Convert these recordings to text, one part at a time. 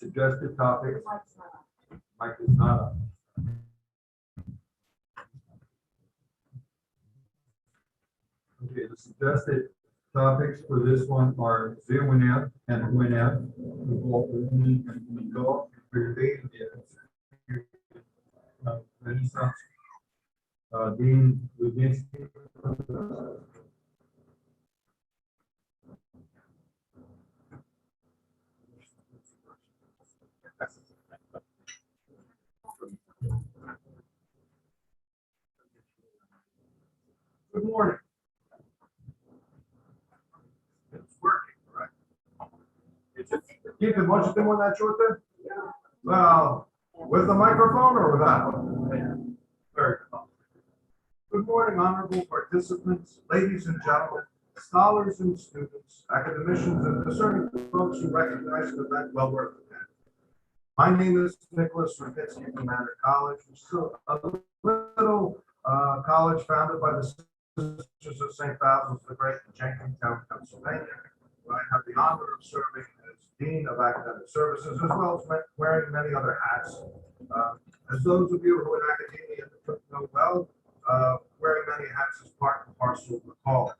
suggested topics. Mike is not up. Okay, the suggested topics for this one are Zeewolde and Gwynedd, Revolt, and Gulf, Renaissance, Dean Lubinsky. Good morning. It's working, right? It's just, keep it much of them on that short there? Yeah. Well, with the microphone or without? Yeah. Very good. Good morning, honorable participants, ladies and gentlemen, scholars and students, academicians, and discerning folks who recognize an event well worth attending. My name is Nicholas Rapitsky from Manor College, which is a little college founded by the Sisters of St. Basil's the Great in Jenkintown, Pennsylvania, where I have the honor of serving as Dean of Academic Services, as well as wearing many other hats. As those of you who in academia know well, wearing many hats is part and parcel of the calling.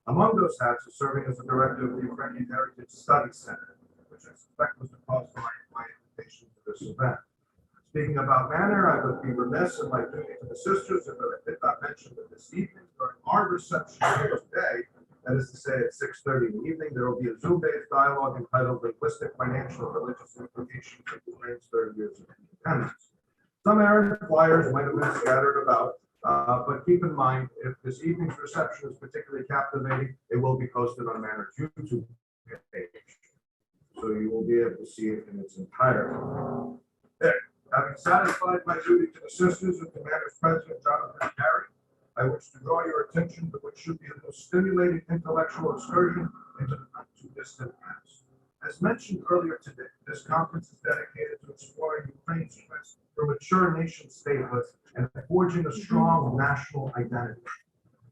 Among those hats is serving as the director of the Ukrainian Heritage Study Center, which I suspect was the cause for my invitation to this event. Speaking about Manor, I would be remiss in my duty to the sisters if I did not mention that this evening, during our reception here today, that is to say at 6:30 in the evening, there will be a Zoom-based dialogue entitled Linguistic, Financial, and Religious Implications of Ukraine's 30 Years of Independence. Some errant flyers might have been scattered about, but keep in mind, if this evening's reception is particularly captivating, it will be posted on Manor's YouTube page. So you will be able to see it in its entirety. There. Having satisfied my duty to the sisters and to Manor's President, Jonathan Carey, I wish to draw your attention to what should be a most stimulating intellectual excursion into the not too distant past. As mentioned earlier today, this conference is dedicated to exploring Ukraine's quest for mature nation statehood and forging a strong national identity.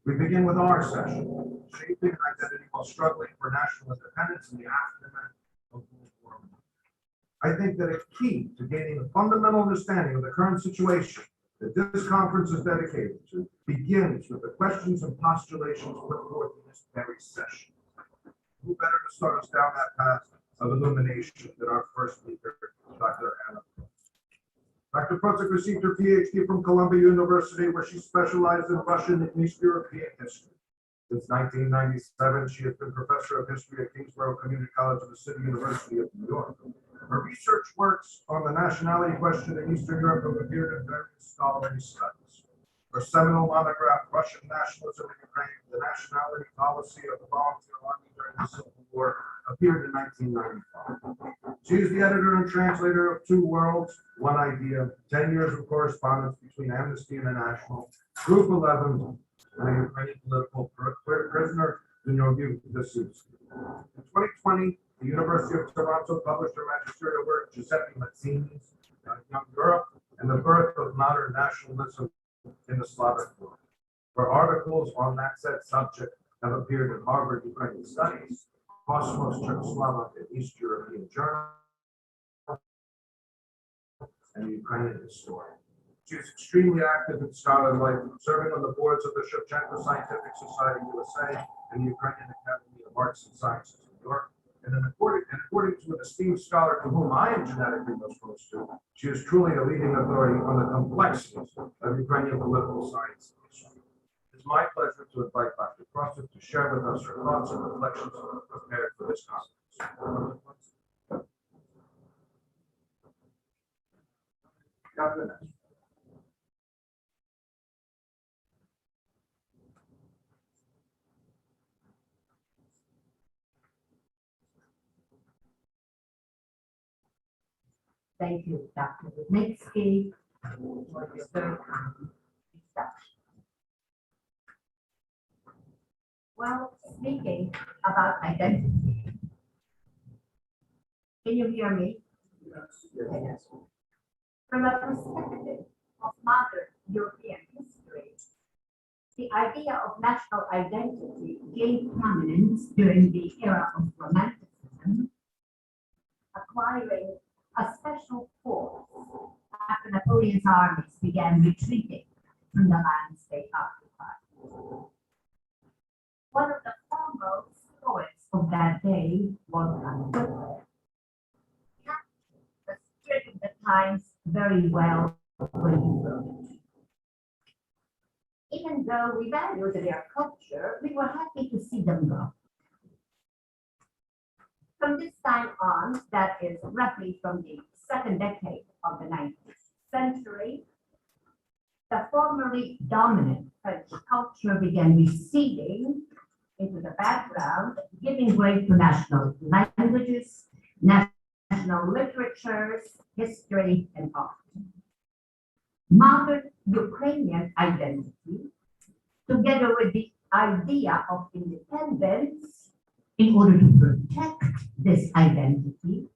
We begin with our session, shaping an identity while struggling for national independence in the aftermath of World War I. I think that a key to gaining a fundamental understanding of the current situation that this conference is dedicated to begins with the questions and postulations put forth in this very session. Who better to start us down that path of illumination than our first speaker, Dr. Anna Protzuk. Dr. Protzuk received her PhD from Columbia University, where she specialized in Russian and East European history. Since 1997, she has been professor of history at Kingsborough Community College of the City University of New York. Her research works on the nationality question in Eastern Europe have appeared in various scholarly studies. Her seminal monograph, Russian Nationalism in Ukraine, the Nationality Policy of the Volunteer Army during the Civil War, appeared in 1995. She is the editor and translator of Two Worlds, One Idea, 10 Years of Correspondence between Amnesty International, Group 11, and a Ukrainian political prisoner, Zbigniew Pilsudski. In 2020, the University of Toronto published her magisterial work, Giuseppe Mazzini's Young Europe and the Birth of Modern Nationalism in the Slavic World. Her articles on that said subject have appeared in Harvard Ukrainian Studies, Cosmos Czechoslovak and East European Journal, and the Ukrainian Historian. She is extremely active in scholarly life, serving on the boards of the Shevchenko Scientific Society USA and the Ukrainian Academy of Arts and Sciences in New York. And according to an esteemed scholar to whom I am genetically most close to, she is truly a leading authority on the complexities of Ukrainian political science and history. It is my pleasure to invite Dr. Protzuk to share with us her thoughts and reflections prepared for this conference. Dr. Thank you, Dr. Rudnitsky, for your very kind introduction. Well, speaking about identity, can you hear me? Yes. From a perspective of modern European history, the idea of national identity gained prominence during the era of Romanticism, acquiring a special force after Napoleon's armies began retreating from the lands they occupied. One of the foremost poets of that day, Wolfgang Goethe, captured the spirit of the times very well when he wrote it. Even though we valued their culture, we were happy to see them go. From this time on, that is roughly from the second decade of the 19th century, the formerly dominant French culture began receding into the background, giving way to national languages, national literatures, history, and art. Modern Ukrainian identity, together with the idea of independence, in order to protect this identity,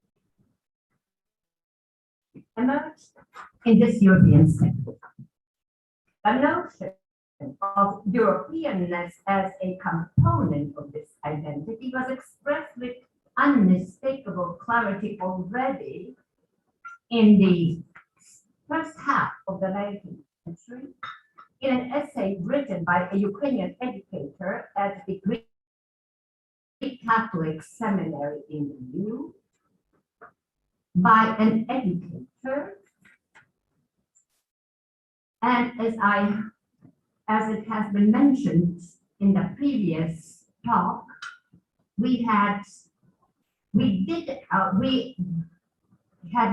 emerged in this European sector. The notion of Europeanness as a component of this identity was expressed with unmistakable clarity already in the first half of the 19th century in an essay written by a Ukrainian educator at the Greek Catholic Seminary in Lviv, by an educator, and as it has been mentioned in the previous talk, we had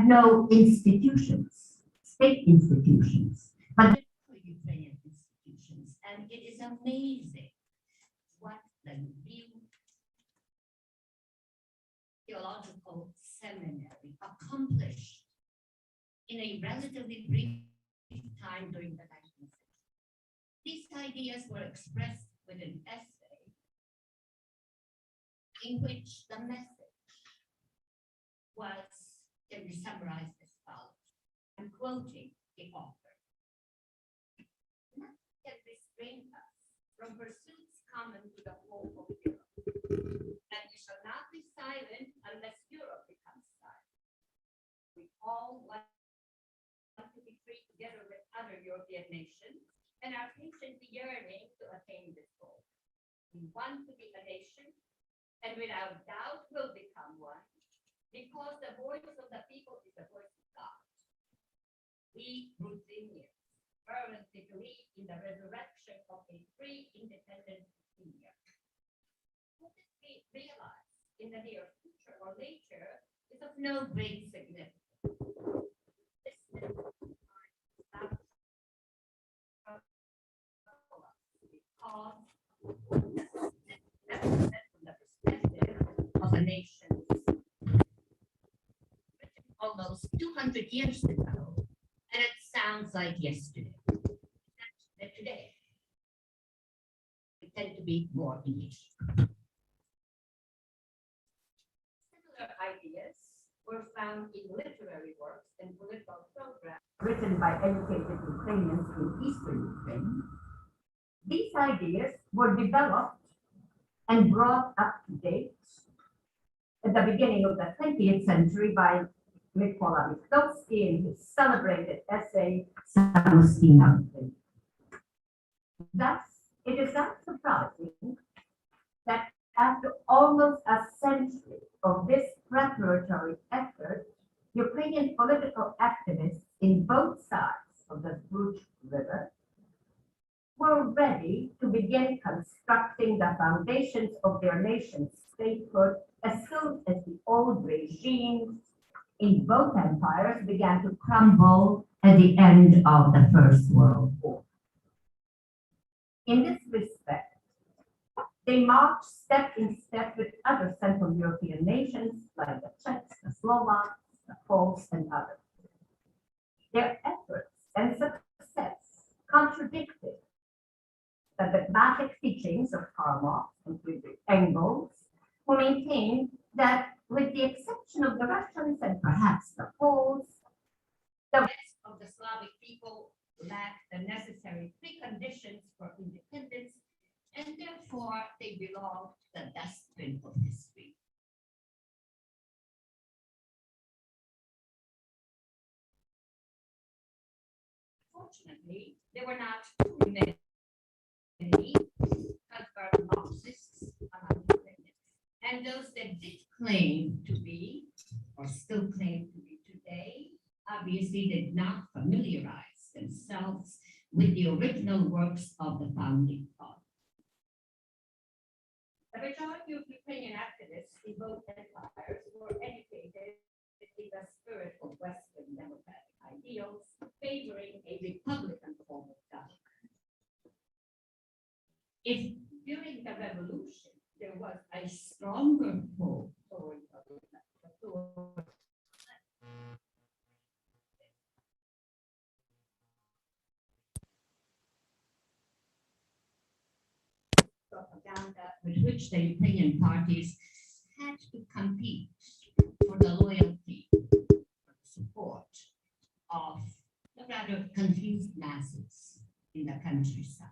no institutions, state institutions, but Ukrainian institutions, and it is amazing what the Lviv Theological Seminary accomplished in a relatively brief time during the 19th century. These ideas were expressed with an essay in which the message can be summarized as follows. I'm quoting the author. Nothing can restrain us from pursuits common to the whole of Europe, and we shall not be silent unless Europe becomes silent. We all want to be free together with other European nations and are patiently yearning to attain this goal. We want to be a nation and without doubt will become one because the voice of the people is the voice of God. We Ruthenians fervently believe in the resurrection of a free, independent Ruthenia. What is realized in the near future or later is of no great significance. This is because from the perspective of a nation almost 200 years ago, and it sounds like yesterday. And today, we tend to be more engaged. Similar ideas were found in literary works and political programs written by educated Ukrainians in Eastern Ukraine. These ideas were developed and brought up to date at the beginning of the 20th century by Mykola Vygotsky in his celebrated essay, Samostina. Thus, it is not surprising that after almost a century of this preparatory effort, Ukrainian political activists in both sides of the Zbruch River were ready to begin constructing the foundations of their nation's statehood as soon as the old regimes in both empires began to crumble at the end of the First World War. In this respect, they marched step in step with other Central European nations like the Czechs, the Slovaks, the Poles, and others. Their efforts and success contradicted the dogmatic teachings of Karl Marx and Friedrich Engels, who maintained that with the exception of the Russians and perhaps the Poles, the rest of the Slavic people lacked the necessary preconditions for independence, and therefore they belonged to the dustbin of history. Unfortunately, there were not too many confirmed Marxists among the Ukrainians. And those that did claim to be, or still claim to be today, obviously did not familiarize themselves with the original works of the founding fathers. The majority of Ukrainian activists in both empires were educated in the spirit of Western democratic ideals, favoring a republican form of government. If during the revolution there was a stronger pull toward propaganda with which the Ukrainian parties had to compete for the loyalty, for the support of the rather confused masses in the countryside.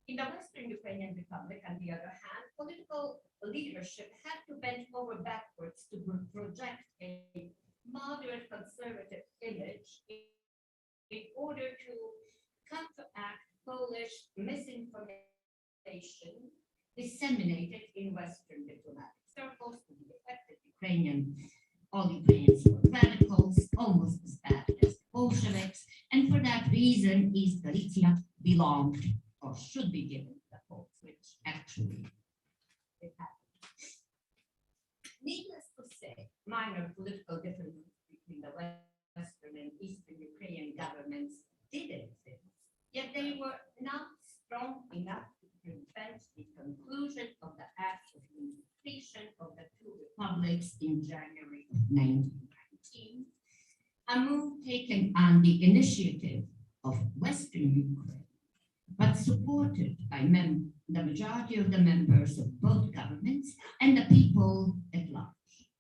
In the Western Ukrainian Republic, on the other hand, political leadership had to bend over backwards to project a moderate conservative image in order to counteract Polish misinformation disseminated in Western diplomatic circles to the effect that all Ukrainians were radicals, almost as bad as Bolsheviks, and for that reason, East Galicia belonged or should be given the Poles, which actually it happened. Needless to say, minor political differences between the Western and Eastern Ukrainian governments did exist, yet they were not strong enough to prevent the conclusion of the Act of Unification of the two republics in January of 1919, a move taken on the initiative of Western Ukraine, but supported by the majority of the members of both governments and the people at large.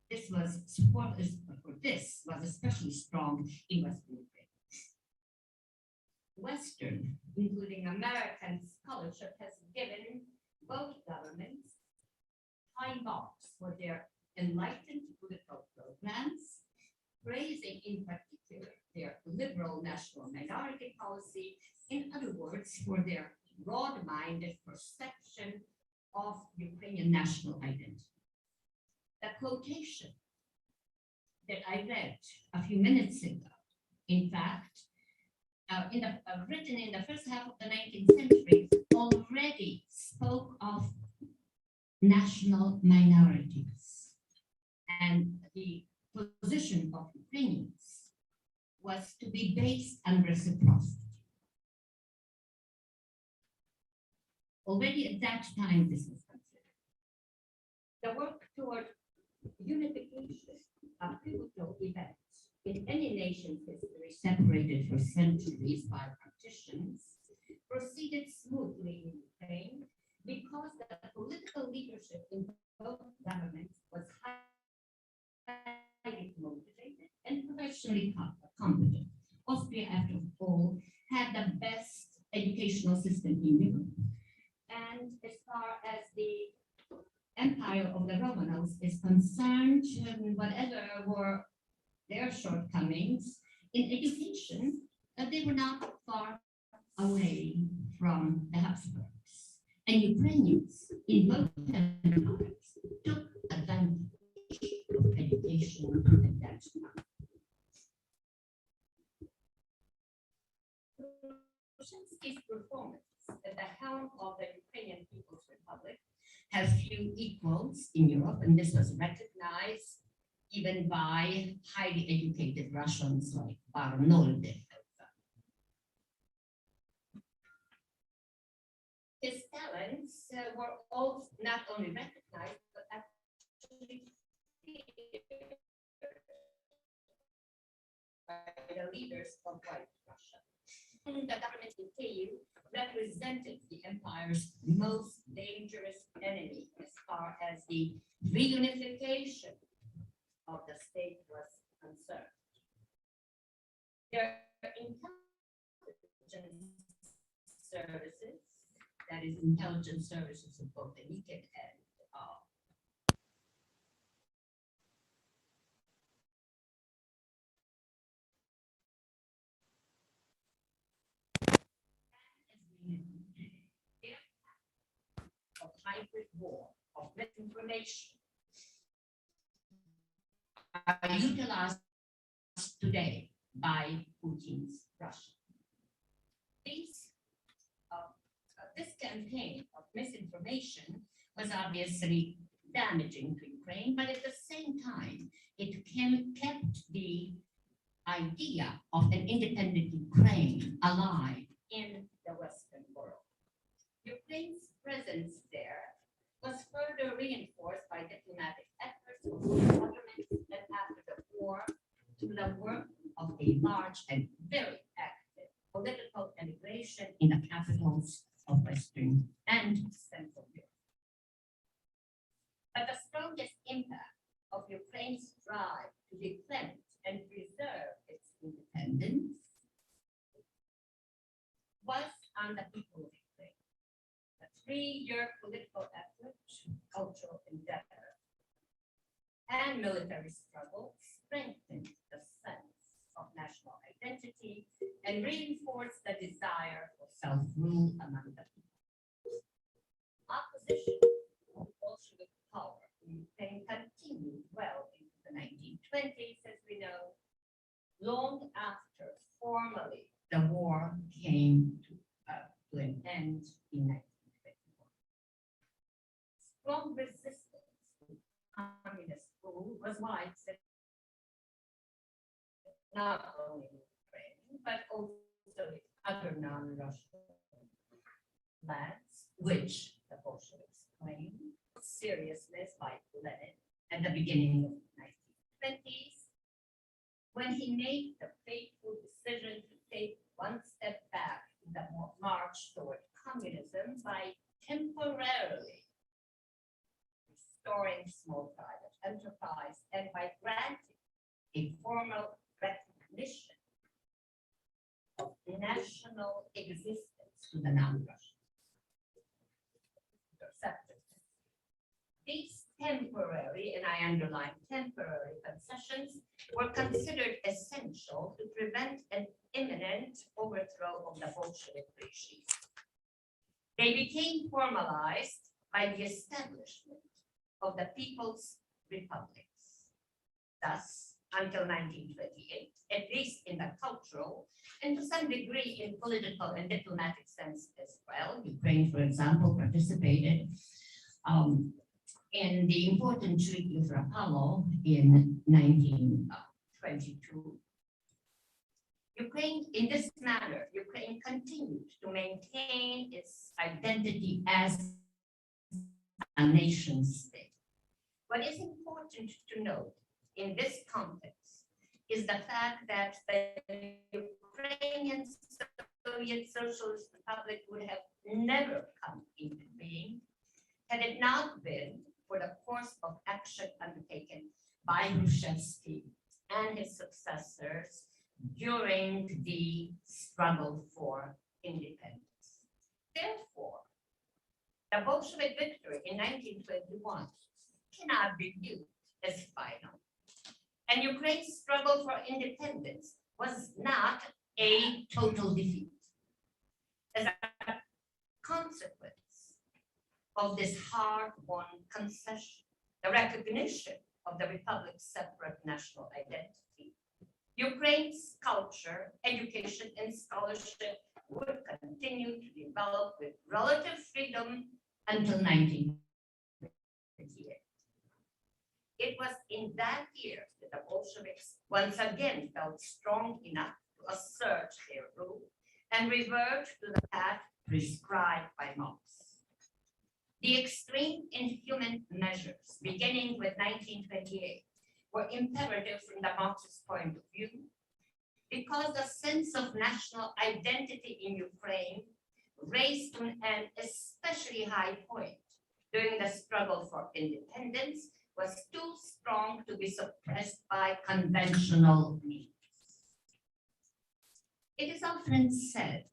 This was support for this was especially strong in Western Ukraine. Western, including American scholarship, has given both governments high marks for their enlightened political programs, praising in particular their liberal national minority policy, in other words, for their broad-minded perception of Ukrainian national identity. The quotation that I read a few minutes ago, in fact, written in the first half of the 19th century, already spoke of national minorities. And the position of Ukrainians was to be based on reciprocity. Already at that time, this was considered. The work toward unification, a pivotal event in any nation's history separated for centuries by partitions, proceeded smoothly in Ukraine because the political leadership in both governments was highly motivated and professionally competent. Austria, after all, had the best educational system in Europe. And as far as the empire of the Romanovs is concerned, whatever were their shortcomings in education, they were not far away from the Habsburgs. And Ukrainians in both empires took advantage of education at that time. Brzezinski's performance at the helm of the Ukrainian People's Republic has few equals in Europe, and this was recognized even by highly educated Russians like Barnolde. His talents were all not only recognized, but actually feared by the leaders of White Russia. And the government in Kyiv represented the empire's most dangerous enemy as far as the reunification of the state was concerned. Their intelligence services, that is, intelligence services of both the Nikit and hybrid war of misinformation are utilized today by Putin's Russia. This campaign of misinformation was obviously damaging to Ukraine, but at the same time, it kept the idea of an independent Ukraine alive in the Western world. Ukraine's presence there was further reinforced by diplomatic efforts of the government and after the war through the work of a large and very active political immigration in the capitals of Western and Central Europe. But the strongest impact of Ukraine's drive to defend and preserve its independence was on the people of Ukraine. The 3-year political effort, cultural endeavor, and military struggle strengthened the sense of national identity and reinforced the desire for self-rule among the people. Opposition to Bolshevik power in Ukraine continued well into the 1920s, as we know, long after formally the war came to an end in 1921. Strong resistance to communist rule was widespread not only in Ukraine, but also in other non-Russian lands, which the Bolsheviks claimed seriousness by Lenin at the beginning of the 1920s, when he made the fateful decision to take one step back in the march toward communism by temporarily restoring small private enterprise and by granting a formal recognition of national existence to the non-Russians. These temporary, and I underline temporary, concessions were considered essential to prevent an imminent overthrow of the Bolshevik regime. They became formalized by the establishment of the People's Republics. Thus, until 1928, at least in the cultural and to some degree in political and diplomatic sense as well, Ukraine, for example, participated in the important Treaty of Rapallo in 1922. Ukraine, in this manner, Ukraine continued to maintain its identity as a nation state. What is important to note in this context is the fact that the Ukrainian Soviet Socialist Republic would have never come into being had it not been for the course of action undertaken by Grushevsky and his successors during the struggle for independence. Therefore, the Bolshevik victory in 1921 cannot be viewed as final. And Ukraine's struggle for independence was not a total defeat. As a consequence of this hard-won concession, the recognition of the Republic's separate national identity, Ukraine's culture, education, and scholarship would continue to develop with relative freedom until 1938. It was in that year that the Bolsheviks once again felt strong enough to assert their rule and revert to the path prescribed by Marx. The extreme inhuman measures beginning with 1928 were imperative from the Marxist point of view because the sense of national identity in Ukraine raised to an especially high point during the struggle for independence was too strong to be suppressed by conventional means. It is often said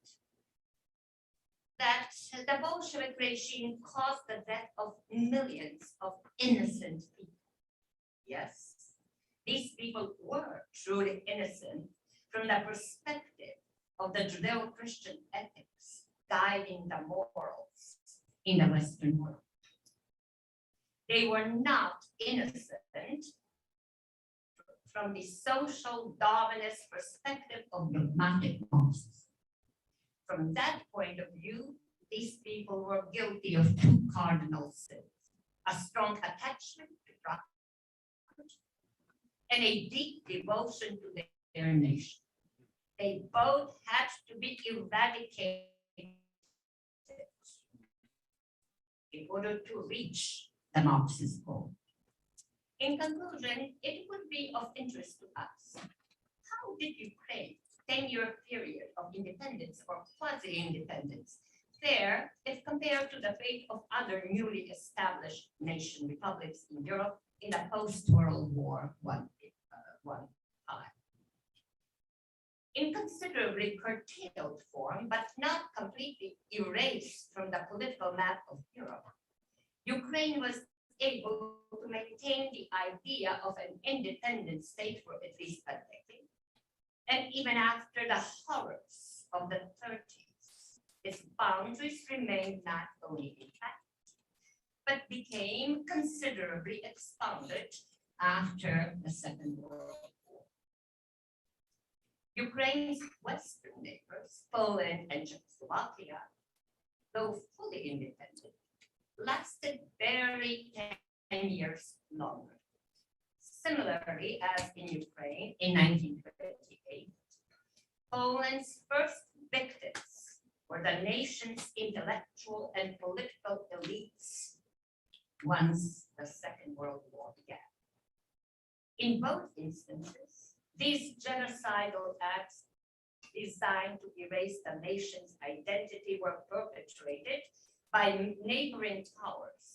that the Bolshevik regime caused the death of millions of innocent people. Yes, these people were truly innocent from the perspective of the Judeo-Christian ethics guiding the morals in the Western world. They were not innocent from the social Darwinist perspective of dogmatic Marxism. From that point of view, these people were guilty of two cardinal sins: a strong attachment to property and a deep devotion to their nation. They both had to be eradicated in order to reach the Marxist goal. In conclusion, it would be of interest to us, how did Ukraine's 10-year period of independence or quasi-independence fare if compared to the fate of other newly established nation republics in Europe in the post-World War I time? In considerably curtailed form, but not completely erased from the political map of Europe, Ukraine was able to maintain the idea of an independent state for at least a decade. And even after the horrors of the 30s, its boundaries remained not only intact, but became considerably expanded after the Second World War. Ukraine's western neighbors, Poland and Czechoslovakia, though fully independent, lasted barely 10 years longer. Similarly, as in Ukraine in 1928, Poland's first victims were the nation's intellectual and political elites once the Second World War began. In both instances, these genocidal acts designed to erase the nation's identity were perpetrated by neighboring powers,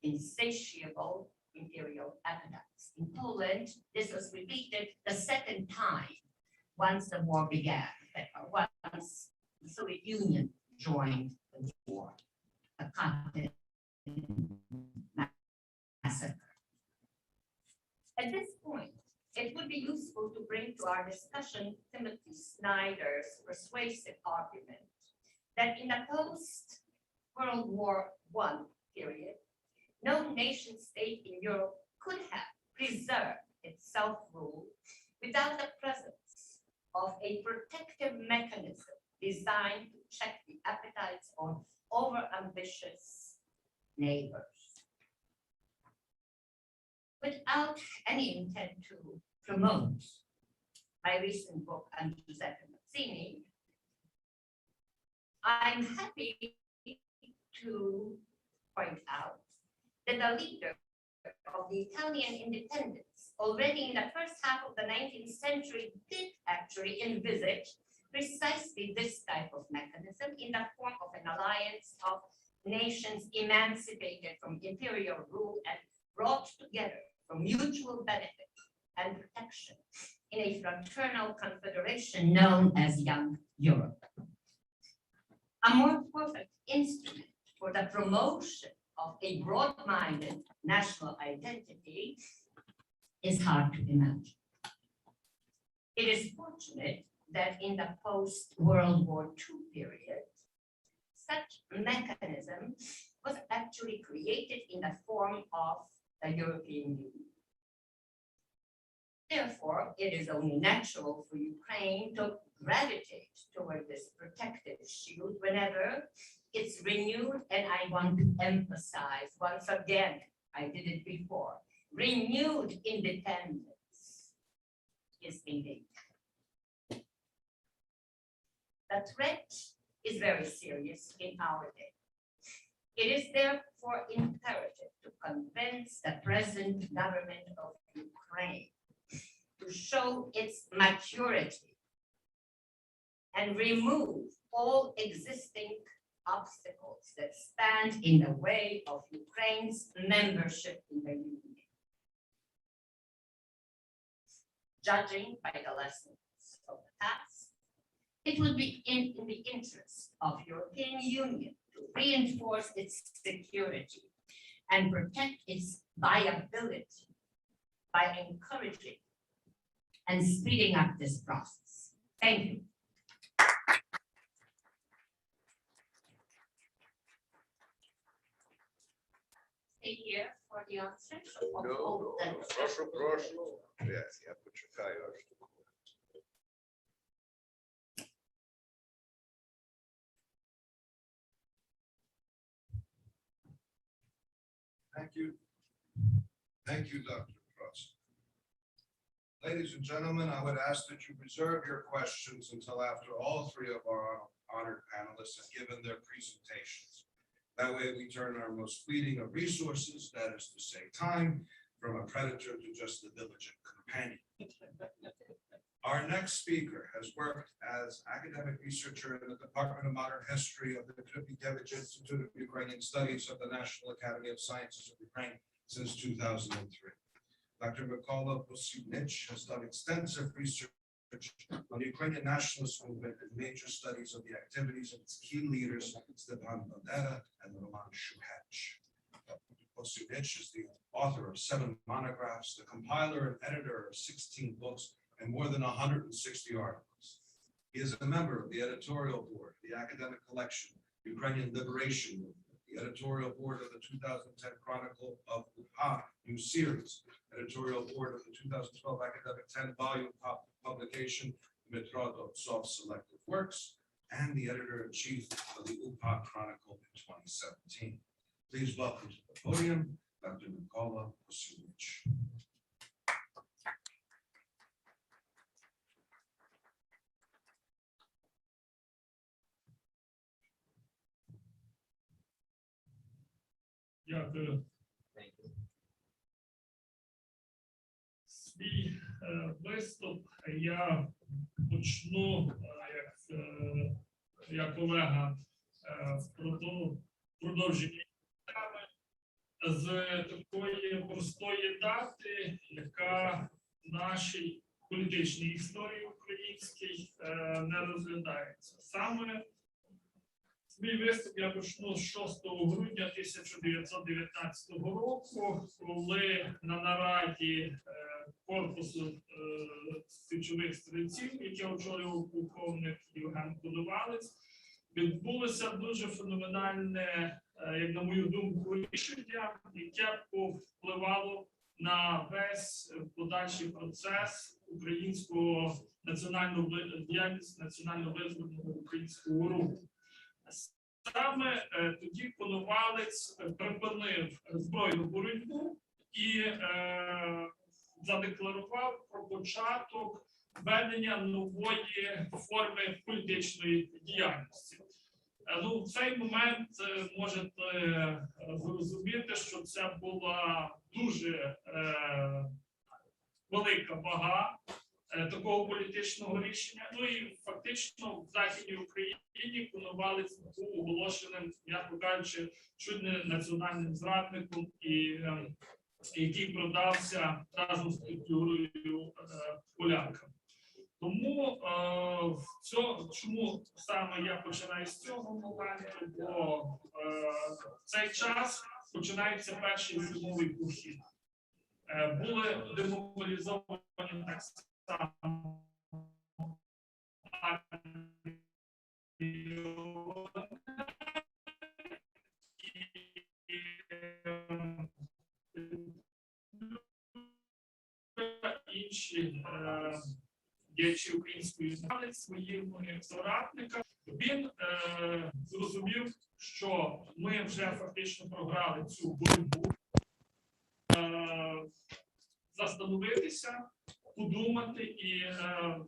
insatiable imperial appetites. In Poland, this was repeated the second time once the war began, once the Soviet Union joined the war, the Katyn massacre. At this point, it would be useful to bring to our discussion Timothy Snyder's persuasive argument that in the post-World War I period, no nation state in Europe could have preserved its self-rule without the presence of a protective mechanism designed to check the appetites of overambitious neighbors. Without any intent to promote my recent book on Giuseppe Mazzini, I'm happy to point out that the leader of the Italian independence already in the first half of the 19th century did actually envisage precisely this type of mechanism in the form of an alliance of nations emancipated from imperial rule and brought together for mutual benefit and protection in a fraternal confederation known as Young Europe. A more perfect instrument for the promotion of a broad-minded national identity is hard to imagine. It is fortunate that in the post-World War II period, such a mechanism was actually created in the form of the European Union. Therefore, it is only natural for Ukraine to gravitate toward this protective shield whenever it's renewed, and I want to emphasize once again, I did it before, renewed independence is invaded. The threat is very serious in our day. It is therefore imperative to convince the present government of Ukraine to show its maturity and remove all existing obstacles that stand in the way of Ukraine's membership in the Union. Judging by the lessons of the past, it would be in the interest of European Union to reinforce its security and protect its viability by encouraging and speeding up this process. Thank you. stay here for the answers? Or- No, or no, then- прошу. Я почекаю аж. Thank you. Thank you, Dr. Frost. Ladies and gentlemen, I would ask that you reserve your questions until after all three of our honored panelists have given their presentations. That way we turn our most fleeting of resources, that is to say time, from a predator to just a diligent companion. Our next speaker has worked as academic researcher in the Department of Modern History of the Kripikevich Institute of Ukrainian Studies of the National Academy of Sciences of Ukraine since 2003. Dr. Mykola Posubnich has done extensive research on the Ukrainian nationalist movement and major studies of the activities of its key leaders, Stepan Bandera and Roman Shuhevich. Posubnich is the author of 7 monographs, the compiler and editor of 16 books, and more than 160 articles. He is a member of the editorial board, the academic collection, Ukrainian Liberation Movement, the editorial board of the 2010 Chronicle of UPA New Series, editorial board of the 2012 academic 10-volume publication, Metro Dovtsov Selected Works, and the editor-in-chief of the UPA Chronicle in 2017. Please welcome to the podium, Dr. Mykola Posubnich. Дякую. Свій виступ я почну, як колега, продовження теми з такої простої дати, яка в нашій політичній історії українській не розглядається. Саме свій виступ я почну з 6 грудня 1919 року, коли на нараді корпусу січових стрільців, яке очолював полковник Євген Коновалець, відбулося дуже феноменальне, як на мою думку, рішення, яке повпливало на весь подальший процес українського національного діяльності, національно-визвольного українського руху. Саме тоді Коновалець припинив збройну боротьбу і задекларував про початок ведення нової форми політичної діяльності. Ну, в цей момент можете зрозуміти, що це була дуже велика вага такого політичного рішення. Ну і фактично в Західній Україні Коновалець був оголошеним, м'яко кажучи, чуть не національним зрадником, і який продався разом з культурою полякам. Тому чому саме я починаю з цього моменту, бо в цей час починається перший зимовий похід. Були демобілізовані так само інші діячі української знали своїми соратниками. Він зрозумів, що ми вже фактично програли цю боротьбу, застановитися, подумати і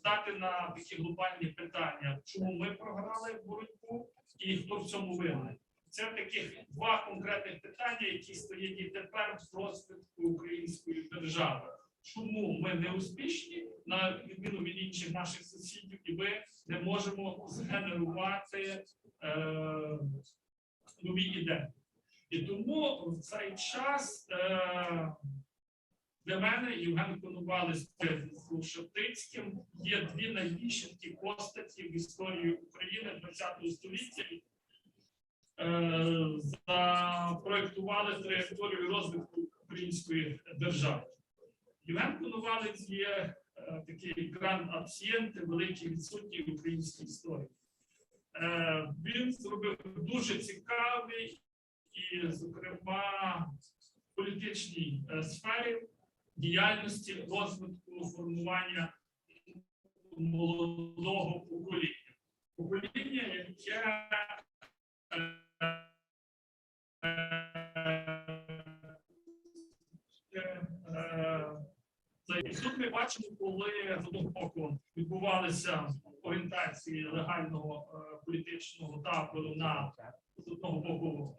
дати на такі глобальні питання, чому ми програли боротьбу і хто в цьому винен. Це таких 2 конкретних питання, які стоять і тепер в розвитку української держави. Чому ми не успішні, на відміну від інших наших сусідів, і ми не можемо згенерувати нові ідеї. І тому в цей час для мене Євген Коновалець з Шептицьким є 2 найбільші такі постаті в історії України ХХ століття. Запроєктували траєкторію розвитку української держави. Євген Коновалець є такий гранд-абсієнт, великий відсутній в українській історії. Він зробив дуже цікавий і, зокрема, політичній сфері діяльності, розвитку, формування молодого покоління. Покоління, яке тут ми бачимо, коли з одного боку відбувалися орієнтації легального політичного табору на з одного боку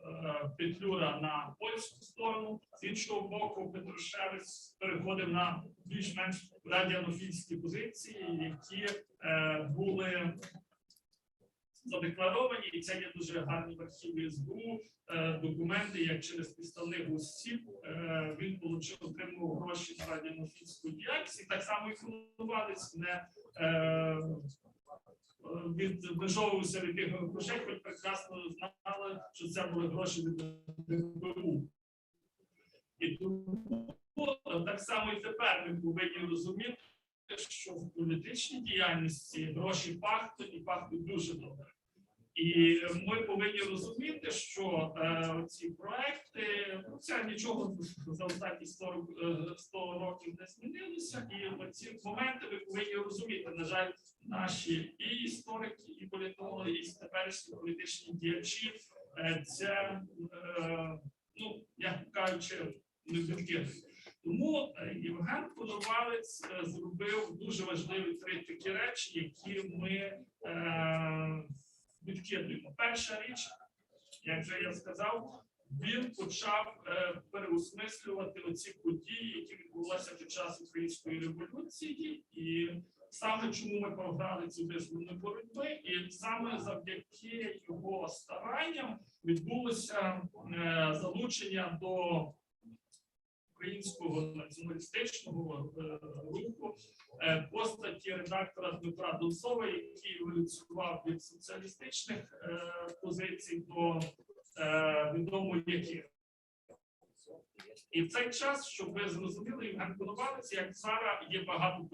Петлюра на польську сторону, з іншого боку Петрушевич переходив на більш-менш радіофільські позиції, які були задекларовані, і це є дуже гарні в архіві СБУ, документи, як через підставних осіб він отримував гроші на радіофільську діяльність, і так само і Коновалець не відмежовувався від тих грошей, хоч прекрасно знали, що це були гроші від СБУ. І тому так само і тепер ми повинні розуміти, що в політичній діяльності гроші пахнуть і пахнуть дуже добре. І ми повинні розуміти, що ці проекти, це нічого за останні 100 років не змінилося, і ці моменти ви повинні розуміти. На жаль, наші і історики, і політологи, і теперішні політичні діячі, це, ну, як кажучи, не відкидують. Тому Євген Коновалець зробив дуже важливі 3 такі речі, які ми відкидуємо. Перша річ, як вже я сказав, він почав переосмислювати оці події, які відбулися під час Української революції, і саме чому ми програли цю визвольну боротьбу, і саме завдяки його старанням відбулося залучення до українського націоналістичного руху постаті редактора Дмитра Донцова, який еволюціонував від соціалістичних позицій до відомої які. І в цей час, щоб ви зрозуміли, Євген Коновалець, як зараз, є багато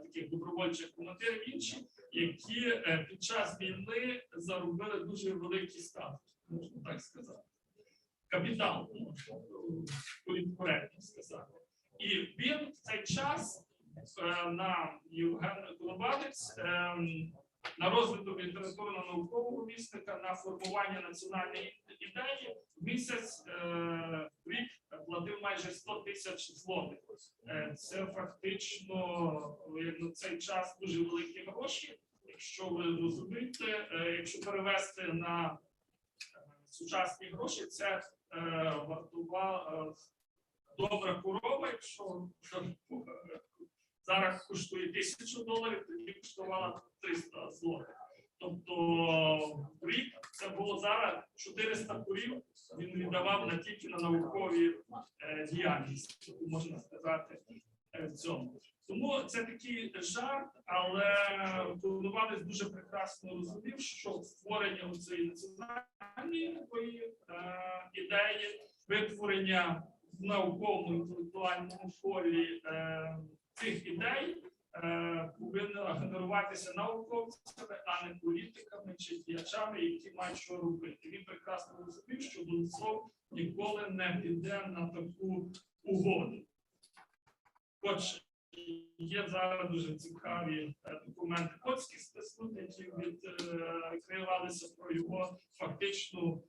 таких добровольчих командирів інші, які під час війни заробили дуже великі ставки, можна так сказати. Капітал, коректно сказати. І він в цей час на Євген Коновалець, на розвиток літературно-наукового вісника, на формування національної ідеї місяць рік платив майже 100 тисяч злотих. Це фактично на цей час дуже великі гроші. Якщо ви розумієте, якщо перевести на сучасні гроші, це вартувала добра корова, якщо зараз коштує $1000, тоді коштувала 300 злотих. Тобто в рік це було зараз 400 корів, він віддавав не тільки на наукові діяльності, можна сказати, в цьому. Тому це такий жарт, але Коновалець дуже прекрасно розумів, що створення цієї національної такої ідеї, витворення в науковому інтелектуальному полі цих ідей повинно генеруватися науковцями, а не політиками чи діячами, які мають що робити. Він прекрасно розумів, що Донцов ніколи не піде на таку угоду. Хоч є зараз дуже цікаві документи польських спецслужб, які відкривалися про його фактичну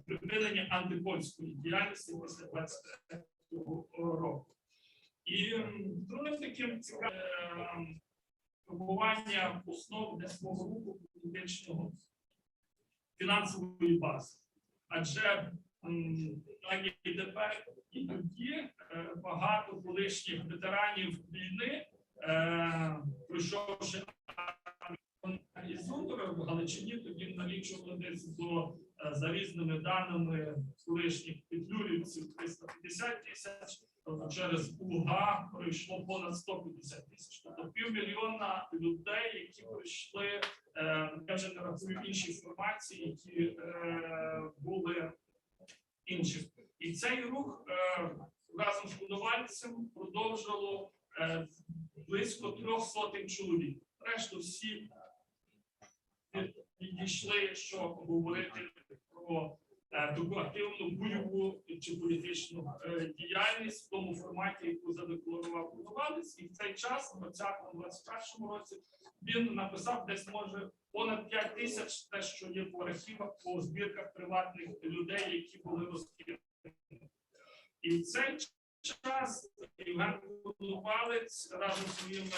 припинення антипольської діяльності після 23-го року. І другим таким цікавим формування основ для свого руху політичного фінансової бази. Адже і тепер, і тоді багато колишніх ветеранів війни, пройшовши із Зундера в Галичині, тоді налічували десь за різними даними колишніх петлюрівців 350 тисяч, через УГА пройшло понад 150 тисяч. Тобто 500 000 людей, які пройшли, я вже не рахую інші формації, які були інші. І цей рух разом з Коновальцем продовжило близько 300 чоловік. Решту всі підійшли, якщо говорити про таку активну бойову чи політичну діяльність в тому форматі, яку задекларував Коновалець. І в цей час, у 2020-2021 році, він написав десь, може, понад 5 тисяч, те, що є по архівах, по збірках приватних людей, які були розкриті. І в цей час Євген Коновалець разом зі своїми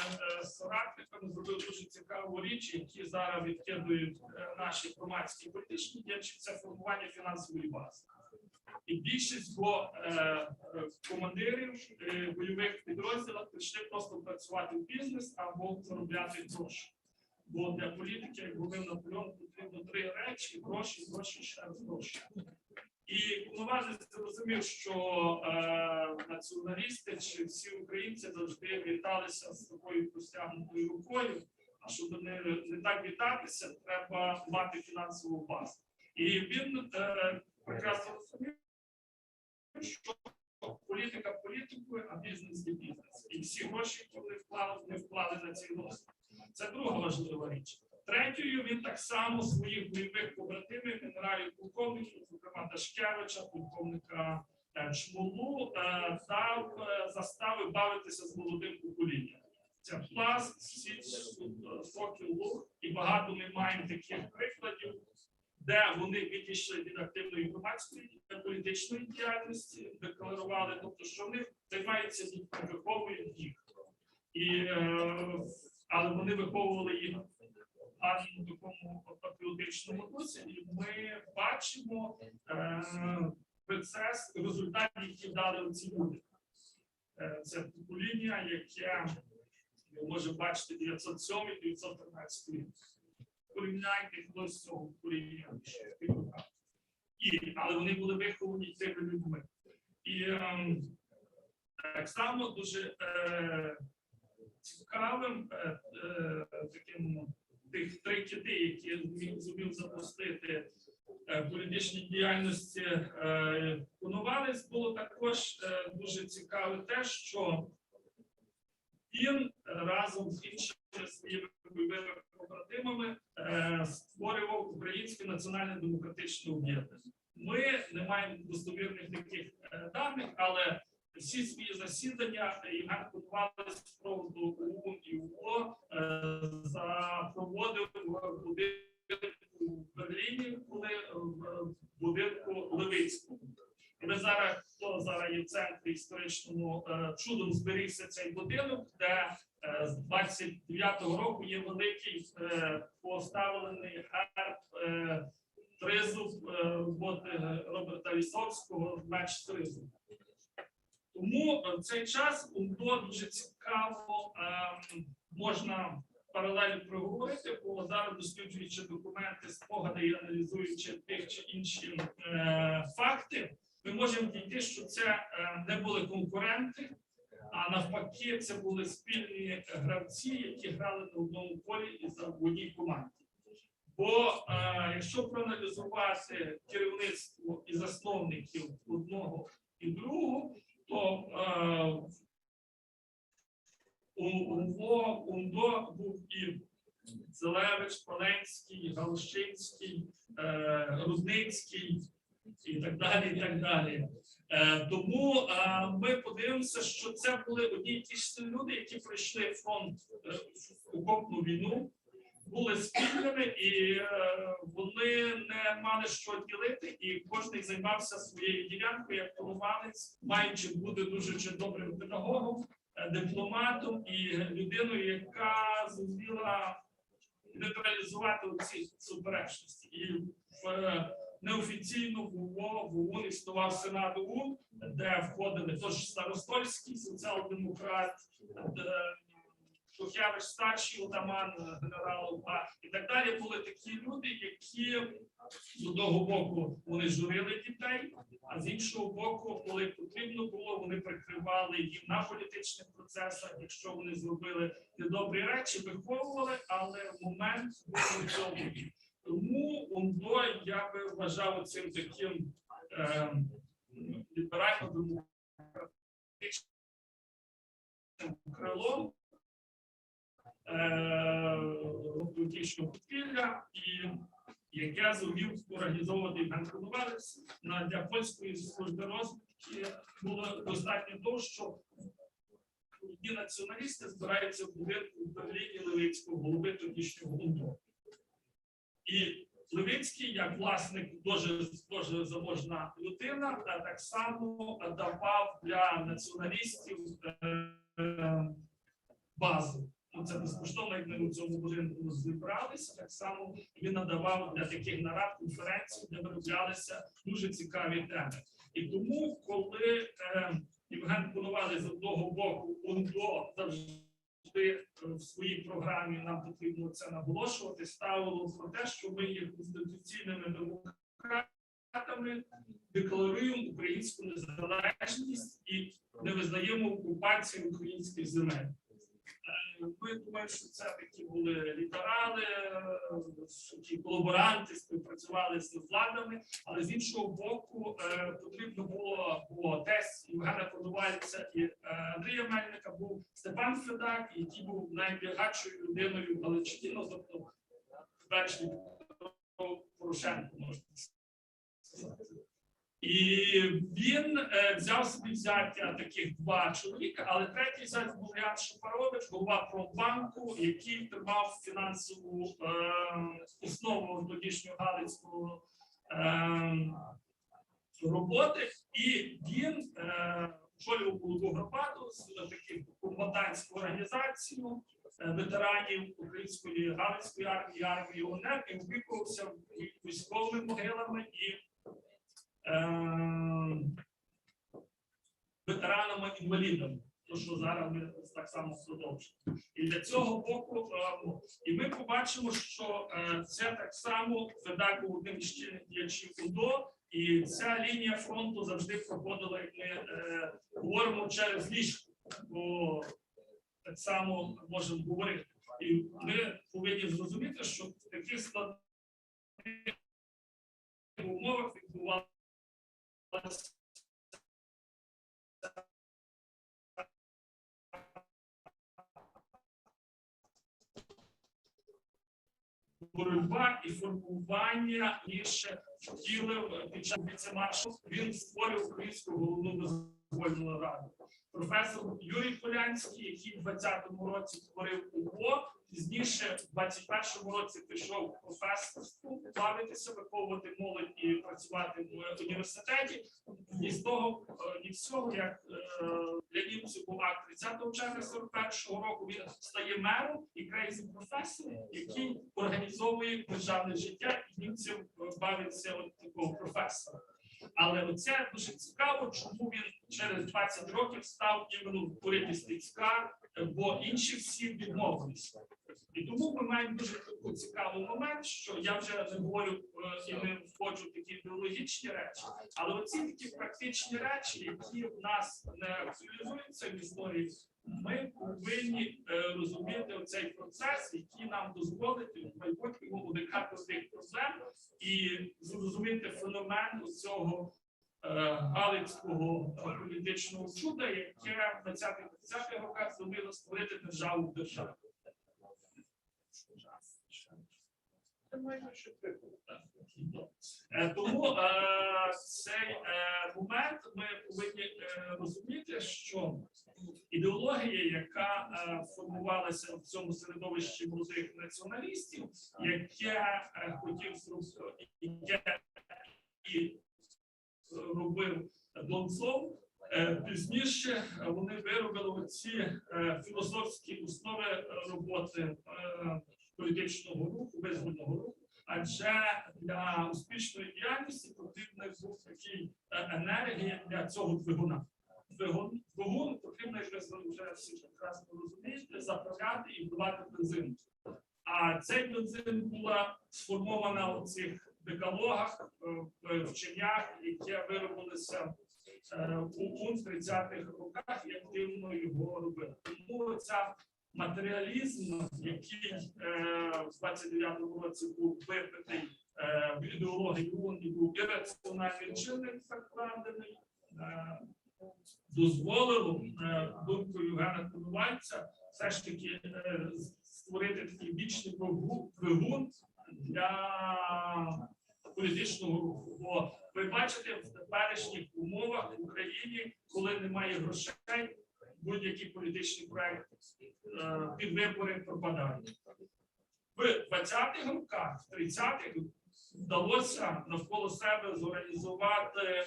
соратниками зробив дуже цікаву річ, які зараз відкидують наші громадські політичні діячі, це формування фінансової бази. І більшість командирів бойових підрозділів пішли просто працювати в бізнес або заробляти гроші. Бо для політики, як говорив Наполеон, потрібно 3 речі: гроші, гроші, ще раз гроші. І Коновалець зрозумів, що націоналісти чи всі українці завжди віталися з такою простягнутою рукою, а щоб не так вітатися, треба мати фінансову базу. І він прекрасно розумів, що політика політикою, а бізнес є бізнес. І всі гроші, які вони вклали на цей розвиток. Це друга важлива річ. Третьою, він так само своїх бойових побратимів, генералів полковників, зокрема Дашкевича, полковника Чмолу, заставив бавитися з молодим поколінням. Це Пласт, Січ, Сокіл, Луг, і багато ми маємо таких прикладів, де вони відійшли від активної громадської політичної діяльності, декларували, тобто, що вони займаються дітьми, виховують їх. Але вони виховували їх в такому патріотичному дусі, і ми бачимо процес результатів, які дали ці люди. Це покоління, яке ви можете бачити 907-913 рік. Порівняйте хтось з цього покоління. Але вони були виховані цими людьми. І так само дуже цікавим таким тих 3 кити, які зумів запустити політичній діяльності Коновалець, було також дуже цікаве те, що він разом з іншими своїми бойовими побратимами створював Українське національно-демократичне об'єднання. Ми не маємо достовірних таких даних, але всі свої засідання Євген Коновалець проводив ОУН і УО, проводив в будинку в Берліні, в будинку Левицького. І ми зараз, хто зараз є в центрі історичному, чудом зберігся цей будинок, де з 29-го року є великий поставлений герб тризуб Роберта Лісовського, меч тризуб. Тому в цей час УНДО дуже цікаво можна паралельно проговорити, бо зараз, досліджуючи документи, спогади і аналізуючи тих чи інші факти, ми можемо дійти, що це не були конкуренти, а навпаки, це були спільні гравці, які грали на одному полі і в одній команді. Бо якщо проаналізувати керівництво і засновників одного і другого, то УНДО був і Целевич, Паленський, Галущинський, Рудницький і так далі, і так далі. Тому ми подивимося, що це були одні й ті ж люди, які пройшли фронт в окопну війну, були спільними, і вони не мали що ділити, і кожен займався своєю ділянкою, як Коновалець, маючи бути дуже добрим педагогом, дипломатом і людиною, яка зуміла нейтралізувати ці суперечності. І неофіційно в ОУН існував Сенат ОУН, де входили тож Старостольський, соціал-демократ, Шухевич старший отаман, генерал УПА і так далі. Були такі люди, які з одного боку вони журили дітей, а з іншого боку, коли потрібно було, вони прикривали їм на політичних процесах, якщо вони зробили недобрі речі, виховували, але в момент були добрі. Тому УНДО я би вважав цим таким ліберально-демократичним крилом політичного підпілля, яке зумів організовувати Євген Коновалець для польської служби розвідки, було достатньо того, що одні націоналісти збираються в будинку в Берліні Левицького, голови тодішнього УНРВА. І Левицький, як власник, дуже заможна людина, та так само давав для націоналістів базу. Це безкоштовно, як ми в цьому будинку зібралися, так само він надавав для таких нарад, конференцій, де вироблялися дуже цікаві теми. І тому, коли Євген Коновалець з одного боку УНДО завжди в своїй програмі, нам потрібно це наголошувати, ставило про те, що ми є конституційними демократами, декларуємо українську незалежність і не визнаємо окупацію українських земель. Ми думаємо, що це такі були ліберали, такі колаборанти, співпрацювали з владами, але з іншого боку потрібно було, бо тесть Євгена Коновальця і Андрія Мельника був Степан Федак, який був найбагатшою людиною в Галичині, ну, тобто теперішній Порошенко, можна сказати. І він взяв собі взяття таких два чоловіка, але третій взяття був Ян Шапарович, голова Промбанку, який тримав фінансову основу тодішнього галицького роботи. І він очолював молоду громаду з таких комбатантську організацію ветеранів української галицької армії, армії УНР, і опікувався військовими могилами і ветеранами-інвалідами, то що зараз ми так само продовжуємо. І для цього боку, і ми побачимо, що це так само Федак був одним з чинних діячів УДО, і ця лінія фронту завжди проходила, як ми говоримо, через ліжко, бо так само можемо говорити. І ми повинні зрозуміти, що в таких складних умовах відбувалося боротьба і формування більше втілив під час віце-маршу. Він створив Українську головну визвольну раду. Професор Юрій Полянський, який в 20-му році творив УВО, пізніше в 21-му році пішов в професорству, плавитися, виховувати молодь і працювати в університеті. І з того, і всього, як для німців був акт 30 червня 41-го року, він стає мером і крейзі професор, який організовує державне життя, і німців бавиться от такого професора. Але оце дуже цікаво, чому він через 20 років став іменно в уряді Стецька, бо інші всі відмовилися. І тому ми маємо дуже такий цікавий момент, що я вже не говорю і не входжу в такі ідеологічні речі, але оці такі практичні речі, які в нас не актуалізуються в історії, ми повинні розуміти оцей процес, який нам дозволить в майбутньому уникати цих проблем і зрозуміти феномен цього галицького політичного чуда, яке в 20-30-х роках зуміло створити державу в державі. Тому цей момент ми повинні розуміти, що ідеологія, яка формувалася в цьому середовищі молодих націоналістів, яке хотів зробити, яке і робив Донцов, пізніше вони виробили ці філософські основи роботи політичного руху, визвольного руху, адже для успішної діяльності потрібна був такий енергія для цього двигуна. Двигун потрібно, як ви вже всі прекрасно розумієте, заправляти і вдавати бензин. А цей бензин була сформована у цих декалогах, вченнях, які виробилися у 30-х роках, і активно його робили. Тому ця матеріалізм, який в 29-му році був випитий в ідеології ООН і був ірраціональний чинник, так вкладений, дозволило думкою Євгена Коновальця все ж таки створити такий вічний двигун для політичного руху. Бо ви бачите, в теперішніх умовах в Україні, коли немає грошей, будь-який політичний проект під вибори пропадають. В 20-х роках, в 30-х вдалося навколо себе зорганізувати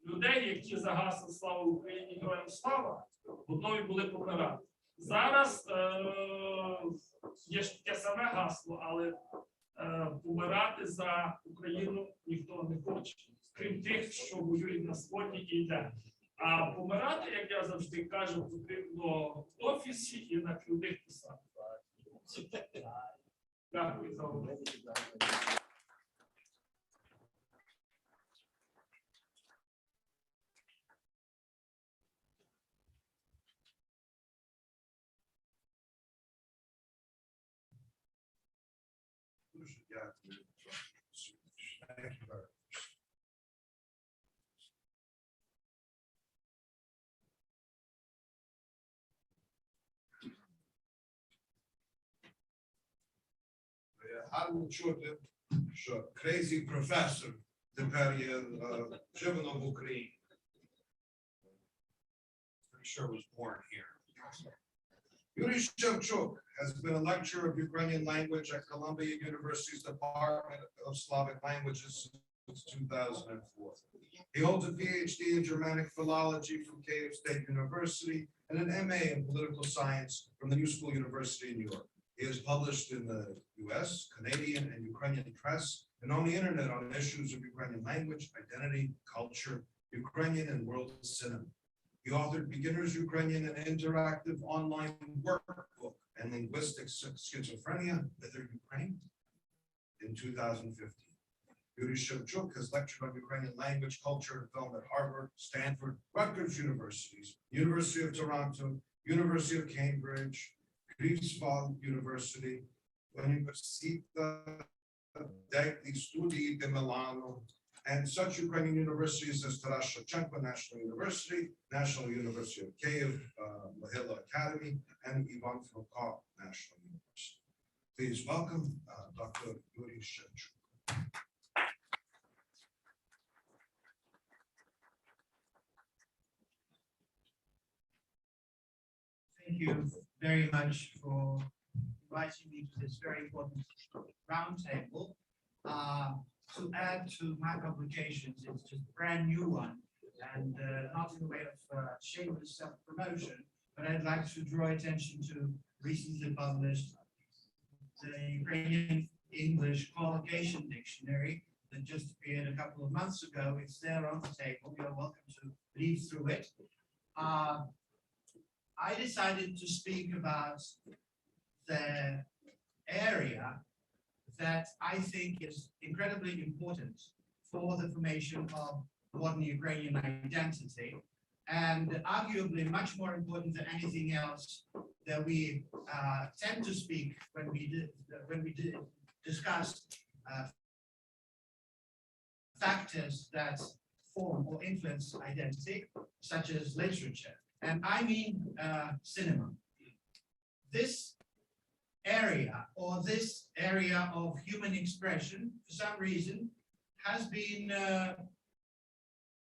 людей, які за гасло «Слава Україні! Героям слава!» готові були помирати. Зараз є ж таке саме гасло, але помирати за Україну ніхто не хоче, крім тих, що воюють на сході і йде. А помирати, як я завжди кажу, потрібно в офісі і на керівних посадах. Дякую за увагу. Дуже дякую. Thank you very much. Гарно чути, що crazy professor тепер є живено в Україні. I'm sure was born here. Yuri Shevchuk has been a lecturer of Ukrainian language at Columbia University's Department of Slavic Languages since 2004. He holds a PhD in Germanic philology from Kyiv State University and an MA in political science from the New School University in New York. He has published in the US, Canadian, and Ukrainian press, and on the internet on issues of Ukrainian language, identity, culture, Ukrainian and world cinema. He authored Beginner's Ukrainian, an interactive online workbook, and Linguistic Schizophrenia, Wither Ukraine, in 2015. Yuri Shevchuk has lectured on Ukrainian language, culture, and film at Harvard, Stanford, Rutgers Universities, University of Toronto, University of Cambridge, Greifswald University, Università degli Studi di Milano, and such Ukrainian universities as Taras Shevchenko National University, National University of Kyiv, Mohila Academy, and Ivan Franko National University. Please welcome Dr. Yuri Shevchuk. Thank you very much for inviting me to this very important roundtable. To add to my publications, it's just a brand new one, and not in the way of shameless self-promotion, but I'd like to draw attention to recently published the Ukrainian English Collocation Dictionary that just appeared a couple of months ago. It's there on the table. You're welcome to read through it. I decided to speak about the area that I think is incredibly important for the formation of modern Ukrainian identity, and arguably much more important than anything else that we tend to speak when we discuss factors that form or influence identity, such as literature. And I mean cinema. This area, or this area of human expression, for some reason, has been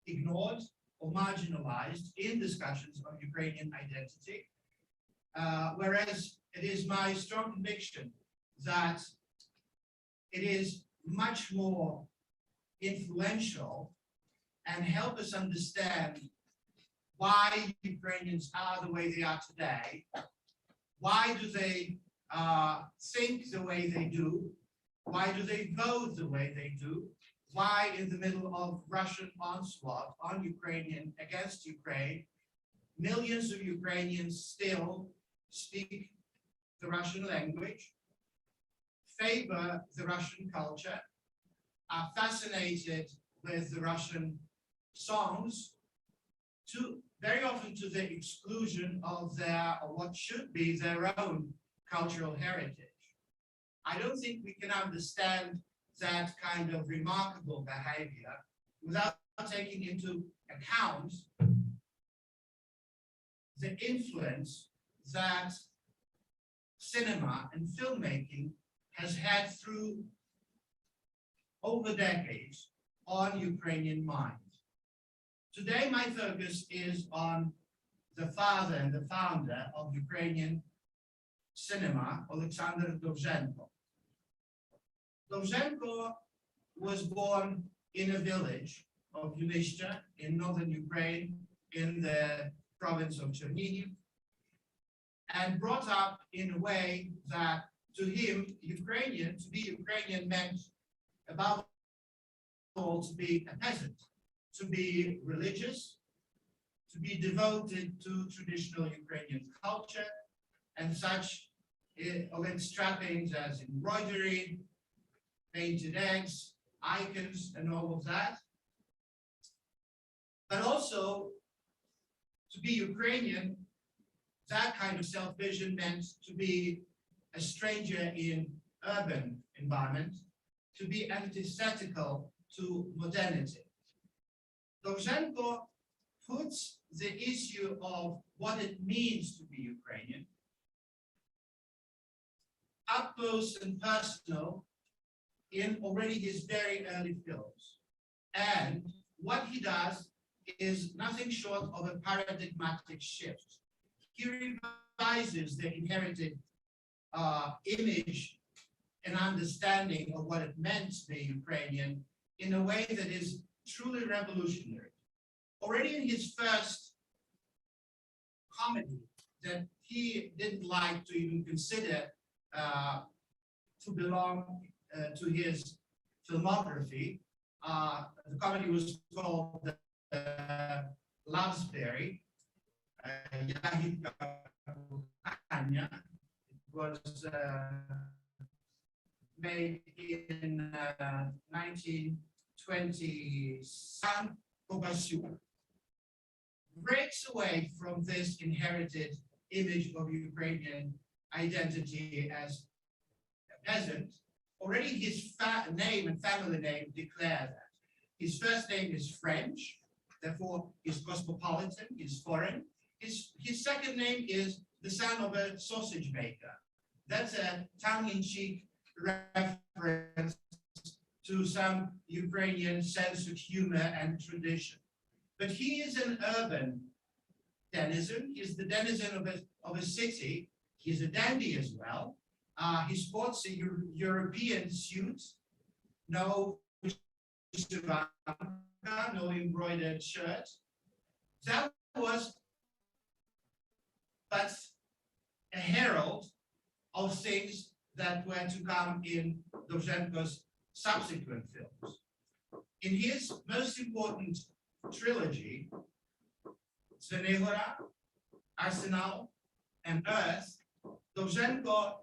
ignored or marginalized in discussions of Ukrainian identity, whereas it is my strong conviction that it is much more influential and help us understand why Ukrainians are the way they are today. Why do they think the way they do? Why do they vote the way they do? Why, in the middle of Russian onslaught on Ukrainian against Ukraine, millions of Ukrainians still speak the Russian language, favor the Russian culture, are fascinated with the Russian songs, very often to the exclusion of their, or what should be their own cultural heritage. I don't think we can understand that kind of remarkable behavior without taking into account the influence that cinema and filmmaking has had through over decades on Ukrainian minds. Today, my focus is on the father and the founder of Ukrainian cinema, Alexander Dovzhenko. Dovzhenko was born in a village of Yunishcha in northern Ukraine in the province of Chernihiv, and brought up in a way that to him, to be Ukrainian meant above all to be a peasant, to be religious, to be devoted to traditional Ukrainian culture and such its trappings as embroidery, painted eggs, icons, and all of that. But also, to be Ukrainian, that kind of self-vision meant to be a stranger in urban environment, to be antithetical to modernity. Dovzhenko puts the issue of what it means to be Ukrainian up close and personal in already his very early films. And what he does is nothing short of a paradigmatic shift. He revises the inherited image and understanding of what it meant to be Ukrainian in a way that is truly revolutionary. Already in his first comedy that he didn't like to even consider to belong to his filmography, the comedy was called Love's-Berry. It was made in 1920. San Pobasiuk breaks away from this inherited image of Ukrainian identity as a peasant. Already his name and family name declare that. His first name is French, therefore he's cosmopolitan, he's foreign. His second name is the son of a sausage maker. That's a tongue-in-cheek reference to some Ukrainian sense of humor and tradition. But he is an urban denizen. He's the denizen of a city. He's a dandy as well. He sports a European suit, no no embroidered shirt. That was but a herald of things that were to come in Dovzhenko's subsequent films. In his most important trilogy, Zvenigora, Arsenal, and Earth, Dovzhenko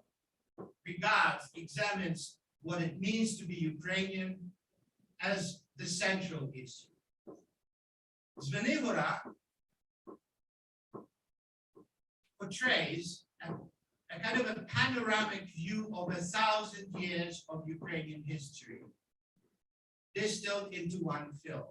examines what it means to be Ukrainian as the central issue. Zvenigora portrays a kind of a panoramic view of 1,000 years of Ukrainian history, distilled into one film.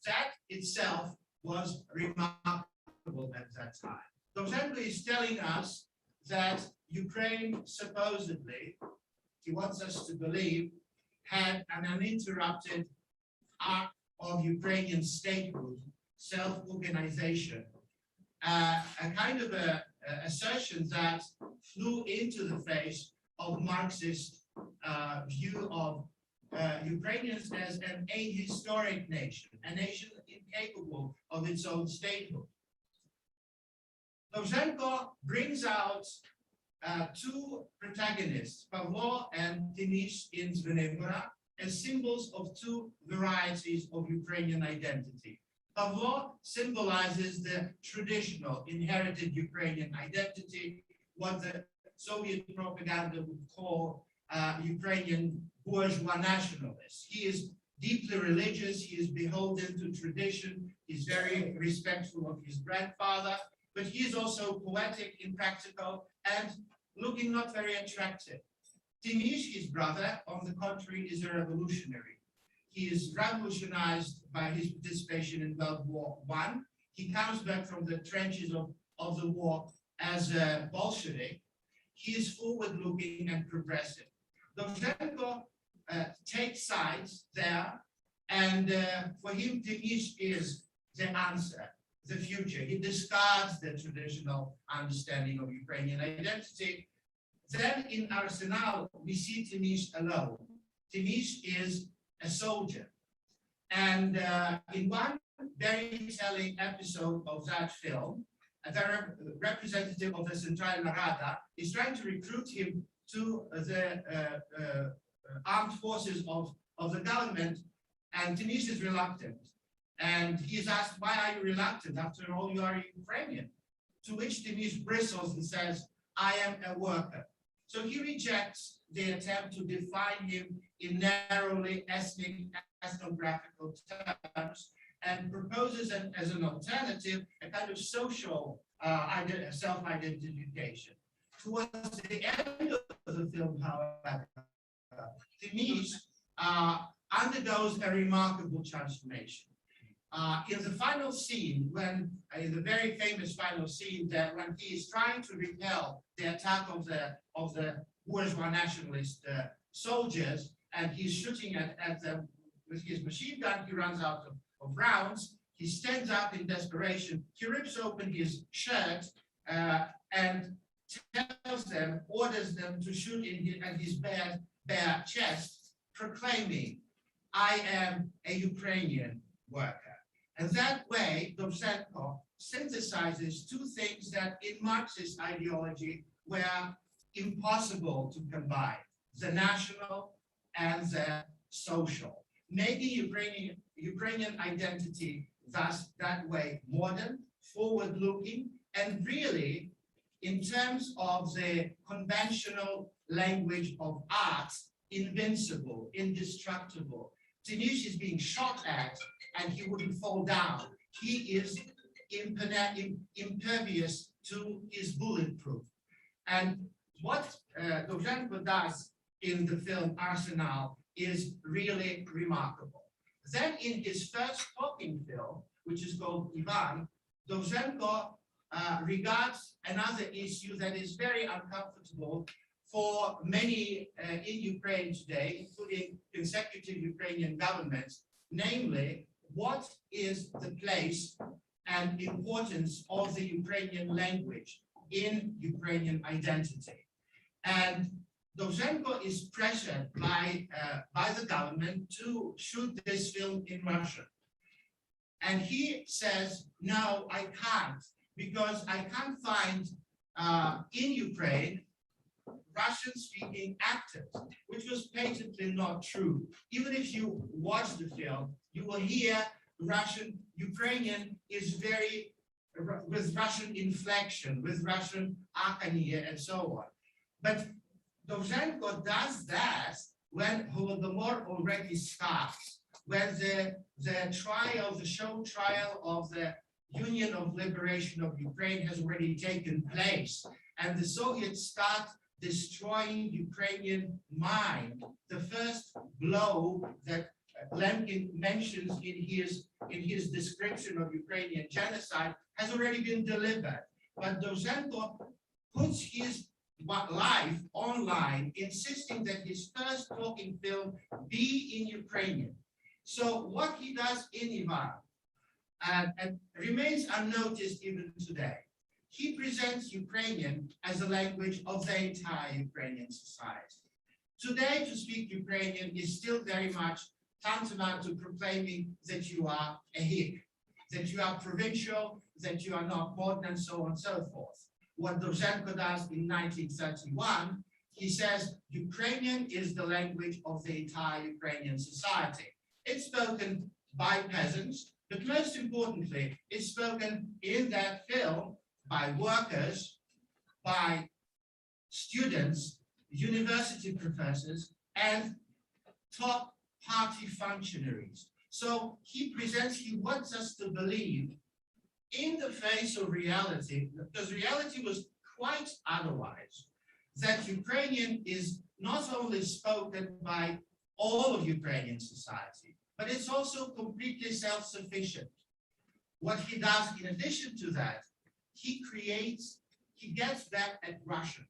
That itself was remarkable at that time. Dovzhenko is telling us that Ukraine supposedly, he wants us to believe, had an uninterrupted arc of Ukrainian statehood, self-organization, a kind of a assertion that flew into the face of Marxist view of Ukrainians as an ahistoric nation, a nation incapable of its own statehood. Dovzhenko brings out two protagonists, Pavlo and Denis in Zvenigora, as symbols of two varieties of Ukrainian identity. Pavlo symbolizes the traditional inherited Ukrainian identity, what the Soviet propaganda would call Ukrainian bourgeois nationalist. He is deeply religious, he is beholden to tradition, he's very respectful of his grandfather, but he is also poetic, impractical, and looking not very attractive. Timish, his brother, on the contrary, is a revolutionary. He is revolutionized by his participation in World War I. He comes back from the trenches of the war as a Bolshevik. he is forward-looking and progressive. Dovzhenko takes sides there, and for him, Timish is the answer, the future. He discards the traditional understanding of Ukrainian identity. Then in Arsenal, we see Timish alone. Timish is a soldier. And in one very telling episode of that film, the representative of the Centralna Rada is trying to recruit him to the armed forces of the government, and Timish is reluctant. And he is asked, why are you reluctant? After all, you are Ukrainian. To which Timish bristles and says, I am a worker. So he rejects the attempt to define him in narrowly ethnic, ethnographical terms, and proposes as an alternative a kind of social self-identification. Towards the end of the film, however, Timish undergoes a remarkable transformation. In the final scene, in the very famous final scene, that when he is trying to repel the attack of the bourgeois nationalist soldiers, and he's shooting at them with his machine gun, he runs out of rounds. He stands up in desperation. He rips open his shirt and tells them, orders them to shoot at his bare chest, proclaiming, I am a Ukrainian worker. And that way, Dovzhenko synthesizes two things that in Marxist ideology were impossible to combine, the national and the social. Making Ukrainian identity thus that way modern, forward-looking, and really, in terms of the conventional language of art, invincible, indestructible. Timish is being shot at and he wouldn't fall down. He is impervious to his bulletproof. And what Dovzhenko does in the film Arsenal is really remarkable. Then in his first talking film, which is called Ivan, Dovzhenko regards another issue that is very uncomfortable for many in Ukraine today, including consecutive Ukrainian governments, namely, what is the place and importance of the Ukrainian language in Ukrainian identity? And Dovzhenko is pressured by the government to shoot this film in Russian. And he says, no, I can't, because I can't find in Ukraine Russian-speaking actors, which was patently not true. Even if you watch the film, you will hear Russian, Ukrainian is very, with Russian inflection, with Russian akania and so on. But Dovzhenko does that when Holodomor already starts, when the trial, the show trial of the Union of Liberation of Ukraine has already taken place, and the Soviets start destroying Ukrainian mind. The first blow that Lemkin mentions in his description of Ukrainian genocide has already been delivered. But Dovzhenko puts his life online, insisting that his first talking film be in Ukrainian. So what he does in Ivan and remains unnoticed even today, he presents Ukrainian as a language of the entire Ukrainian society. Today, to speak Ukrainian is still very much tantamount to proclaiming that you are a hick, that you are provincial, that you are not modern, and so on and so forth. What Dovzhenko does in 1931, he says Ukrainian is the language of the entire Ukrainian society. It's spoken by peasants, but most importantly, it's spoken in that film by workers, by students, university professors, and top party functionaries. So he wants us to believe in the face of reality, because reality was quite otherwise, that Ukrainian is not only spoken by all of Ukrainian society, but it's also completely self-sufficient. What he does in addition to that, he gets back at Russian.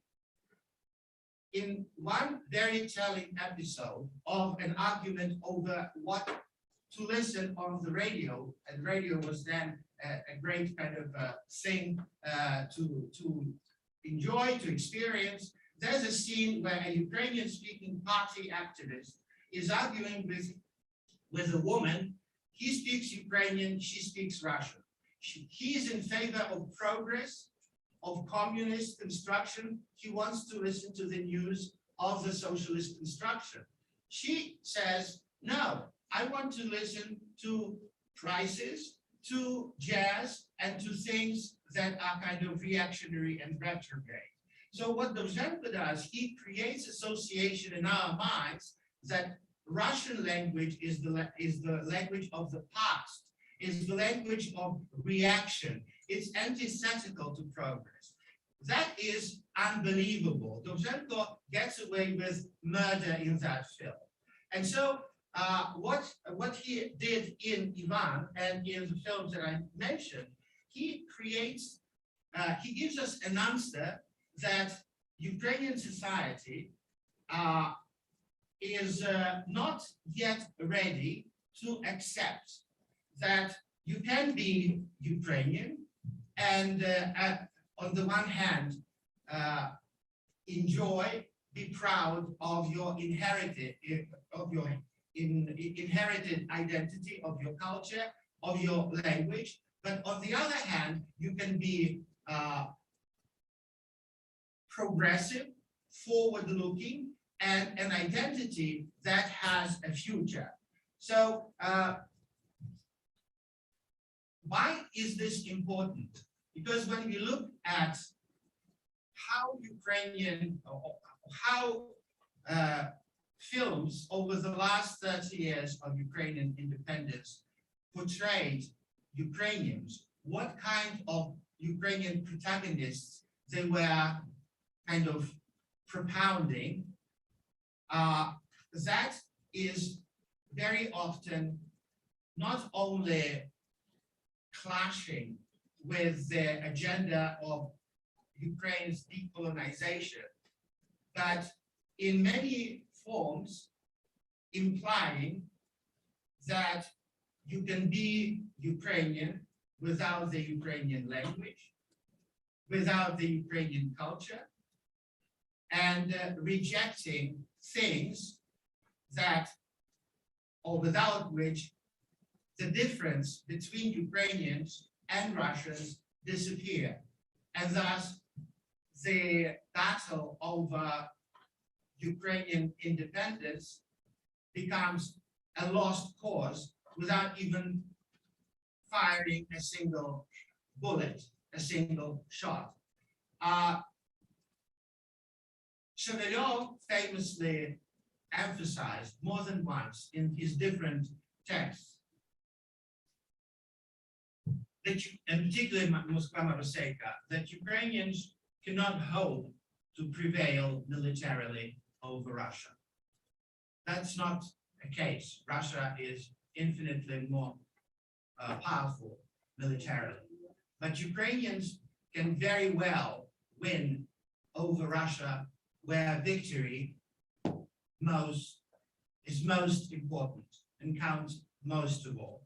in one very telling episode of an argument over what to listen on the radio, and radio was then a great kind of thing to enjoy, to experience. There's a scene where a Ukrainian-speaking party activist is arguing with a woman. He speaks Ukrainian, she speaks Russian. He is in favor of progress, of communist construction. He wants to listen to the news of the socialist construction. She says, no, I want to listen to prices, to jazz, and to things that are kind of reactionary and retrograde. So what Dovzhenko does, he creates association in our minds that Russian language is the language of the past, is the language of reaction. It's antithetical to progress. That is unbelievable. Dovzhenko gets away with murder in that film. And so what he did in Ivan and in the films that I mentioned, he creates, he gives us an answer that Ukrainian society is not yet ready to accept that you can be Ukrainian and on the one hand, enjoy, be proud of your inherited identity, of your culture, of your language. But on the other hand, you can be progressive, forward-looking, and an identity that has a future. So why is this important? Because when we look at how Ukrainian, how films over the last 30 years of Ukrainian independence portrayed Ukrainians, what kind of Ukrainian protagonists they were kind of propounding, that is very often not only clashing with the agenda of Ukraine's decolonization, but in many forms implying that you can be Ukrainian without the Ukrainian language, without the Ukrainian culture, and rejecting things that, or without which, the difference between Ukrainians and Russians disappear. And thus, the battle over Ukrainian independence becomes a lost cause without even firing a single bullet, a single shot. Shevelyov famously emphasized more than once in his different texts, that and particularly Moskva Maroseika, that Ukrainians cannot hope to prevail militarily over Russia. That's not a case. Russia is infinitely more powerful militarily. But Ukrainians can very well win over Russia where victory is most important and counts most of all,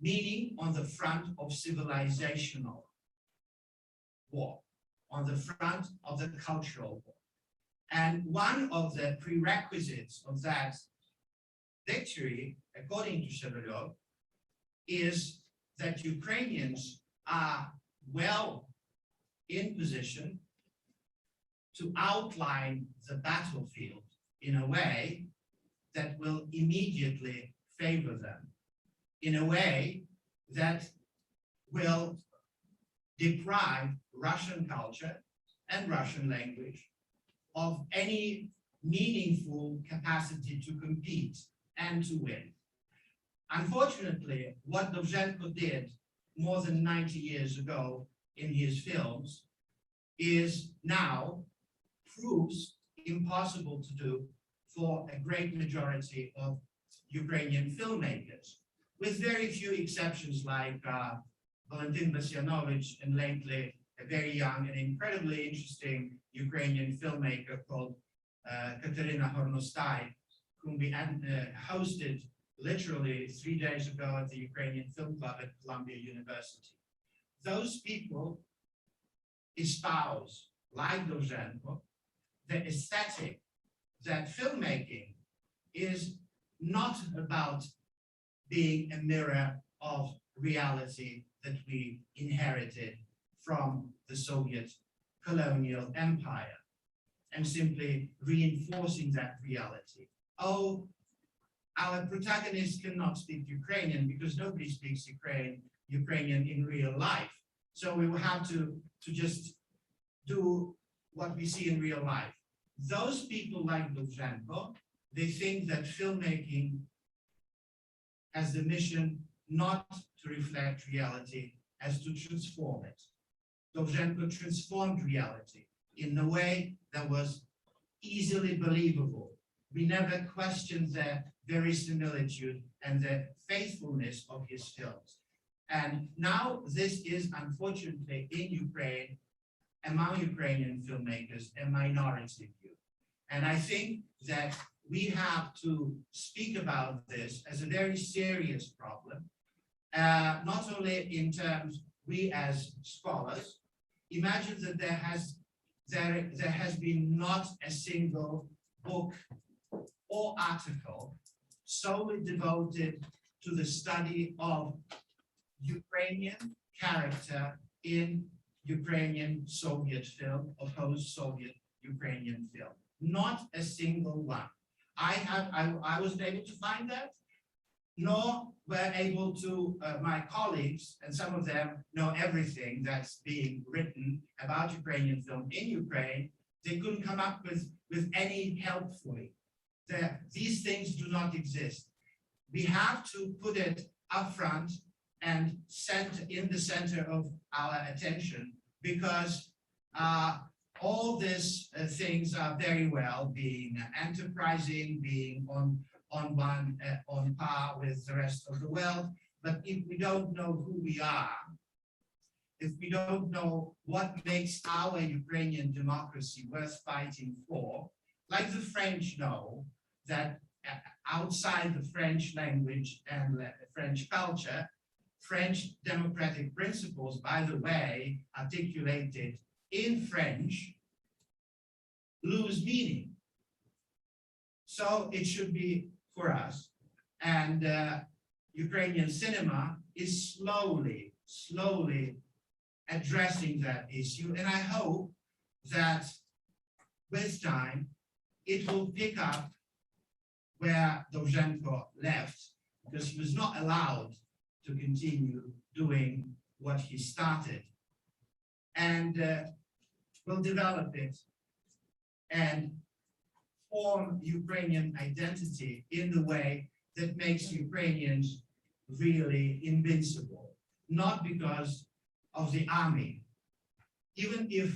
meaning on the front of civilizational war, on the front of the cultural war. And one of the prerequisites of that victory, according to Shevelyov, is that Ukrainians are well in position to outline the battlefield in a way that will immediately favor them, in a way that will deprive Russian culture and Russian language of any meaningful capacity to compete and to win. Unfortunately, what Dovzhenko did more than 90 years ago in his films is now proves impossible to do for a great majority of Ukrainian filmmakers, with very few exceptions like Valentin Vasyanovich and lately a very young and incredibly interesting Ukrainian filmmaker called Katerina Hornostai, whom we hosted literally 3 days ago at the Ukrainian Film Club at Columbia University. Those people espouse, like Dovzhenko, the aesthetic that filmmaking is not about being a mirror of reality that we inherited from the Soviet colonial empire and simply reinforcing that reality. Oh, our protagonist cannot speak Ukrainian because nobody speaks Ukrainian in real life. So we will have to just do what we see in real life. Those people like Dovzhenko, they think that filmmaking has the mission not to reflect reality, as to transform it. Dovzhenko transformed reality in a way that was easily believable. We never questioned the verisimilitude and the faithfulness of his films. And now this is unfortunately in Ukraine, among Ukrainian filmmakers, a minority view. And I think that we have to speak about this as a very serious problem, not only in terms, we as scholars, imagine that there has been not a single book or article solely devoted to the study of Ukrainian character in Ukrainian Soviet film or post-Soviet Ukrainian film. Not a single one. I wasn't able to find that, nor were able to, my colleagues, and some of them know everything that's being written about Ukrainian film in Ukraine. They couldn't come up with any helpfully. These things do not exist. We have to put it up front and in the center of our attention, because all these things are very well, being enterprising, being on par with the rest of the world. But if we don't know who we are, if we don't know what makes our Ukrainian democracy worth fighting for, like the French know that outside the French language and French culture, French democratic principles, by the way, articulated in French, lose meaning. So it should be for us. And Ukrainian cinema is slowly addressing that issue. And I hope that with time, it will pick up where Dovzhenko left, because he was not allowed to continue doing what he started. And will develop it and form Ukrainian identity in the way that makes Ukrainians really invincible, not because of the army. Even if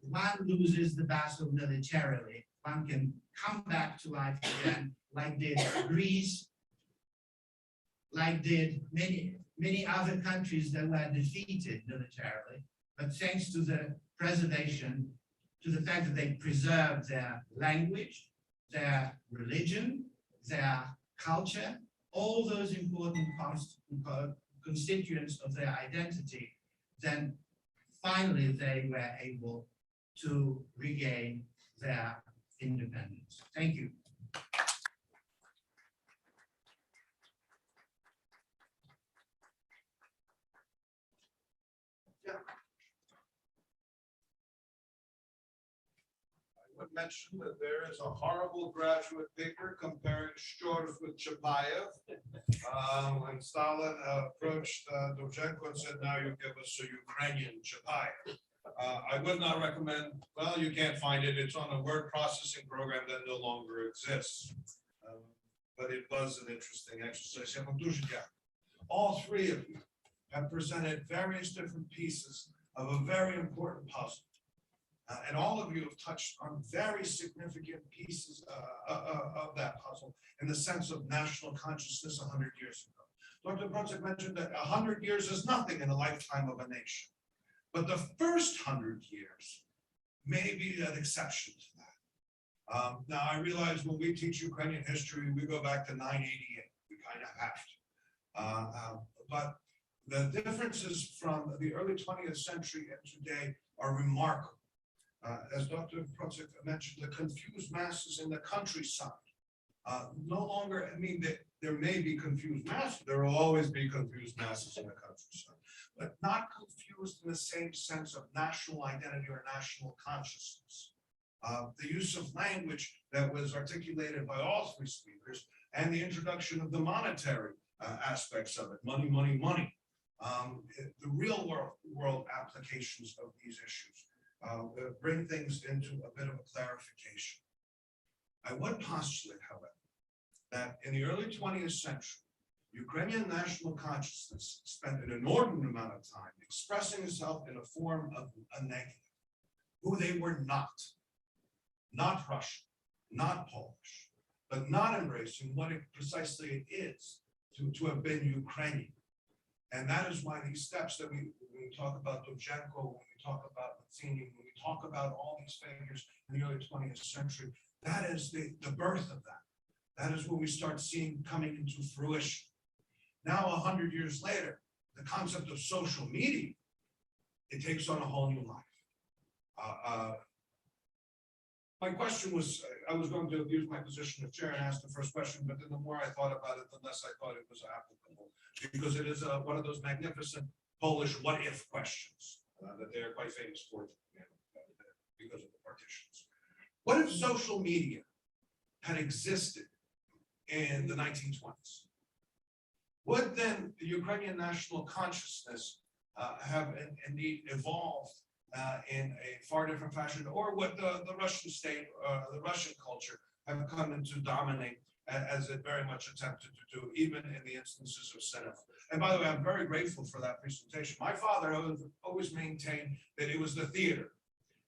one loses the battle militarily, one can come back to life again, like did Greece, like did many other countries that were defeated militarily, but thanks to the preservation, to the fact that they preserved their language, their religion, their culture, all those important constituents of their identity, then finally they were able to regain their independence. Thank you. Would mention that there is a horrible graduate paper comparing Shtorf with Chapayev. When Stalin approached Dovzhenko and said, now you give us a Ukrainian Chapayev. I would not recommend, well, you can't find it. It's on a word processing program that no longer exists. But it was an interesting exercise. All three of you have presented various different pieces of a very important puzzle. And all of you have touched on very significant pieces of that puzzle in the sense of national consciousness 100 years ago. Dr. Brozek mentioned that 100 years is nothing in the lifetime of a nation. But the first 100 years may be an exception to that. Now, I realize when we teach Ukrainian history, we go back to 988. We kind of have to. But the differences from the early 20th century and today are remarkable. As Dr. Protsik mentioned, the confused masses in the countryside no longer, I mean, there may be confused masses, there will always be confused masses in the countryside, but not confused in the same sense of national identity or national consciousness. The use of language that was articulated by all three speakers and the introduction of the monetary aspects of it, money, money, money. The real world applications of these issues bring things into a bit of a clarification. I would postulate, however, that in the early 20th century, Ukrainian national consciousness spent an inordinate amount of time expressing itself in a form of a negative, who they were not Russian, not Polish, but not embracing what it precisely is to have been Ukrainian. And that is why these steps that when we talk about Dovzhenko, when we talk about Mazzini, when we talk about all these figures in the early 20th century, that is the birth of that. That is what we start seeing coming into fruition. Now, 100 years later, the concept of social media, it takes on a whole new life. My question was, I was going to use my position of chair and ask the first question, but then the more I thought about it, the less I thought it was applicable, because it is one of those magnificent Polish what-if questions that they are quite famous for, because of the partitions. What if social media had existed in the 1920s? Would then the Ukrainian national consciousness have indeed evolved in a far different fashion, or would the Russian state, the Russian culture have come in to dominate as it very much attempted to do, even in the instances of cinema? And by the way, I'm very grateful for that presentation. My father always maintained that it was the theater.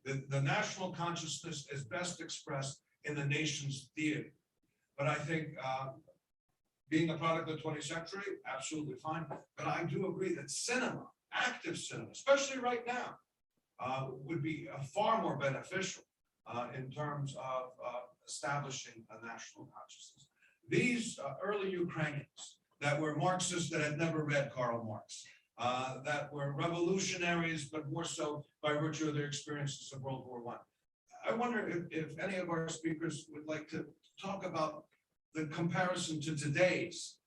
The national consciousness is best expressed in the nation's theater. But I think being a product of the 20th century, absolutely fine. But I do agree that cinema, active cinema, especially right now, would be far more beneficial in terms of establishing a national consciousness. These early Ukrainians that were Marxists that had never read Karl Marx, that were revolutionaries, but more so by virtue of their experiences of World War I. I wonder if any of our speakers would like to talk about the comparison to today's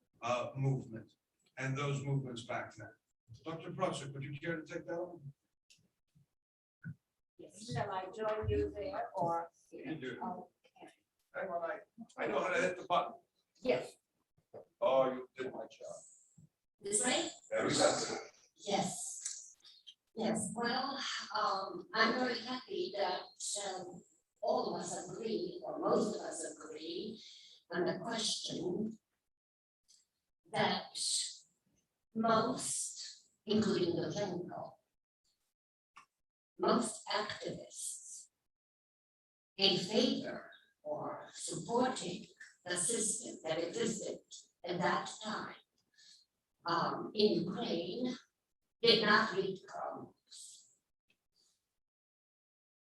movement and those movements back then. Dr. Protsik, would you care to take that on? Yes. Shall I join you there or? You do. Okay. Hang on, I know how to hit the button. Yes. Oh, you did my job. This way? Yeah, we got it. Yes. Yes, well, I'm very happy that all of us agree, or most of us agree, on the question that most, including Dovzhenko, most activists in favor or supporting the system that existed at that time in Ukraine did not read Karl Marx.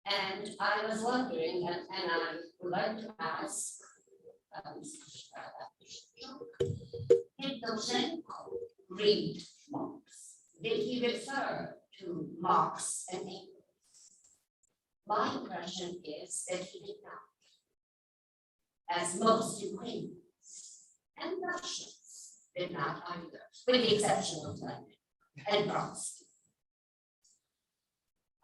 And I was wondering, and I would like to ask, did Dovzhenko read Marx? Did he refer to Marx and Engels? My impression is that he did not, as most Ukrainians and Russians did not either, with the exception of Lenin and Trotsky.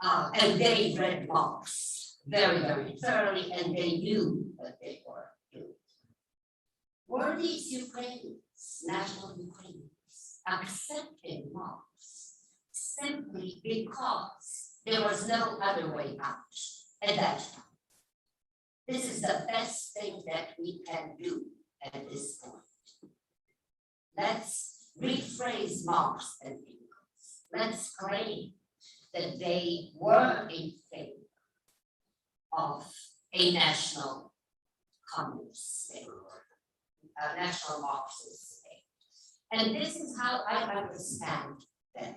And they read Marx very, very thoroughly, and they knew what they were doing. Were these Ukrainians, national Ukrainians, accepting Marx simply because there was no other way out at that time? This is the best thing that we can do at this point. Let's rephrase Marx and Engels. Let's claim that they were in favor of a national communist state, a national Marxist state. And this is how I understand them.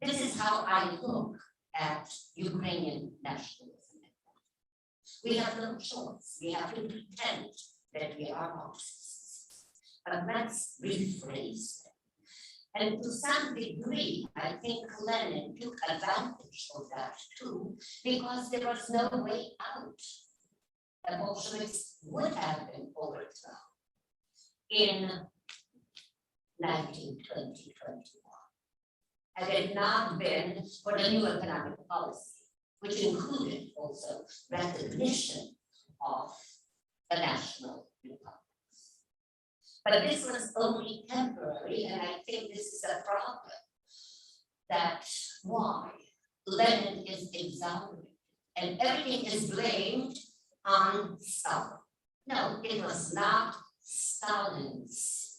This is how I look at Ukrainian nationalism. We have no choice. We have to pretend that we are Marxists. But let's rephrase it. And to some degree, I think Lenin took advantage of that too, because there was no way out. The Bolsheviks would have been overthrown in 1920-21. Had it not been for the new economic policy, which included also recognition of the national republics. But this was only temporary, and I think this is a problem. That's why Lenin is exonerated, and everything is blamed on Stalin. No, it was not Stalin's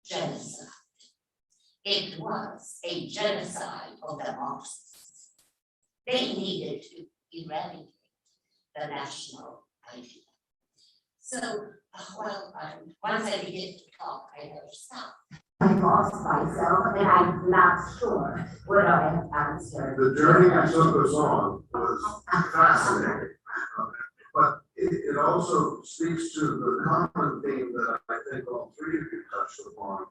genocide. It was a genocide of the Marxists. They needed to eradicate the national idea. So, once I begin to talk, I never stop. I lost myself, and I'm not sure what I have answered. The journey you took us on was fascinating. But it also speaks to the common theme that I think all three of you touched upon.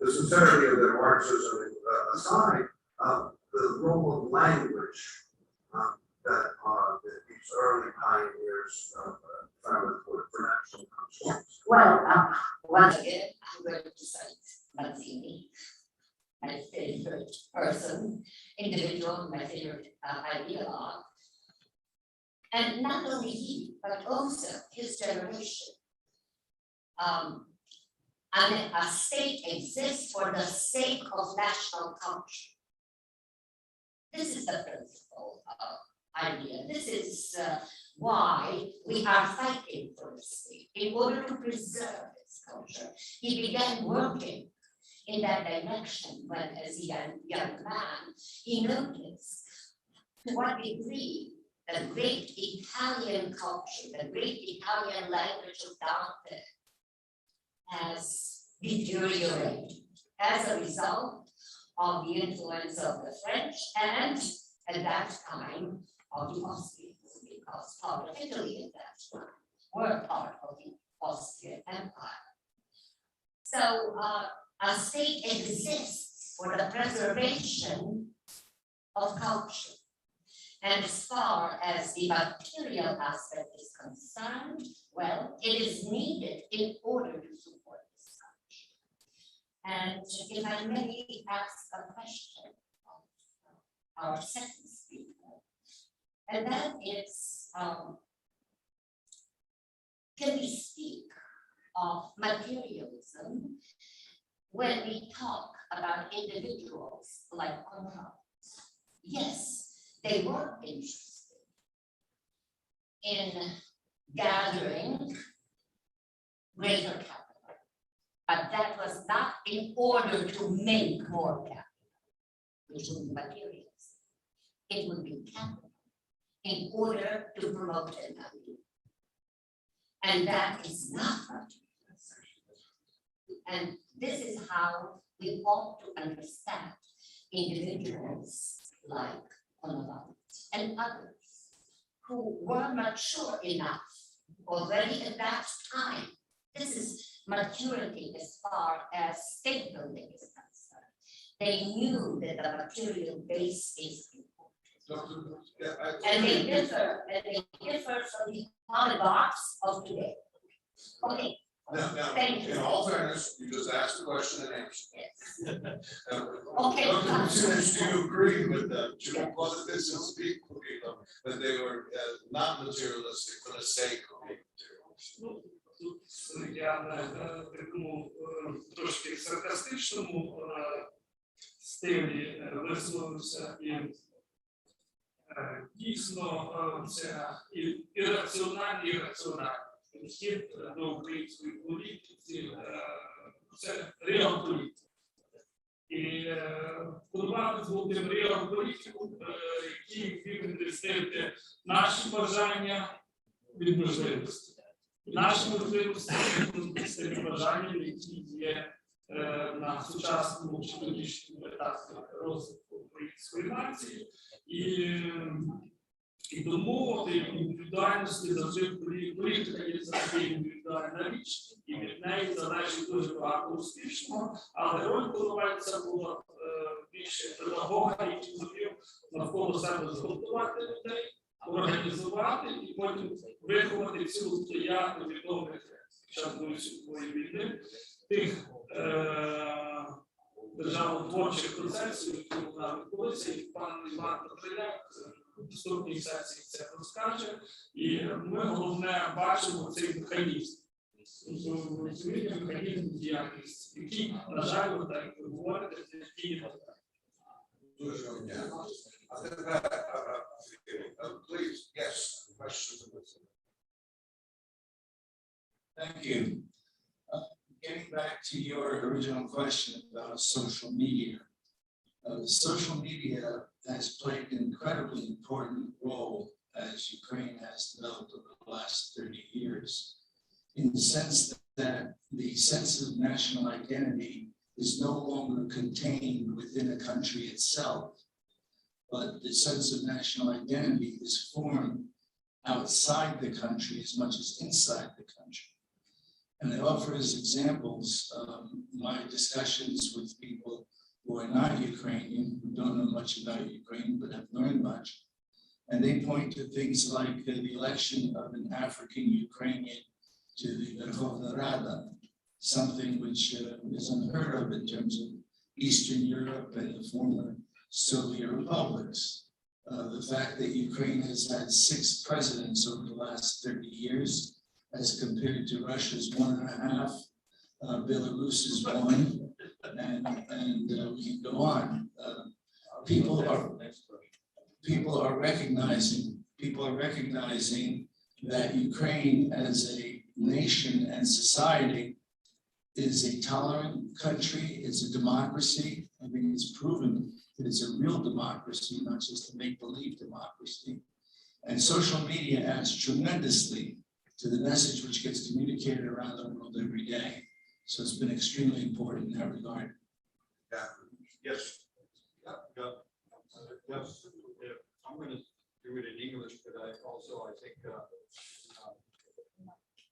The sincerity of their Marxism aside, the role of language that these early pioneers found for national consciousness. Well, once again, I'm going to cite Mazzini, my favorite person, individual, my favorite ideologue. And not only he, but also his generation. A state exists for the sake of national culture. This is the principal idea. This is why we are fighting for the state, in order to preserve its culture. He began working in that direction when, as a young man, he noticed to what degree the great Italian culture, the great Italian language of Dante has deteriorated as a result of the influence of the French and, at that time, of the Austrians, because part of Italy at that time were part of the Austrian Empire. So a state exists for the preservation of culture. And as far as the material aspect is concerned, well, it is needed in order to support this culture. And if I may ask a question of our second speaker, and that is, can we speak of materialism when we talk about individuals like Conrad? Yes. They were interested in gathering greater capital, but that was not in order to make more capital, which would be materials. It would be capital in order to promote an idea. And that is not materialism. And this is how we ought to understand individuals like and others who were mature enough already at that time. This is maturity as far as state building is concerned. They knew that the material base is important. And they differ from the oligarchs of today. Okay. Now, Thank you. in all fairness, you just asked the question and answered. Yes. Okay. Do you agree with them? Do you want this to speak that they were not materialistic for the sake of being materialistic? Я на такому трошки саркастичному стилі висловився, і дійсно це ірраціональний підхід до української політики, це реалполітика. І Конрад був тим реалполітиком, який вмів відрізнити наші бажання від можливості. Наші можливості з тими бажаннями, які є на сучасному чи тодішньому етапі розвитку української нації. І І тому індивідуальності завжди політика є завжди індивідуальна річ, і від неї залежить дуже багато успішного, але роль Коновальця була більше педагога, який зумів навколо себе згуртувати людей, організувати і потім виховати цілу плеяду відомих під час Другої світової війни тих державотворчих процесів, які вона відбулися, і пан Іван Петриляк в доступній сесії це розкаже. І ми головне бачимо цей механізм. Розумієте, механізм діяльності, який, на жаль, ви так говорите, не діє. Дуже дякую. А тепер, please, yes, questions. Thank you. Getting back to your original question about social media. Social media has played an incredibly important role as Ukraine has developed over the last 30 years, in the sense that the sense of national identity is no longer contained within a country itself, but the sense of national identity is formed outside the country as much as inside the country. And I offer as examples my discussions with people who are not Ukrainian, who don't know much about Ukraine, but have learned much. And they point to things like the election of an African Ukrainian to the Verkhovna Rada, something which is unheard of in terms of Eastern Europe and the former Soviet republics. The fact that Ukraine has had 6 presidents over the last 30 years, as compared to Russia's 1.5, Belarus's 1, and we can go on. People are recognizing that Ukraine as a nation and society is a tolerant country, it's a democracy. I think it's proven that it's a real democracy, not just a make-believe democracy. And social media adds tremendously to the message which gets communicated around the world every day. So it's been extremely important in that regard. Yeah. Yes. Yes, I'm going to do it in English, but I think,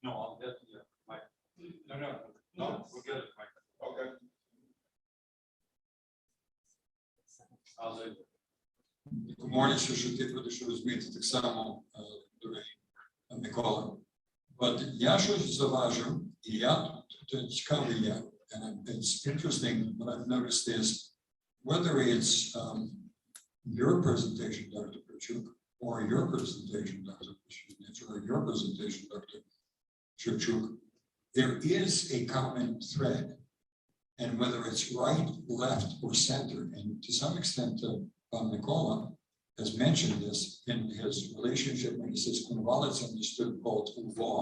no, I'll get the mic. No, we'll get it, Mike. Okay. Молюся, що ти будеш розуміти так само, дорогий Микола. But я щось заважив, і я тут цікавий є, and it's interesting, what I've noticed is, whether it's your presentation, Dr. Perchuk, or your presentation, Dr. Perchuk, or your presentation, Dr. Perchuk, there is a common thread. And whether it's right, left, or center, and to some extent, Nicola has mentioned this in his relationship when he says Konovalets understood both UVA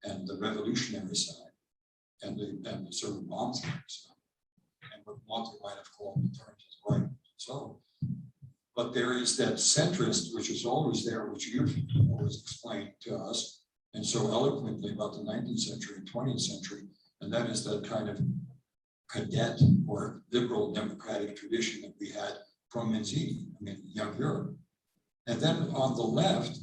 and the revolutionary side, and the sort of bombs-like side, and what Monty might have called the terms as right. So, but there is that centrist, which is always there, which you always explained to us, and so eloquently about the 19th century and 20th century, and that is that kind of cadet or liberal democratic tradition that we had from Mazzini, I mean, young Europe. And then on the left,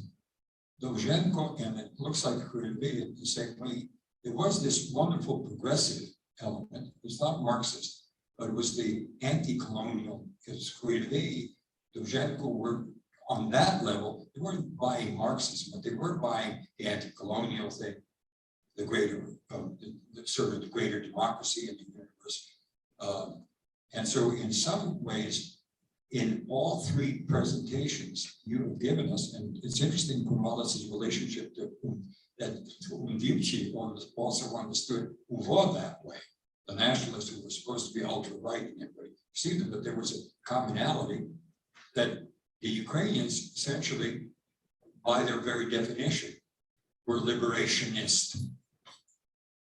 Dovzhenko, and it looks like it could be in the same way, there was this wonderful progressive element. It was not Marxist, but it was the anti-colonial, because Kuirvei, Dovzhenko were on that level, they weren't buying Marxism, but they were buying the anti-colonial thing, the greater, sort of the greater democracy in the universe. And so in some ways, in all 3 presentations you have given us, and it's interesting Konovalets' relationship to that Undivci also understood UVA that way, the nationalists who were supposed to be ultra-right and everybody perceived them, but there was a commonality that the Ukrainians essentially, by their very definition, were liberationist.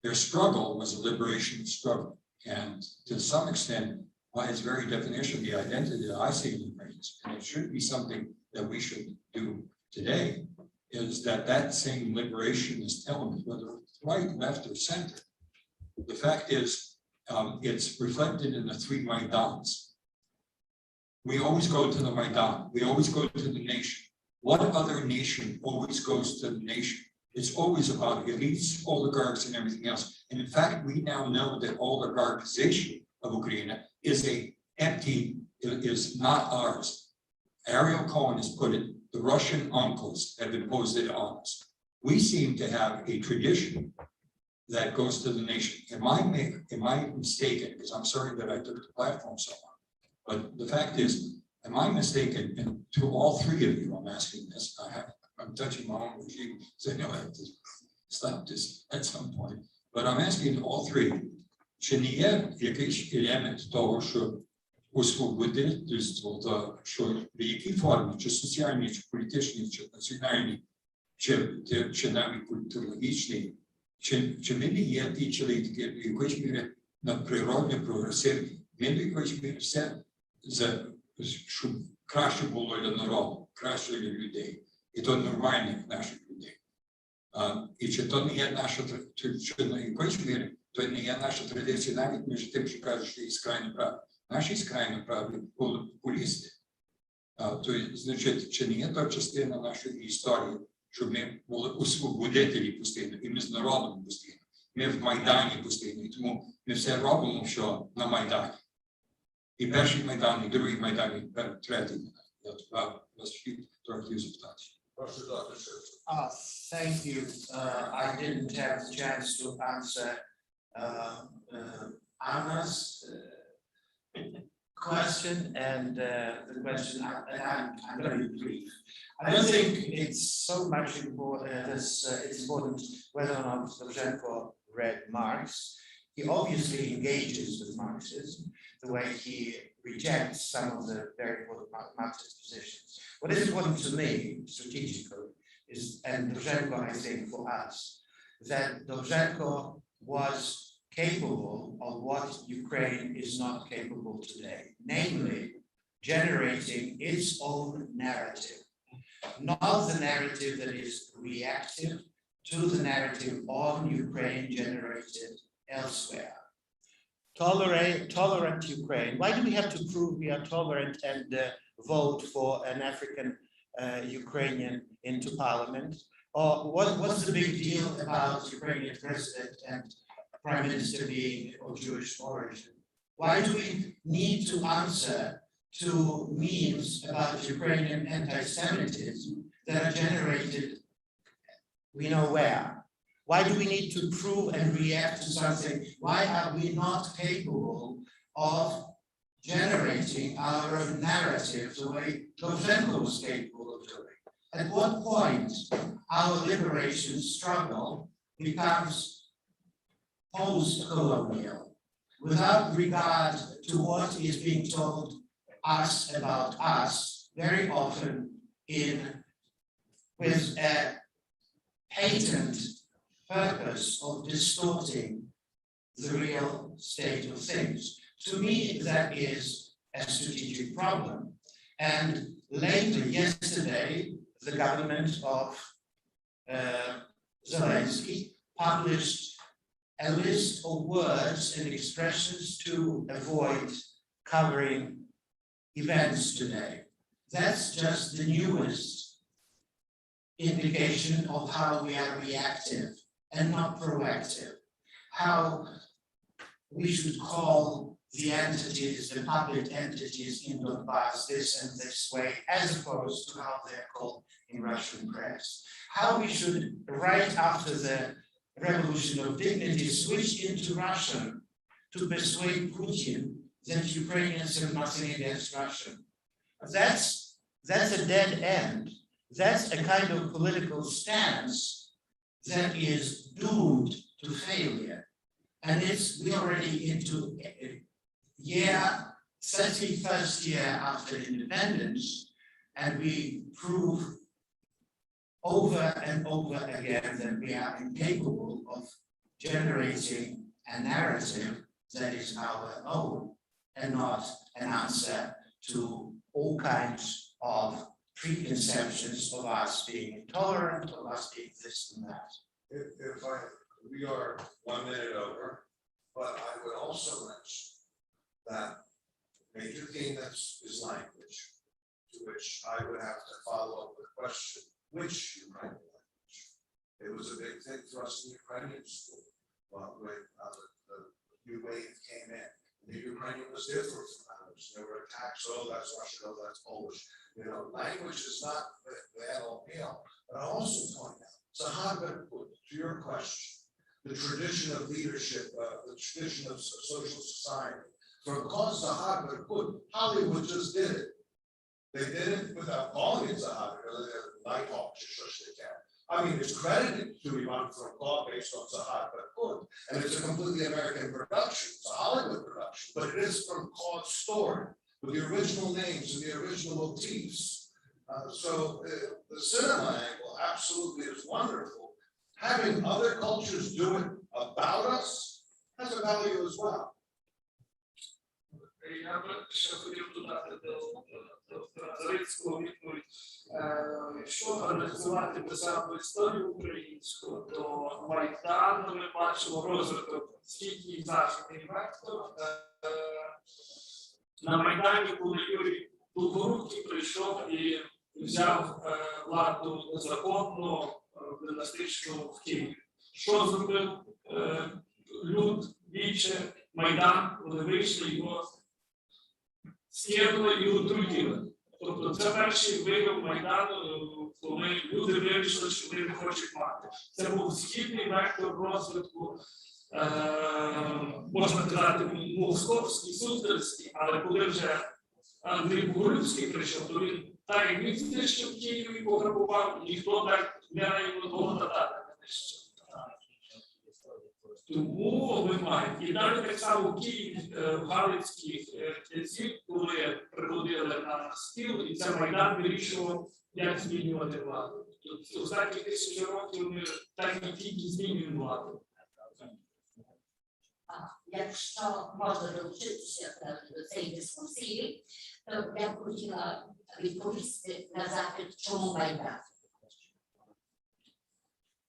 Their struggle was a liberation struggle. And to some extent, by its very definition, the identity that I see in Ukrainians, and it should be something that we should do today, is that same liberationist element, whether it's right, left, or center, the fact is, it's reflected in the 3 Maidans. We always go to the Maidan. We always go to the nation. What other nation always goes to the nation? It's always about elites, oligarchs, and everything else. And in fact, we now know that oligarchization of Ukraine is is not ours. Ariel Cohen has put it, the Russian uncles have imposed it on us. We seem to have a tradition that goes to the nation. Am I mistaken? Because I'm sorry that I took the platform so long. But the fact is, am I mistaken? And to all three of you, I'm asking this. I'm touching my own regime, so I know I have to stop this at some point. But I'm asking all three. Чи не є якийсь елемент того, що освободительство, що в якій формі, чи соціальній, чи політичній, чи національній, чи навіть культурологічній, чи ми не є ті чоловіки, в якоїсь мірі надприродно прогресивні. Ми в якоїсь мірі все, щоб краще було для народу, краще для людей. І то нормальних наших людей. І чи то не є наша, чи на якоїсь мірі, то не є наша традиція навіть між тим, що кажуть, що є крайні праві. Наші крайні праві популісти. То, значить, чи не є то частина нашої історії, щоб ми були освободителі постійно, і ми з народом постійно, ми в Майдані постійно, і тому ми все робимо, що на Майдані. І перший Майдан, і другий Майдан, і третій Майдан. Я вас всіх трохи запитати. Thank you. I didn't have the chance to answer Anna's question and the question, and I'm very brief. I don't think it's so much important, it's important whether or not Dovzhenko read Marx. He obviously engages with Marxism, the way he rejects some of the very important Marxist positions. What is important to me, strategically, is, and Dovzhenko, I think, for us, that Dovzhenko was capable of what Ukraine is not capable today, namely generating its own narrative, not the narrative that is reactive to the narrative on Ukraine generated elsewhere. Tolerant Ukraine. Why do we have to prove we are tolerant and vote for an African Ukrainian into parliament? Or what's the big deal about Ukrainian president and prime minister being of Jewish origin? Why do we need to answer to memes about Ukrainian anti-Semitism that are generated, we know where? Why do we need to prove and react to something? Why are we not capable of generating our own narrative the way Dovzhenko was capable of doing? At what point our liberation struggle becomes post-colonial, without regard to what is being told us about us, very often with a patent purpose of distorting the real state of things. To me, that is a strategic problem. And later, yesterday, the government of Zelensky published a list of words and expressions to avoid covering events today. That's just the newest indication of how we are reactive and not proactive. How we should call the entities, the public entities in Donbass this and this way, as opposed to how they're called in Russian press. How we should, right after the Revolution of Dignity, switch into Russian to persuade Putin that Ukrainians have nothing against Russia. That's a dead end. That's a kind of political stance that is doomed to failure. And we're already into 31st year after independence, and we prove over and over again that we are incapable of generating a narrative that is our own and not an answer to all kinds of preconceptions of us being intolerant, of us being this and that. We are 1 minute over, but I would also mention that major theme is language. To which I would have to follow up with a question, which Ukrainian language? It was a big thing for us in Ukrainian school. Well, when the new wave came in, the Ukrainian was different from ours. There were attacks, oh, that's Russian, oh, that's Polish. You know, language is not the LPL. But I also point out, Sahar, to your question, the tradition of leadership, the tradition of social society. From cause Sahar, Hollywood just did it. They did it without calling it Sahar, Nighthawk, I mean, it's credited to Ivan Franko based on Sahar Berkut, and it's a completely American production. It's a Hollywood production, but it is from Claude's story with the original names and the original motifs. So the cinema angle absolutely is wonderful. Having other cultures do it about us has a value as well. Я би ще хотів додати до Зарицького відповідь. Якщо аналізувати державну історію українську, то Майдан ми бачимо розвиток стільки західний вектор. На Майдані, коли Юрій Долгорукий прийшов і взяв владу незаконно, династичну в Києві. Що зробив люд, віче, Майдан, вони вийшли, його скинули і отруїли. Тобто це перший вияв Майдану, коли люди вирішили, що вони не хочуть мати. Це був східний вектор розвитку, можна казати, московський, суздальський, але коли вже Андрій Богородський прийшов, то він так як він знищив Київ і пограбував, ніхто так для того татара не знищив. Тому ми маємо. І навіть так само в Києві в Галицьких князів, коли приходили на стіл, і це Майдан вирішував, як змінювати владу. Тобто останні 1000 років ми так і тільки змінюємо владу. Якщо можна долучитися до цієї дискусії, то я б хотіла відповісти на запит, чому Майдан.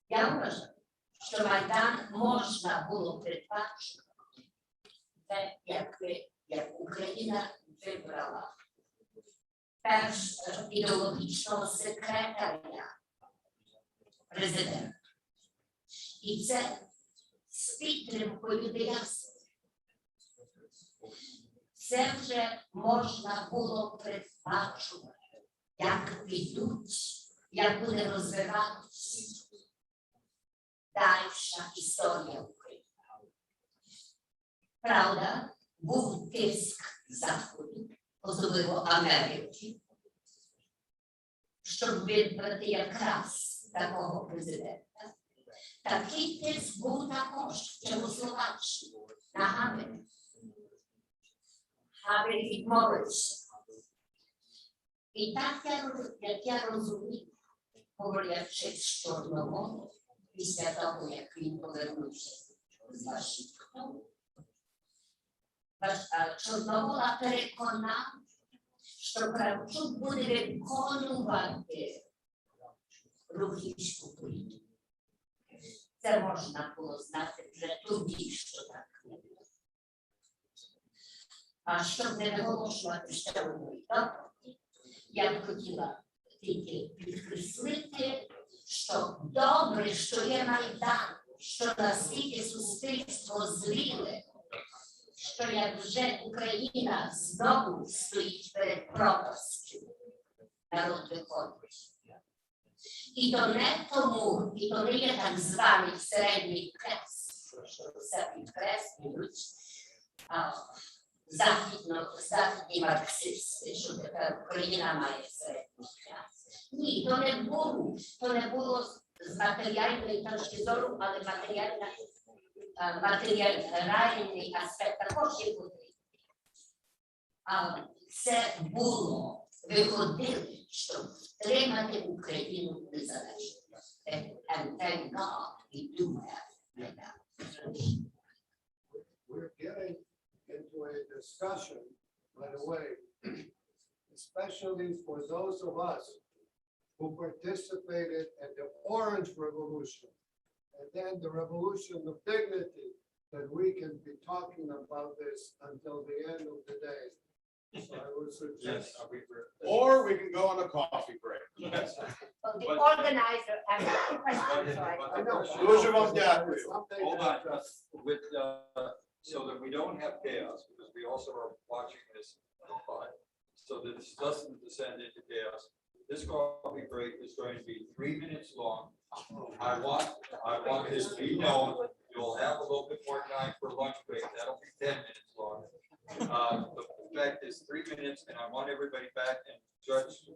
Я вважаю, що Майдан можна було передбачити, як Україна вибрала першого ідеологічного секретаря президента. І це з підтримкою диаспори. Це вже можна було передбачувати, як підуть, як буде розвиватися дальша історія України. Правда, був тиск Заходу, особливо Америки, щоб вибрати якраз такого президента. Такий тиск був також в Чехословаччині на Габеля. Габель відмовився. І так, як я розумію, говорячи з Чорномором, після того, як він повернувся з Вашингтону, Чорномора переконав, що Кравчук буде виконувати рухівську політику. Це можна було знати вже тоді, що так не було. А щоб не наголошувати ще одної доповіді, я б хотіла тільки підкреслити, що добре, що є Майдан, що наскільки суспільство зріле, що як вже Україна знову стоїть перед пропастю, народ виходить. І то не тому, і то не є так званий середній хрест, що все підкреслюють західні марксисти, що тепер Україна має середній хрест. Ні, то не було з матеріальної точки зору, але матеріальний аспект також є потрібний. Це було, виходили, щоб втримати Україну незалежною. And thank God we do have that. We're getting into a discussion, by the way, especially for those of us who participated in the Orange Revolution, and then the Revolution of Dignity, that we can be talking about this until the end of the day. So I would suggest. Yes. Or we can go on a coffee break. Well, the organizer has a question, so I know. Дуже вам дякую. Something Hold that, on, with, so that we don't have chaos, because we also are watching this live, so that this doesn't descend into chaos. This coffee break is going to be 3 minutes long. I want this to be known. You'll have a little bit more time for lunch break. That'll be 10 minutes long. The fact is 3 minutes, and I want everybody back and Judge,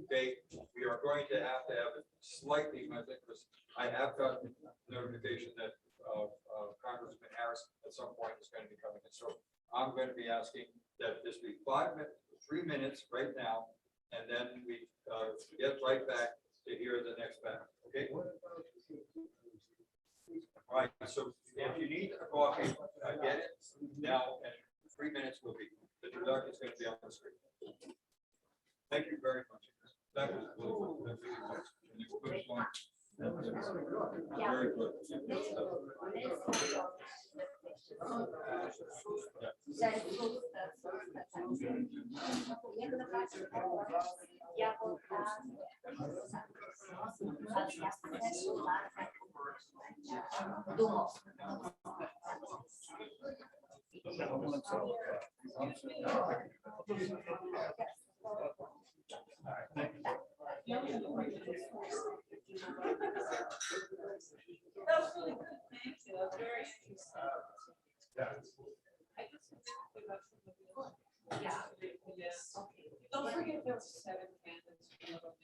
okay, we are going to have it slightly, I think, I have gotten notification that Congressman Harris at some point is going to be coming in. So I'm going to be asking that this be 5 minutes, 3 minutes right now, and then we get right back to hear the next battle. Okay? All right. So if you need a coffee, I get it now, and 3 minutes will be. The introduction is going to be on the screen. Thank you very much. That was really good. And you put us on. Very good. That was really good. Thank you. That's very interesting. I just. Yeah. Yes. Don't forget those 7 candles.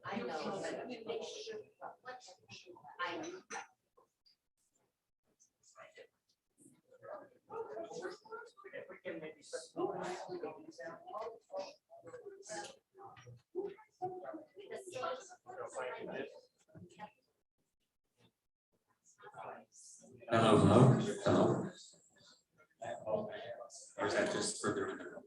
I know, but they should, I know. If we can maybe. Hello, hello, hello. Or is that just further in the room?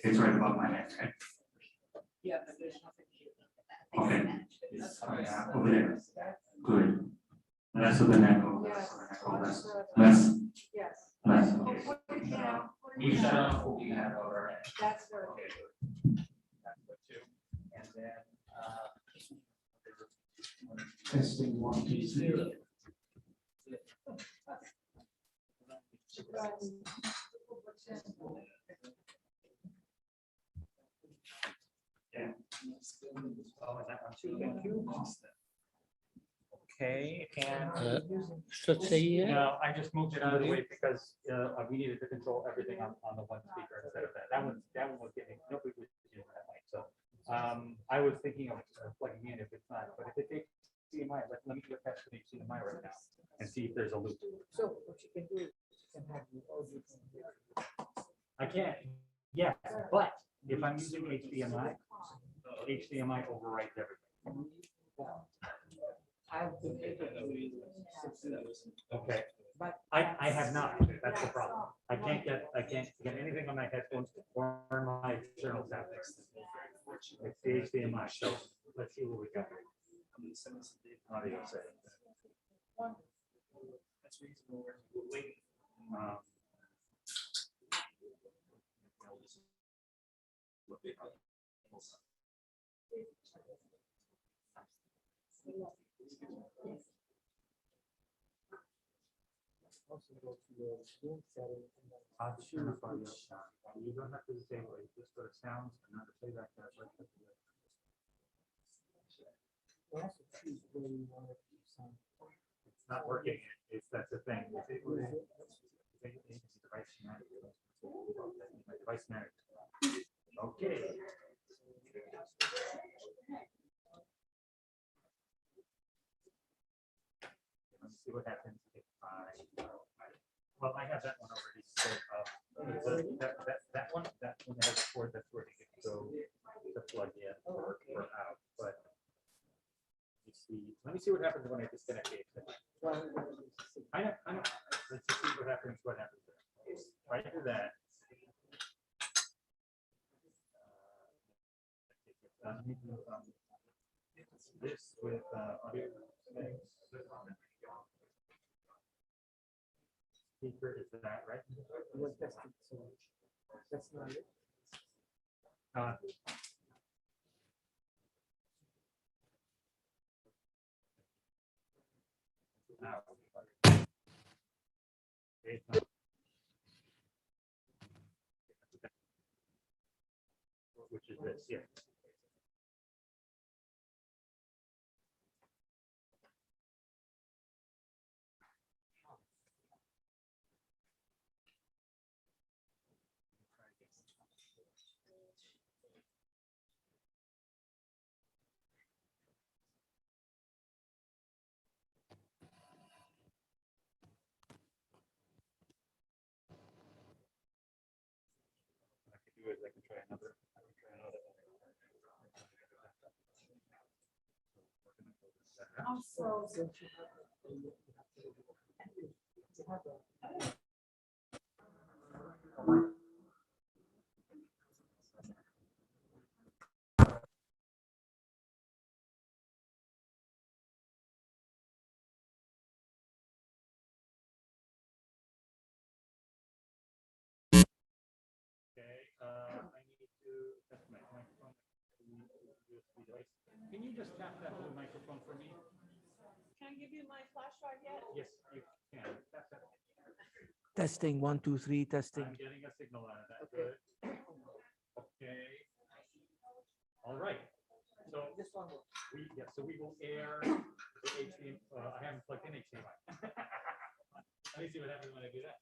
It's right above my head, right? Yeah, but there's nothing here. Okay. Oh, yeah, over there. Good. Less of the neck. Less. Yes. Less. Put it down. You shut off what we have over. That's very. And then, Testing 1, 2, 3. yeah. Oh, is that one too? Thank you. Okay, and. No, I just moved it out of the way because we needed to control everything on the one speaker instead of that. That one was getting, nobody was using that mic, so. I was thinking of plugging in if it's not, but if it takes HDMI, let me get past the HDMI right now and see if there's a loop. So what you can do, you can have the audio from here. I can't, yeah, but if I'm using HDMI, HDMI overwrites everything. I've been able to. Okay, but I have not, that's the problem. I can't get anything on my headphones or my external sound. It's the HDMI, so let's see what we got. Audio settings. That's reasonable. We'll wait. You don't have to disable it, just go to sounds and not to playback. It's not working, that's the thing. Device manager. Okay. Let's see what happens if well, I have that one already. So that one has a cord that's where it can go to plug in or out. But let me see what happens when I disconnect it. I know. Let's just see what happens. Right to that. This with audio things. Speaker is that, right? Was tested, so that's not it. Uh, now. It's not. Which is this, yeah. What I can do is I can try another. Also, Okay, I need to test my microphone. Can you just tap that little microphone for me? Can I give you my flash drive yet? Yes, you can. Tap that. Testing, 1, 2, 3, testing. I'm getting a signal out of that. Good. Okay. All right. So This one. so we will air the HDMI. I haven't plugged in HDMI. Let me see what happens when I do that.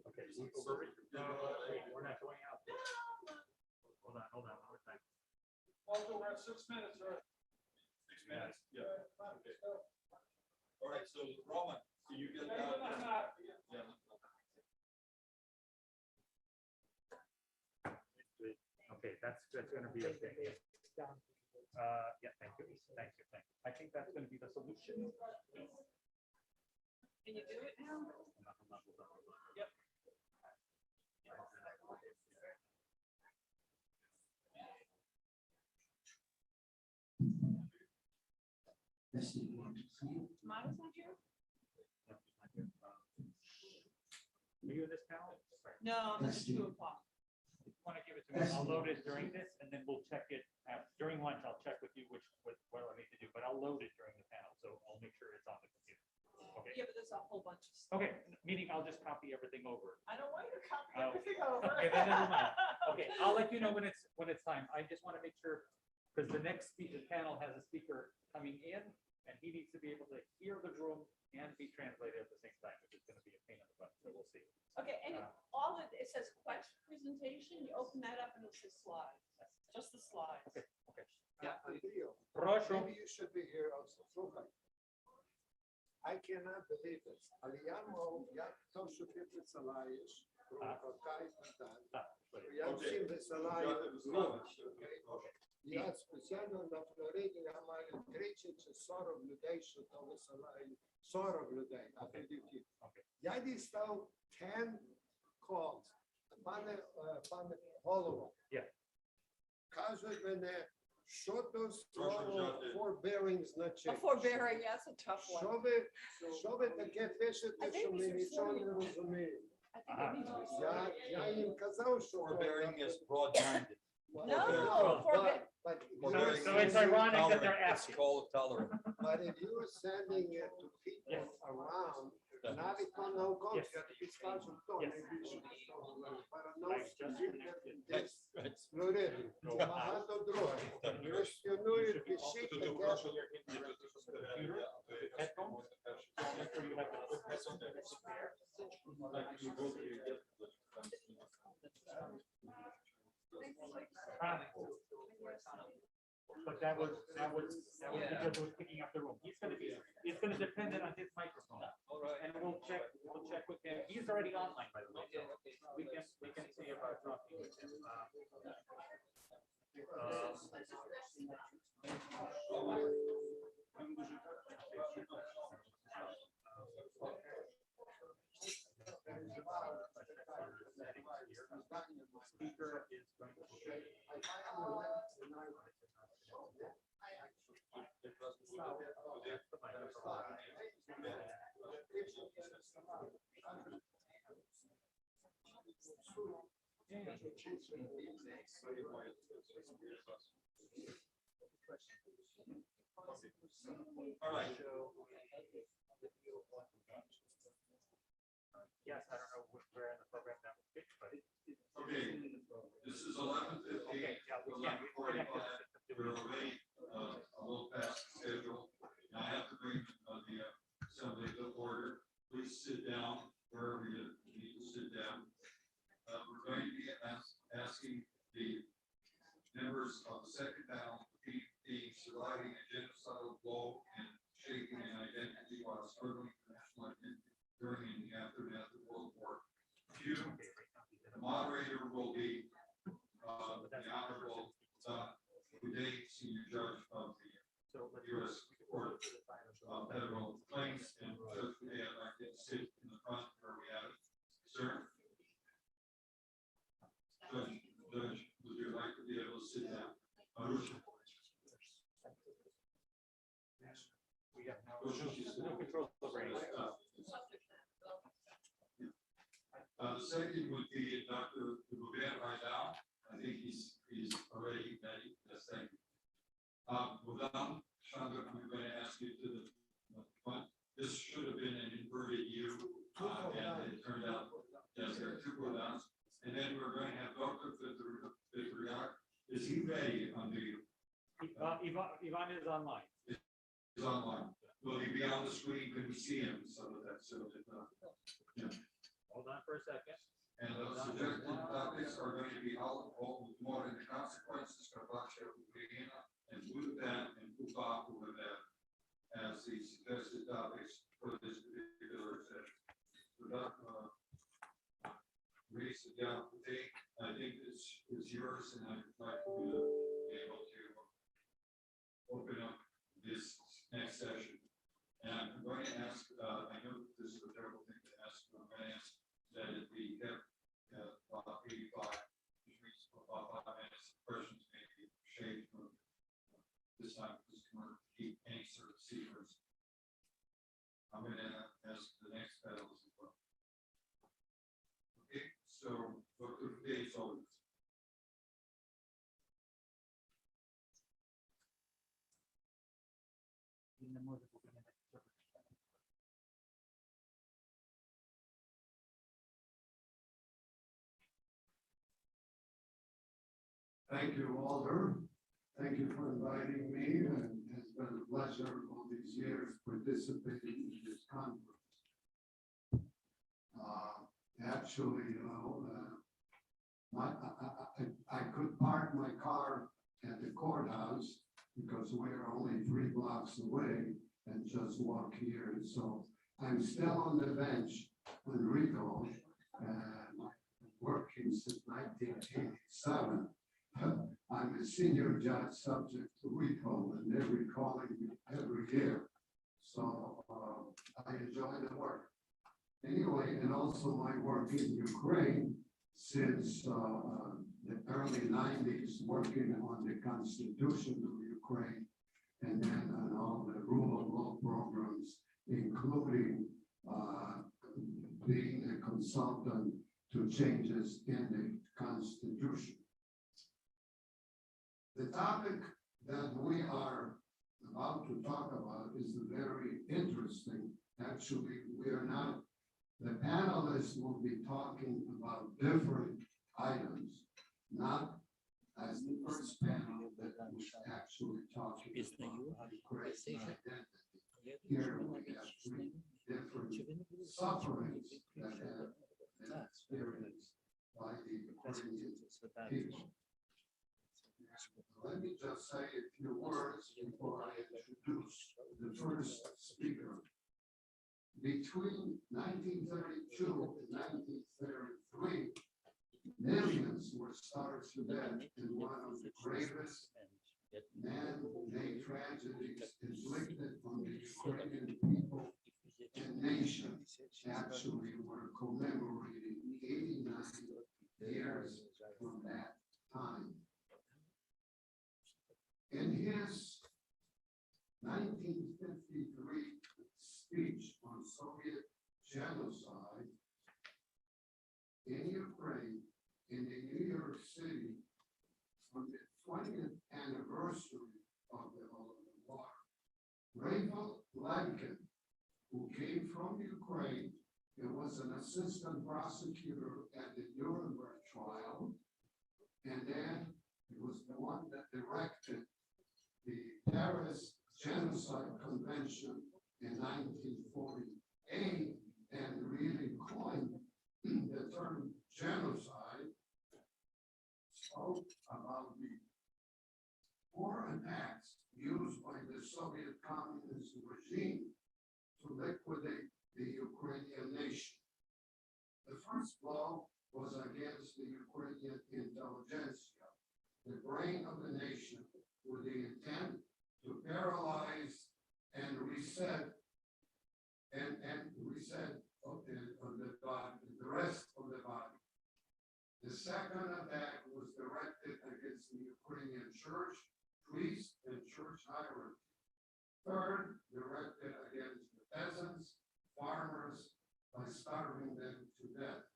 Okay, we're not going out. Hold on, one more time. Also, we're at 6 minutes, right? 6 minutes, yeah. Okay. All right, so Roman, so you get that. Yeah. Okay, that's gonna be okay. Yeah, thank you. I think that's gonna be the solution. Can you do it now? Yep. Mine is not here? Are you in this panel? No, it's 2 o'clock. Want to give it to me? I'll load it during this, and then we'll check it during lunch. I'll check with you what I need to do, but I'll load it during the panel, so I'll make sure it's on the computer. Okay. Yeah, but there's a whole bunch of stuff. Okay, meaning I'll just copy everything over. I don't want you to copy Oh. everything over. Okay, then never mind. Okay, I'll let you know when it's time. I just want to make sure, because the next speaker panel has a speaker coming in, and he needs to be able to hear the room and be translated at the same time, which is going to be a pain in the butt, so we'll see. Okay, and it says question presentation, you open that up and it says slides, just the slides. Okay, okay. Yeah. Andrea, Proszę. maybe you should be here also. Слухай. I cannot believe this. Але я то, що ти присилаєш, про рока і так далі, я всім висилаю знову. Я спеціально на Флориді, я маю 30 чи 40 людей, що то висилаю. 40 людей, а тоді ті. Я дістав 10 calls. Пане голово, кажуть мене, що то слово forbearing значить? Forbearing, that's a tough one. Що ви таке пишете, що ми нічого не розуміємо? Я їм казав, що Forbearing is broad-minded. No, So it's ironic that they're asking. Call of tolerance. But if you are sending it to people around, навіть то науковці, я тобі скажу, то найбільше десь Флориди, багато других. Квестіонують, пишіть But that was because it was picking up the room. It's gonna depend on his microphone. And we'll check with him. He's already online, by the way. So we can see about talking with him. All right. Yes, I don't know where in the program that was picked, but. Okay, this is 11:15. Okay, yeah, we can. 11:45. We're already a little past schedule. Now I have to bring the assembly to order. Please sit down wherever you need to sit down. We're going to be asking the members of the second panel to keep the surviving a genocidal blow and shaping an identity while struggling for national identity during and the aftermath of World War II. The moderator will be the Honorable Uday, Senior Judge of the U.S. Court of Federal Claims, and Judge Uday, I'd like to sit in the front where we have it. Sir? Judge, would you like to be able to sit down? Marusha? We have no control of the brain. The second would be Dr. Ruben right now. I think he's already ready. Yes, thank you. Without Chandra, I'm going to ask you to the front. This should have been an inverted U, and it turned out, yes, there are two pronouns. And then we're going to have Dr. Fitriak. Is he ready on the? Ivan is online. He's online. Will he be on the screen? Can we see him? So that, yeah. Hold on for a second. And the suggested topics are going to be how more than the consequences of Russia, Ukraine, and Buddha and Kupa who have as the suggested topics for this particular session. So raise the today. I think it's yours, and I'd like to be able to open up this next session. And I'm going to ask, I know this is a terrible thing to ask, but I'm going to ask that it be kept about 85, which means about 5 minutes. Questions may be shaved from this time, because we're keep any sort of secrets. I'm going to ask the next panelist as well. Okay, so Dr. Dave Sullivan. Thank you, Walter. Thank you for inviting me, and it's been a pleasure all these years participating in this conference. Actually, I could park my car at the courthouse because we're only 3 blocks away and just walk here. So I'm still on the bench on RICO, working since 1987. I'm a senior judge subject to RICO, and they're recalling me every year. So I enjoy the work. Anyway, and also my work in Ukraine since the early 90s, working on the Constitution of Ukraine, and then on all the rule of law programs, including being a consultant to changes in the Constitution. The topic that we are about to talk about is very interesting. Actually, we are not, the panelists will be talking about different items, not as the first panel that was actually talking about Ukrainian identity. Here we have 3 different sufferings that have been experienced by the Ukrainian people. Let me just say a few words before I introduce the first speaker. Between 1932 and 1933, millions were starved to death in one of the gravest man-made tragedies inflicted on the Ukrainian people and nation. Actually, we're commemorating 89 years from that time. In his 1953 speech on Soviet genocide in Ukraine, in the New York City, on the 20th anniversary of the Holocaust, Rachel Lemkin, who came from Ukraine and was an assistant prosecutor at the Nuremberg trial, and then he was the one that directed the Paris Genocide Convention in 1948 and really coined the term genocide, spoke about the foreign acts used by the Soviet communist regime to liquidate the Ukrainian nation. The first blow was against the Ukrainian intelligentsia, the brain of the nation, with the intent to paralyze and reset of the body, the rest of the body. The second attack was directed against the Ukrainian church, priests, and church hierarchy. Third, directed against the peasants, farmers, by starving them to death.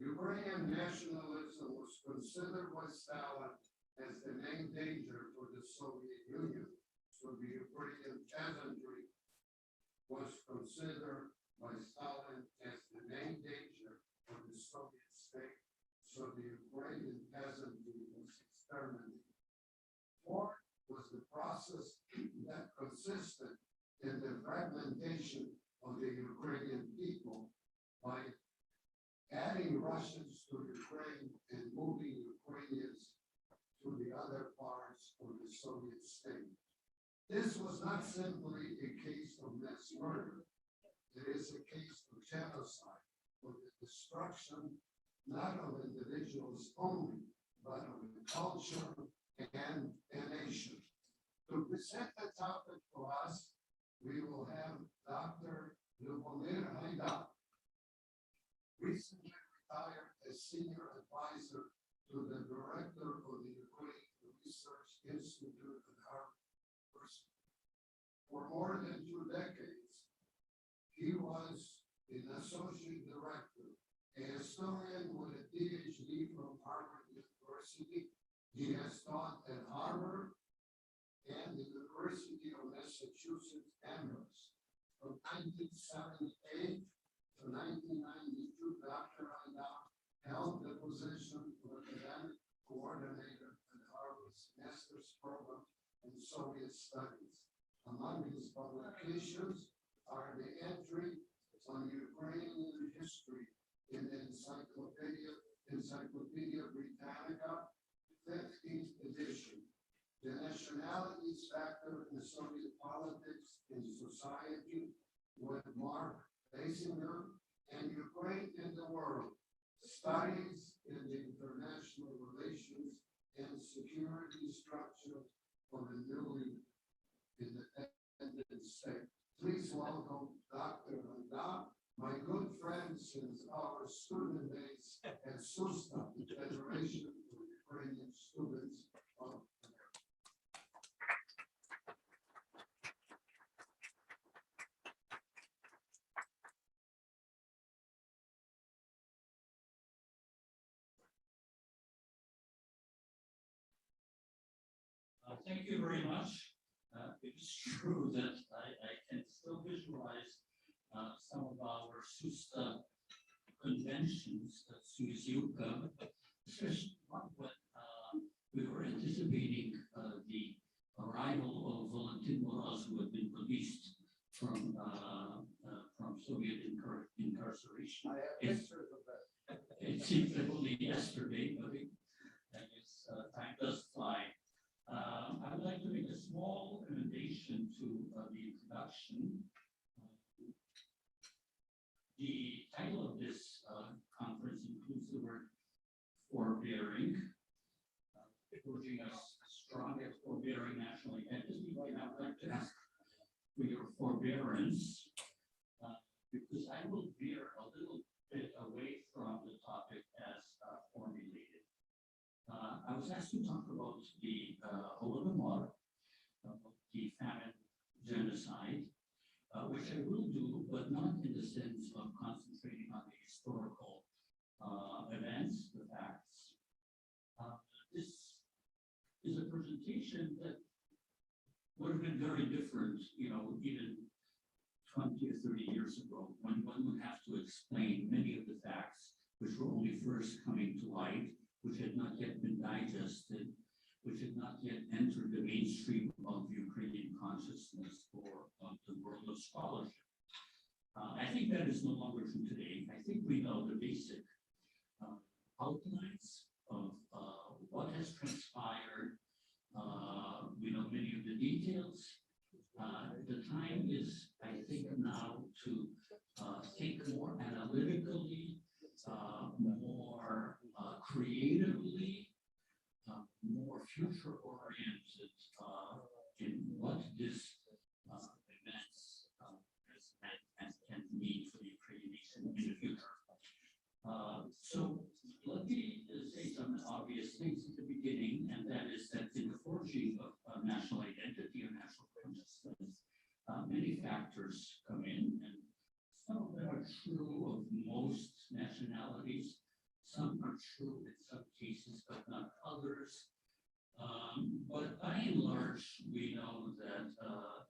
Ukrainian nationalism was considered by Stalin as the main danger for the Soviet Union. So the Ukrainian peasantry was considered by Stalin as the main danger for the Soviet state. So the Ukrainian peasantry was exterminated. Fourth was the process that consisted in the fragmentation of the Ukrainian people by adding Russians to Ukraine and moving Ukrainians to the other parts of the Soviet state. This was not simply a case of mass murder. It is a case of genocide, of the destruction not of individuals only, but of a culture and a nation. To present the topic for us, we will have Dr. Lubomir Haidar, recently retired as senior advisor to the director of the Ukrainian Research Institute at Harvard University. For more than 2 decades, he was an associate director, a historian with a PhD from Harvard University. He has taught at Harvard and the University of Massachusetts Amherst. From 1978 to 1992, Dr. Haidar held the position of academic coordinator at Harvard's master's program in Soviet studies. Among his publications are the entry on Ukrainian history in the Encyclopedia Britannica, 15th edition, The Nationalities Factor in Soviet Politics and Society with Mark Basinger, and Ukraine in the World, Studies in the International Relations and Security Structure of the newly independent state. Please welcome Dr. Haidar, my good friend since our student days at SUSTA, Federation of Ukrainian Students of America. Thank you very much. It is true that I can still visualize some of our SUSTA conventions at Suzuka, especially when we were anticipating the arrival of Valentin Moroz, who had been released from Soviet incarceration. I have pictures of that. It seems that only yesterday, but I guess time does fly. I would like to make a small recommendation to the introduction. The title of this conference includes the word forbearing, urging us strong and forbearing national identity. And I would like to ask for your forbearance, because I will veer a little bit away from the topic as formulated. I was asked to talk about the Holodomor which I will do, but not in the sense of concentrating on the historical events, the facts. This is a presentation that would have been very different, even 20 or 30 years ago, when one would have to explain many of the facts which were only first coming to light, which had not yet been digested, which had not yet entered the mainstream of Ukrainian consciousness or of the world of scholarship. I think that is no longer true today. I think we know the basic outlines of what has transpired. We know many of the details. The time is, I think, now to think more analytically, more creatively, more future-oriented in what this events has meant and can mean for the Ukrainian nation in the future. So let me say some obvious things at the beginning, and that is that in the forging of national identity or national consciousness, many factors come in, and some of them are true of most nationalities. Some are true in some cases, but not others. But by and large, we know that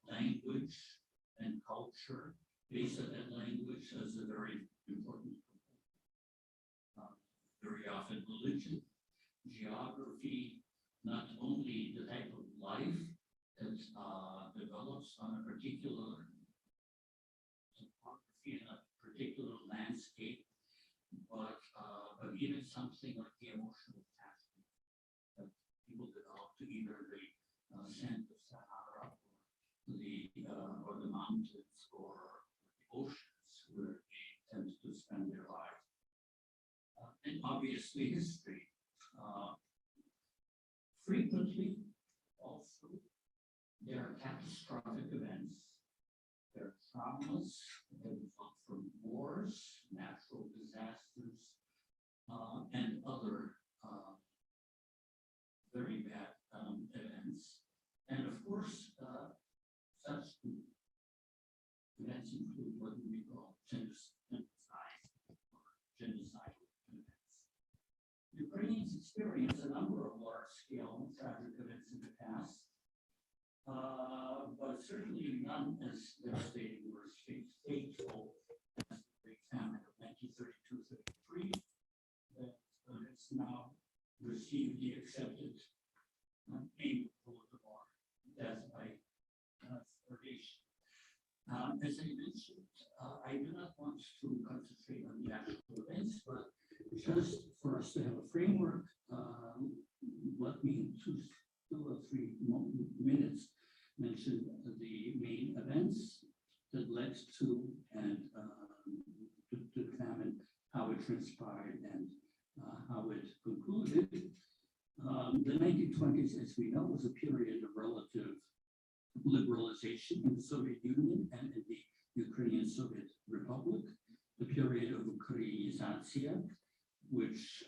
language and culture, based on that language, is a very important component. Very often religion, geography, not only the type of life that develops on a particular topography in a particular landscape, but even something like the emotional attachment that people develop to either the sand of Sahara or the mountains or the oceans where they tend to spend their lives. And obviously history. Frequently, also, there are catastrophic events. There are traumas that result from wars, natural disasters, and other very bad events. And of course, such events include what we call genocidal events. Ukrainians experienced a number of large-scale tragic events in the past, but certainly none as devastating or as fateful as the Great Famine of 1932-33 that has now received the accepted name of Holodomor, death by starvation. As I mentioned, I do not want to concentrate on the actual events, but just for us to have a framework, let me in 2 or 3 minutes mention the main events that led to and to the famine, how it transpired and how it concluded. The 1920s, as we know, was a period of relative liberalization in the Soviet Union and in the Ukrainian Soviet Republic, the period of Ukrainization, which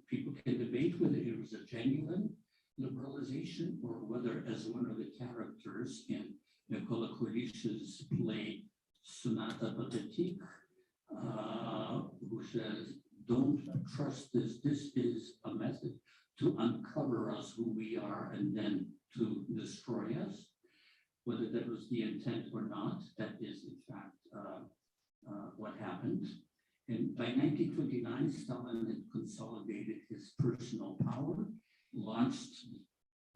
people can debate whether it was a genuine liberalization or whether, as one of the characters in Mykola Kulish's play Sonata Pathetique, who says, don't trust this, this is a method to uncover us who we are and then to destroy us. Whether that was the intent or not, that is in fact what happened. And by 1929, Stalin had consolidated his personal power, launched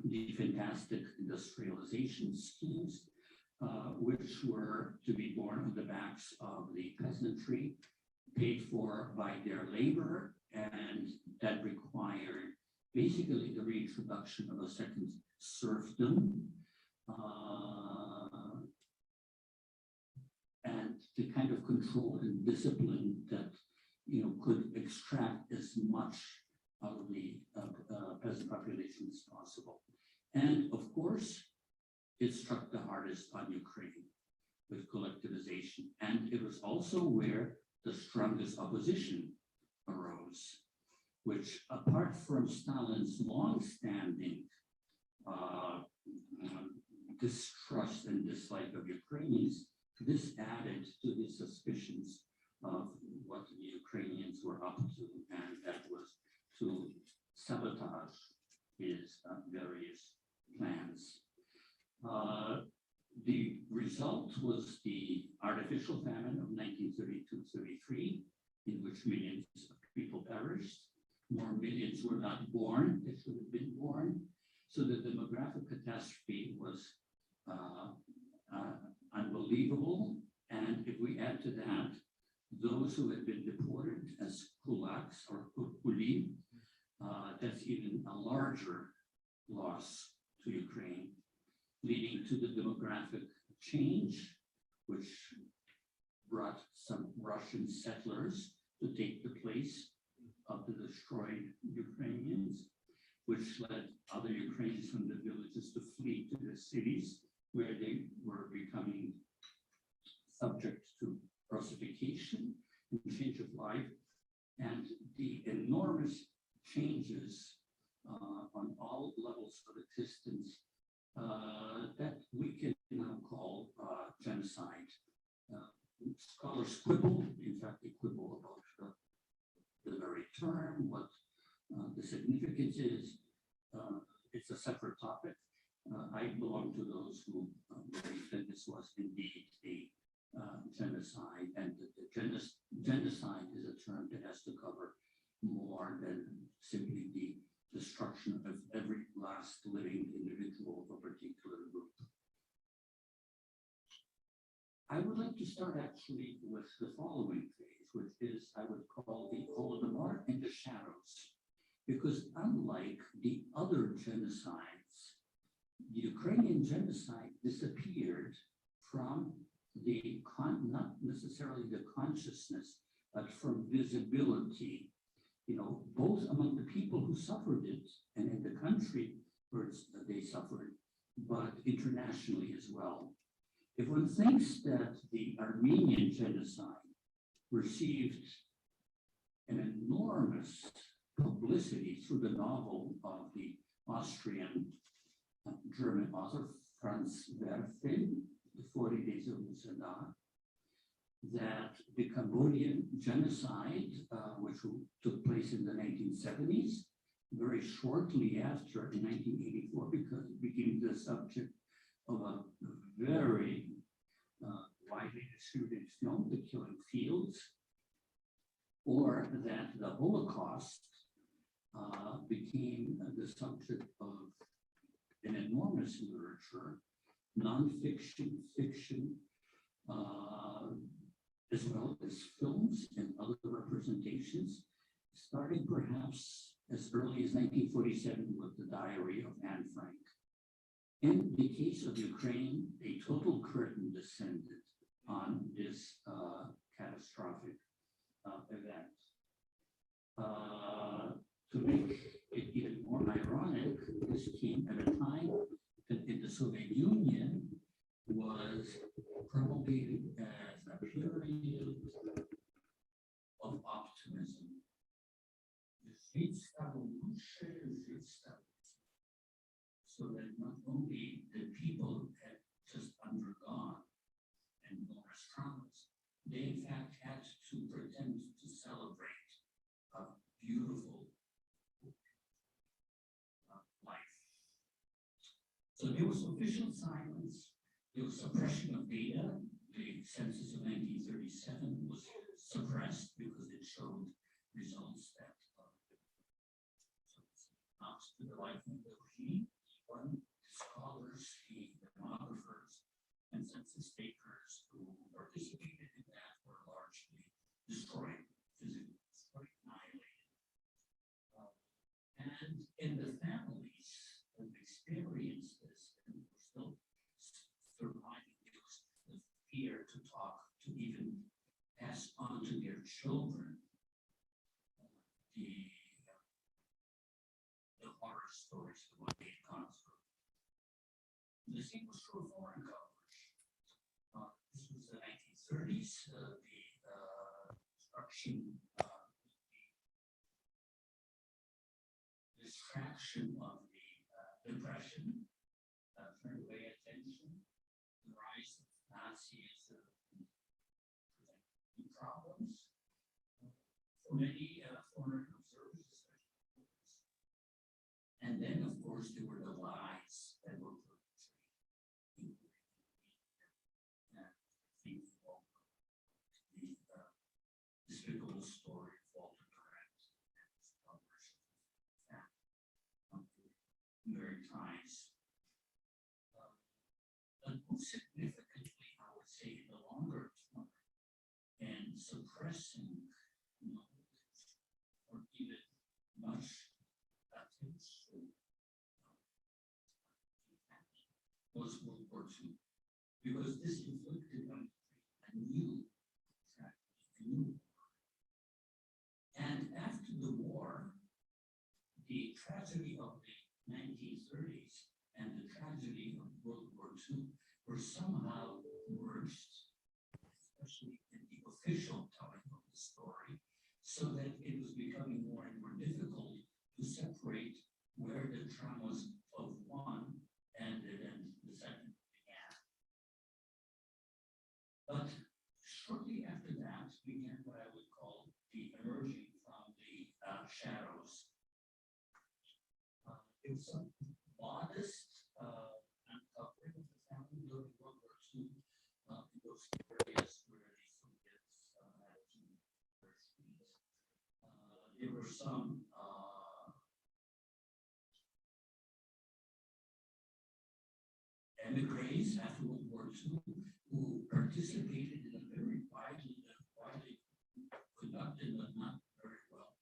the fantastic industrialization schemes, which were to be borne on the backs of the peasantry, paid for by their labor, and that required basically the reintroduction of a second serfdom, and the kind of control and discipline that could extract as much out of the peasant population as possible. And of course, it struck the hardest on Ukraine with collectivization. And it was also where the strongest opposition arose, which apart from Stalin's long-standing distrust and dislike of Ukrainians, this added to the suspicions of what the Ukrainians were up to, and that was to sabotage his various plans. The result was the artificial famine of 1932-33, in which millions of people perished. More millions were not born that should have been born. So the demographic catastrophe was unbelievable. And if we add to that, those who had been deported as kulaks or kuli, that's even a larger loss to Ukraine, leading to the demographic change, which brought some Russian settlers to take the place of the destroyed Ukrainians, which led other Ukrainians from the villages to flee to the cities, where they were becoming subject to russification and change of life, and the enormous changes on all levels of existence that we can now call genocide. Scholars quibble, in fact, they quibble about the very term, what the significance is. It's a separate topic. I belong to those who believe that this was indeed a genocide, and that the genocide is a term that has to cover more than simply the destruction of every last living individual of a particular group. I would like to start actually with the following phase, which is I would call the Holodomor in the shadows, because unlike the other genocides, the Ukrainian genocide disappeared from the not necessarily the consciousness, but from visibility, both among the people who suffered it and in the country where they suffered, but internationally as well. If one thinks that the Armenian genocide received an enormous publicity through the novel of the Austrian German author Franz Werfel, The 40 Days of Musadat, that the Cambodian genocide, which took place in the 1970s, very shortly after, in 1984, because it became the subject of a very widely distributed film, The Killing Fields, or that the Holocaust became the subject of an enormous literature, nonfiction, fiction, as well as films and other representations, starting perhaps as early as 1947 with the Diary of Anne Frank. In the case of Ukraine, a total curtain descended on this catastrophic event. To make it even more ironic, this came at a time that in the Soviet Union was promulgated as a period of optimism. So that not only the people had just undergone enormous traumas, they in fact had to pretend to celebrate a beautiful life. So there was official silence, there was suppression of data. The census of 1937 was suppressed because it showed results that not to the life of the regime. One, scholars, demographers, and census takers who participated in that were largely destroyed, physically destroyed, annihilated. And in the families who experienced this and were still surviving because the fear to talk, to even pass on to their children the horror stories of what they'd gone through. The same was true of foreign coverage. This was the 1930s, the destruction, the distraction of the Depression turned away attention. the rise of Nazism problems for many foreign observers, especially. And then, of course, there were the lies that were perpetrated. The despicable story of Walter Durant and his publishers. New York Times. But most significantly, I would say in the longer term, and suppressing knowledge or even much attention was World War II, because this inflicted on a new tragedy, a new war. And after the war, the tragedy of the 1930s and the tragedy of World War II were somehow merged, especially in the official telling of the story, so that it was becoming more and more difficult to separate where the traumas of one ended and the second began. But shortly after that began what I would call the emerging from the shadows. It was some modest uncovering of the family during World War II in those areas where the Soviets had universities. There were some emigres after World War II who participated in a very widely conducted but not very well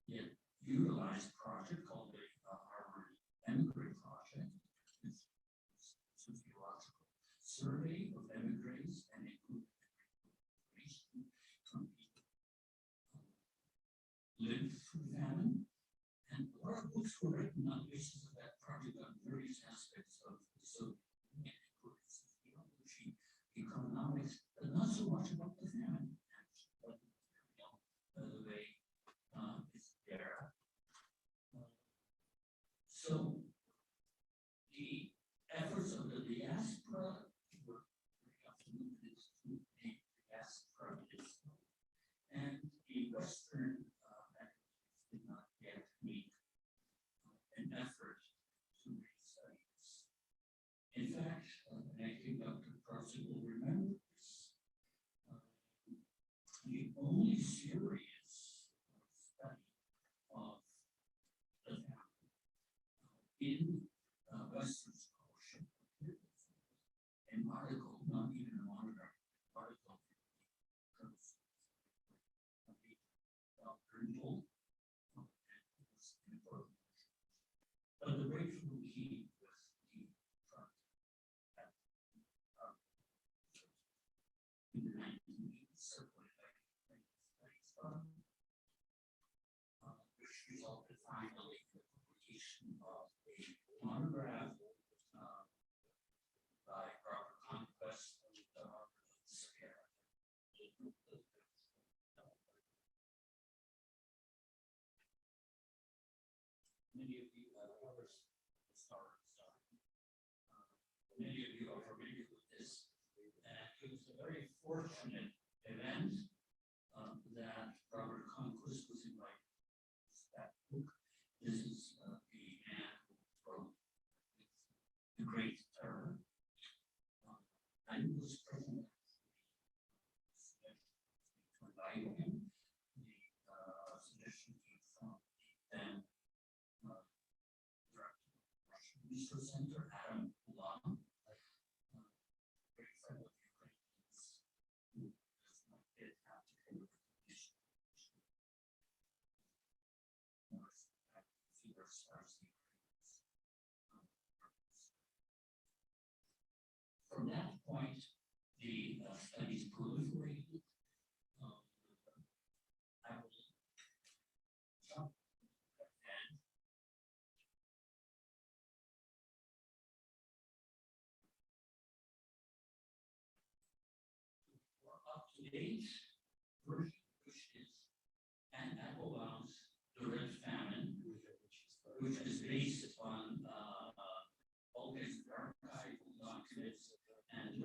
yet utilized project called the Harvard Emigre Project. It's a sociological survey of emigres and included information from people who lived through famine. And a lot of books were written on the basis of that project on various aspects of the Soviet Union, including sociology, economics, but not so much about the famine. But the way is there. So the efforts of the diaspora were very often limited to the diaspora itself, and the Western did not yet make an effort to restudy this. In fact, and I think Dr. Parson will remember this, the only serious study of the family in Western scholarship appeared an article, not even a monograph, article but the breakthrough key was the front in the 1980s, circulated by which resulted finally in the publication of a monograph by Robert Conquest of the Harvard Sierra. Many of you have covered the stars. Many of you are familiar with this. And it was a very fortunate event that Robert Conquest was invited to that book. This is the man who wrote The Great Terror. I was present to invite him. The suggestion came from the then director of the Russian Research Center, Adam Ulam, very friend of the Ukrainians, who does not yet have to do with the issue. From that point, the studies proliferated. I will jump ahead. For up-to-date version, which is an Applebaum's The Red Famine, which is based on all kinds of archival documents and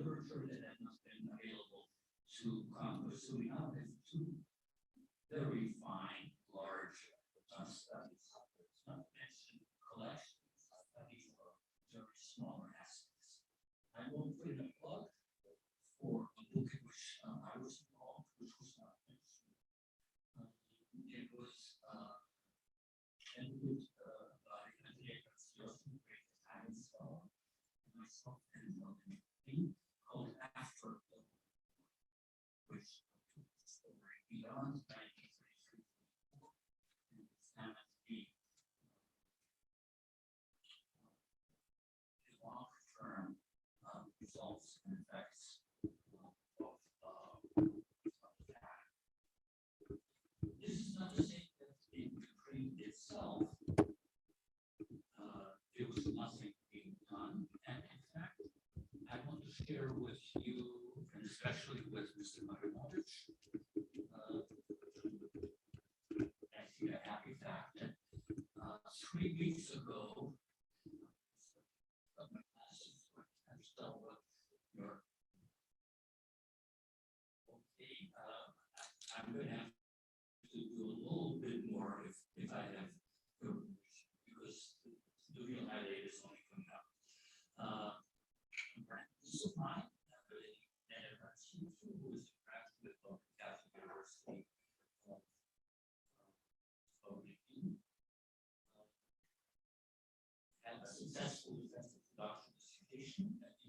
So we now have two very fine, large studies, not to mention collections of studies of very smaller assets. I won't put in a plug for a book in which I was involved, which was not mentioned. It was edited by Andrea Garcia, great science myself and me, called After, which took the story beyond 1933 and examined the long-term results and effects of that. This is not to say that in Ukraine itself, there was nothing being done. And in fact, I want to share with you, and especially with Mr. Marinovich, actually a happy fact that 3 weeks ago, I'm still your I'm going to have to do a little bit more if I have because the real highlight is only coming up. This is mine, who is a graduate of Catholic University of Lincoln, had a successful defensive doctoral dissertation at the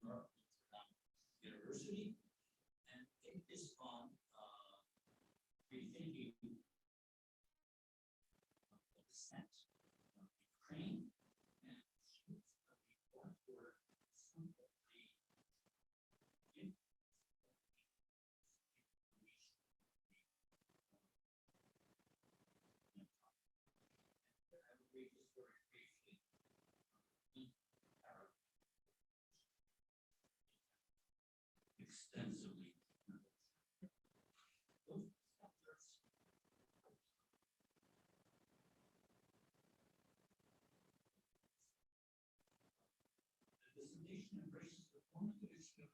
North University, and take this on rethinking the descent of Ukraine and the point where some of the extensively. The dissertation embraces the formative issue of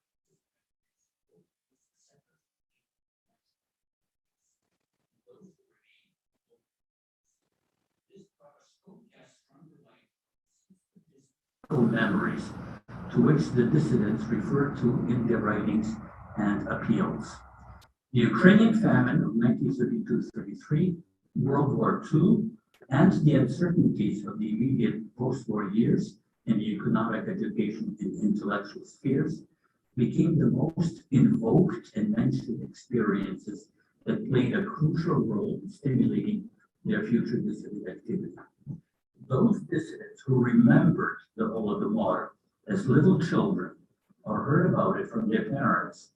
this scope casts stronger light memories to which the dissidents refer to in their writings and appeals. The Ukrainian famine of 1932-33, World War II, and the uncertainties of the immediate post-war years in the economic, education, and intellectual spheres became the most invoked and mentioned experiences that played a crucial role in stimulating their future dissident activity. Those dissidents who remembered the Holodomor as little children or heard about it from their parents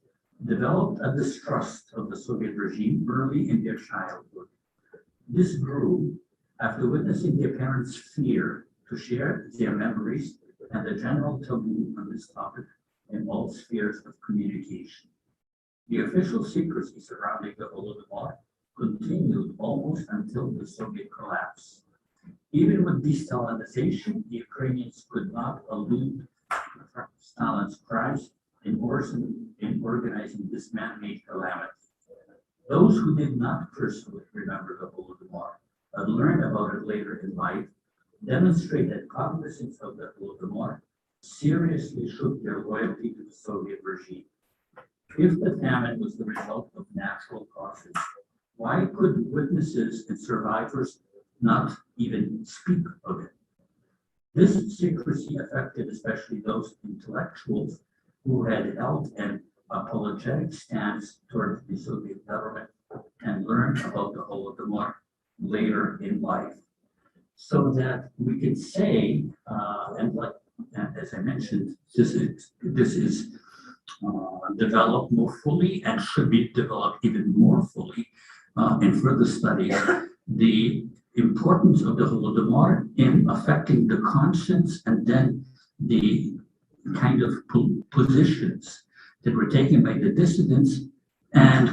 developed a distrust of the Soviet regime early in their childhood. This grew after witnessing their parents' fear to share their memories and the general taboo on this topic in all spheres of communication. The official secrecy surrounding the Holodomor continued almost until the Soviet collapse. Even with de-Stalinization, the Ukrainians could not elude Stalin's crimes in organizing this man-made calamity. Those who did not personally remember the Holodomor but learned about it later in life demonstrate that cognizance of the Holodomor seriously shook their loyalty to the Soviet regime. If the famine was the result of natural causes, why could witnesses and survivors not even speak of it? This secrecy affected especially those intellectuals who had held an apologetic stance towards the Soviet government and learned about the Holodomor later in life. So that we could say, as I mentioned, this is developed more fully and should be developed even more fully in further studies. The importance of the Holodomor in affecting the conscience and then the kind of positions that were taken by the dissidents, and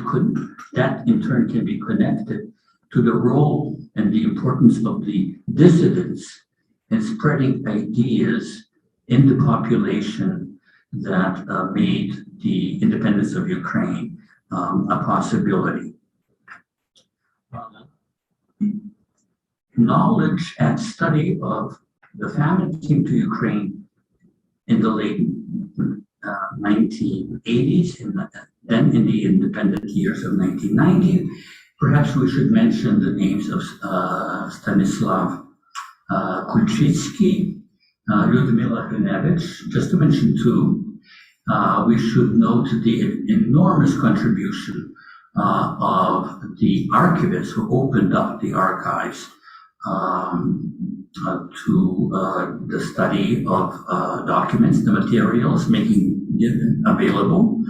that in turn can be connected to the role and the importance of the dissidents in spreading ideas in the population that made the independence of Ukraine a possibility. Knowledge and study of the famine came to Ukraine in the late 1980s, then in the independent years of 1990. Perhaps we should mention the names of Stanislav Kulczycki, Lyudmila Hrynevich, just to mention two. We should note the enormous contribution of the archivists who opened up the archives to the study of documents, the materials, making it available.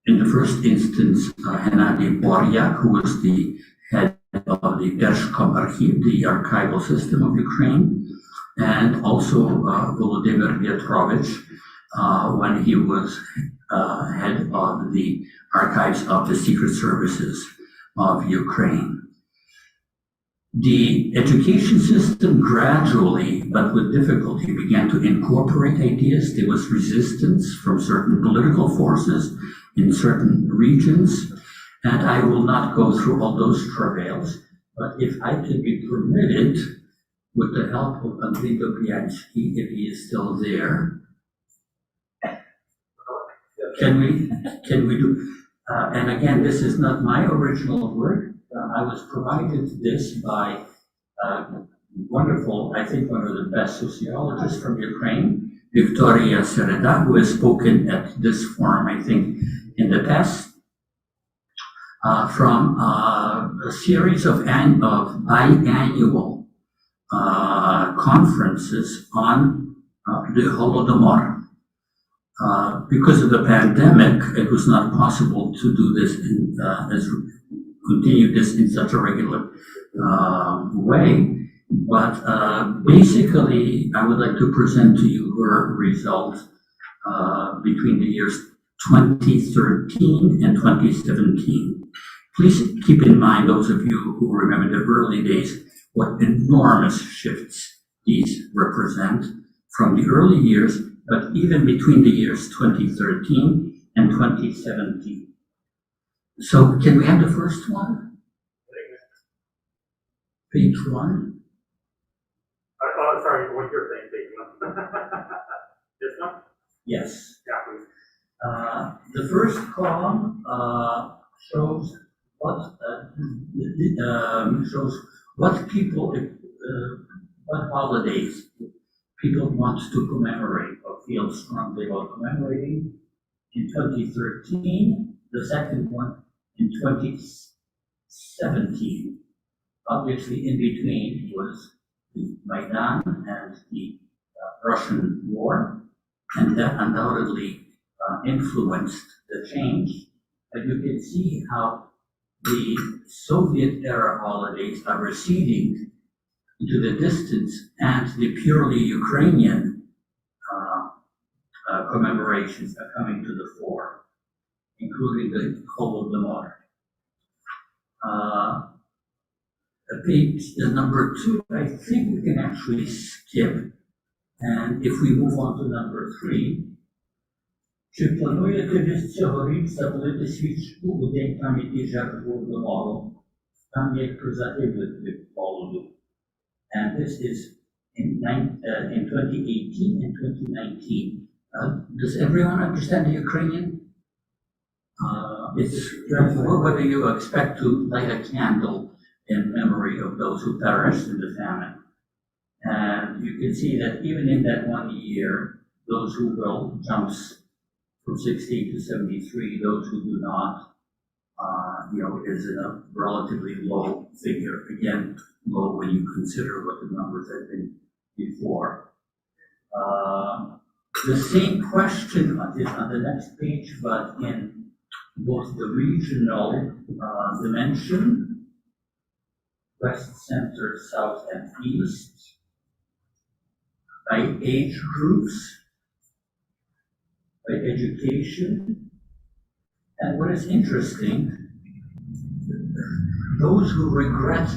In the first instance, Hennady Boryak, who was the head of the Bershkom Archiv, the archival system of Ukraine, and also Volodymyr Vyatrovich, when he was head of the archives of the secret services of Ukraine. The education system gradually, but with difficulty, began to incorporate ideas. There was resistance from certain political forces in certain regions, and I will not go through all those travails, but if I could be permitted, with the help of Andrei Dobriansky, if he is still there, can we do, and again, this is not my original work. I was provided this by wonderful, I think one of the best sociologists from Ukraine, Victoria Sereda, who has spoken at this forum, I think, in the past, from a series of biannual conferences on the Holodomor. Because of the pandemic, it was not possible to do this continue this in such a regular way. But basically, I would like to present to you her results between the years 2013 and 2017. Please keep in mind, those of you who remember the early days, what enormous shifts these represent from the early years, but even between the years 2013 and 2017. So can we have the first one? Page one. Oh, sorry, what you're saying, page one. This one? Yes. Yeah, please. The first column shows what people, what holidays people want to commemorate or feel strongly about commemorating. In 2013, the second one in 2017. Obviously, in between was the Maidan and the Russian war, and that undoubtedly influenced the change. But you can see how the Soviet era holidays are receding into the distance, and the purely Ukrainian commemorations are coming to the fore, including the Holodomor. Page number 2, I think we can actually skip. And if we move on to number 3, чи плануєте ви цьогоріч запалити свічку у День пам'яті жертв Голодомору? Там є призагиблих від голоду. And this is in 2018 and 2019. Does everyone understand the Ukrainian? It's whether you expect to light a candle in memory of those who perished in the famine. And you can see that even in that 1 year, those who will jumps from 16 to 73, those who do not, is a relatively low figure. Again, low when you consider what the numbers have been before. The same question is on the next page, but in both the regional dimension, West, Center, South, and East, by age groups, by education, and what is interesting, those who regret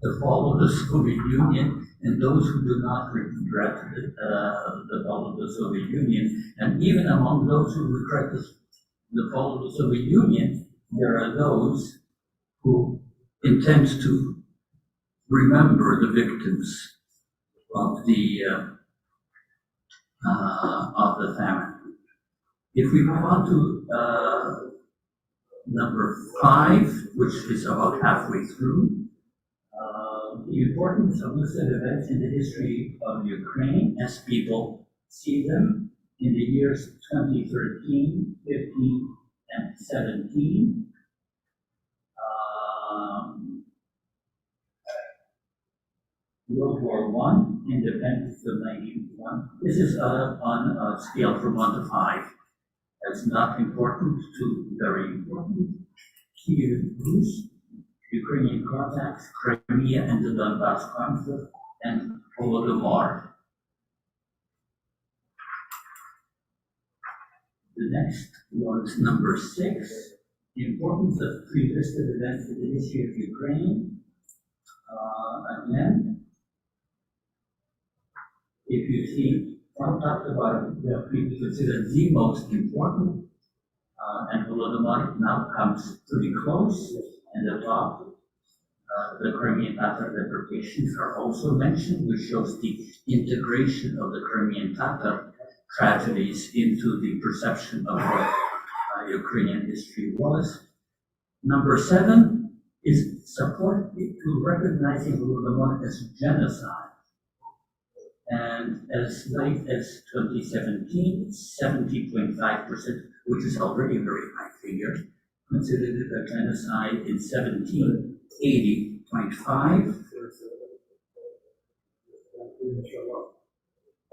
the fall of the Soviet Union and those who do not regret the fall of the Soviet Union, and even among those who regret the followers of the Union, there are those who intend to remember the victims of the famine. If we move on to number 5, which is about halfway through, the importance of listed events in the history of Ukraine as people see them in the years 2013, 15, and 17. World War I, independence of 1991. This is on a scale from 1 to 5. That's not important to very important. Kiev, Rus, Ukrainian contacts, Crimea and the Donbass conflict, and Holodomor. The next was number 6, the importance of pre-listed events in the history of Ukraine. Again, if you see from top to bottom, we consider the most important, and Holodomor now comes pretty close, and the top. The Crimean Tatar deportations are also mentioned, which shows the integration of the Crimean Tatar tragedies into the perception of what Ukrainian history was. Number 7 is support to recognizing Holodomor as genocide. And as late as 2017, 70.5%, which is already a very high figure, considered it a genocide in 1780.5.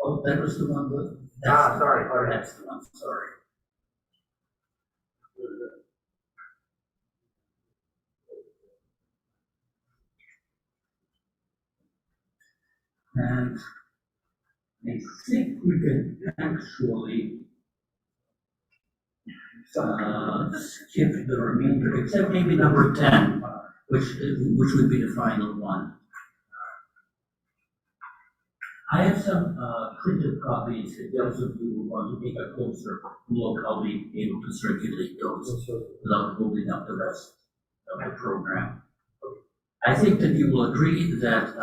Oh, that was the one that. Sorry. That's the one, sorry. And I think we can actually skip the remainder, except maybe number 10, which would be the final one. I have some printed copies. Those of you who want to take a closer look, I'll be able to circulate those without holding up the rest of the program. I think that you will agree that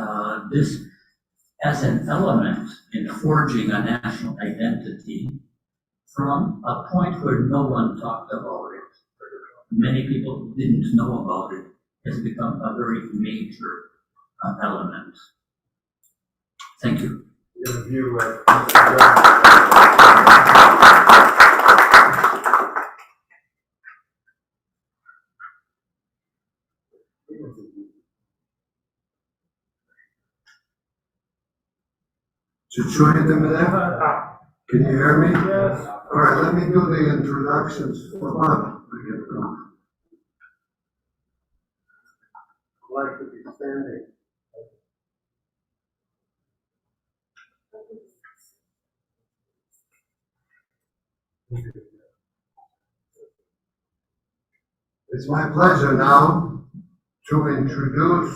this, as an element in forging a national identity, from a point where no one talked about it, many people didn't know about it, has become a very major element. Thank you. Your view, Чуєте мене? Can you hear me? Yes. All right, let me do the introductions for fun. I'd like to be standing. It's my pleasure now to introduce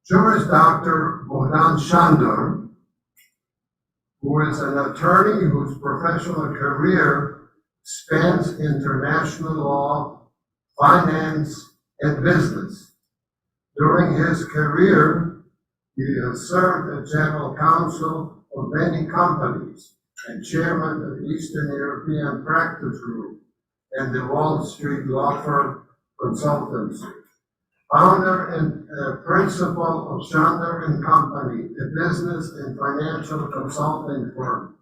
Juris Dr. Bogdan Shandor, who is an attorney whose professional career spans international law, finance, and business. During his career, he has served as general counsel of many companies and chairman of the Eastern European Practice Group and the Wall Street law firm Consultancy. Founder and principal of Shandor and Company, a business and financial consulting firm.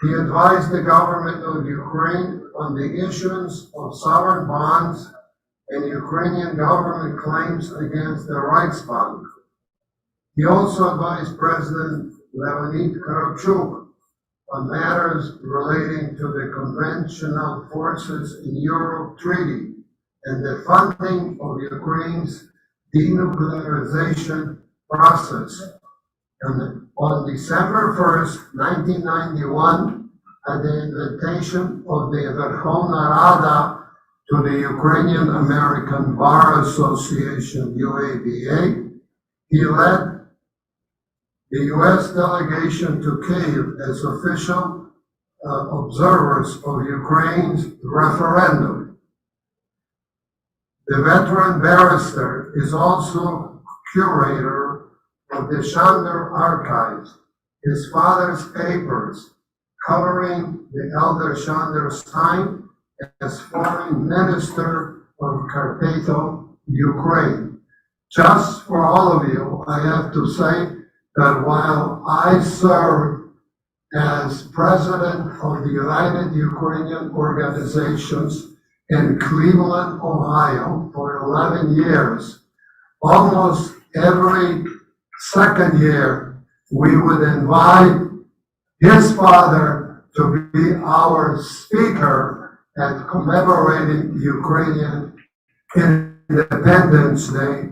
He advised the government of Ukraine on the issuance of sovereign bonds and Ukrainian government claims against the Reichsbank. He also advised President Leonid Kravchuk on matters relating to the Conventional Forces in Europe Treaty and the funding of Ukraine's denuclearization process. And on December 1st, 1991, at the invitation of the Verkhovna Rada to the Ukrainian American Bar Association, UABA, he led the U.S. delegation to Kyiv as official observers of Ukraine's referendum. The veteran barrister is also curator of the Shander Archives, his father's papers covering the elder Shander's time as foreign minister of Carpatho, Ukraine. Just for all of you, I have to say that while I served as president of the United Ukrainian Organizations in Cleveland, Ohio for 11 years, almost every second year, we would invite his father to be our speaker at commemorating Ukrainian Independence Day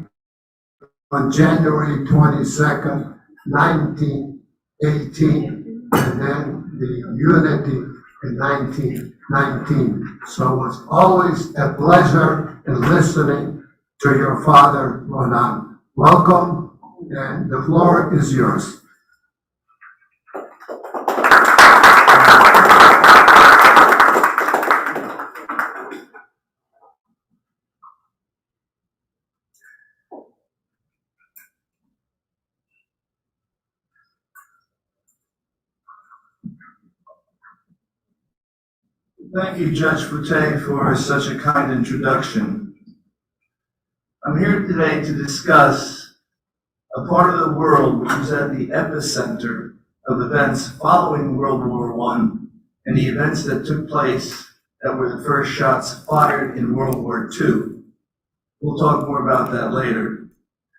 on January 22nd, 1918, and then the unity in 1919. So it was always a pleasure in listening to your father, Ronan. Welcome, and the floor is yours. Thank you, Judge Foutte, for such a kind introduction. I'm here today to discuss a part of the world which was at the epicenter of events following World War I and the events that took place that were the first shots fired in World War II. We'll talk more about that later.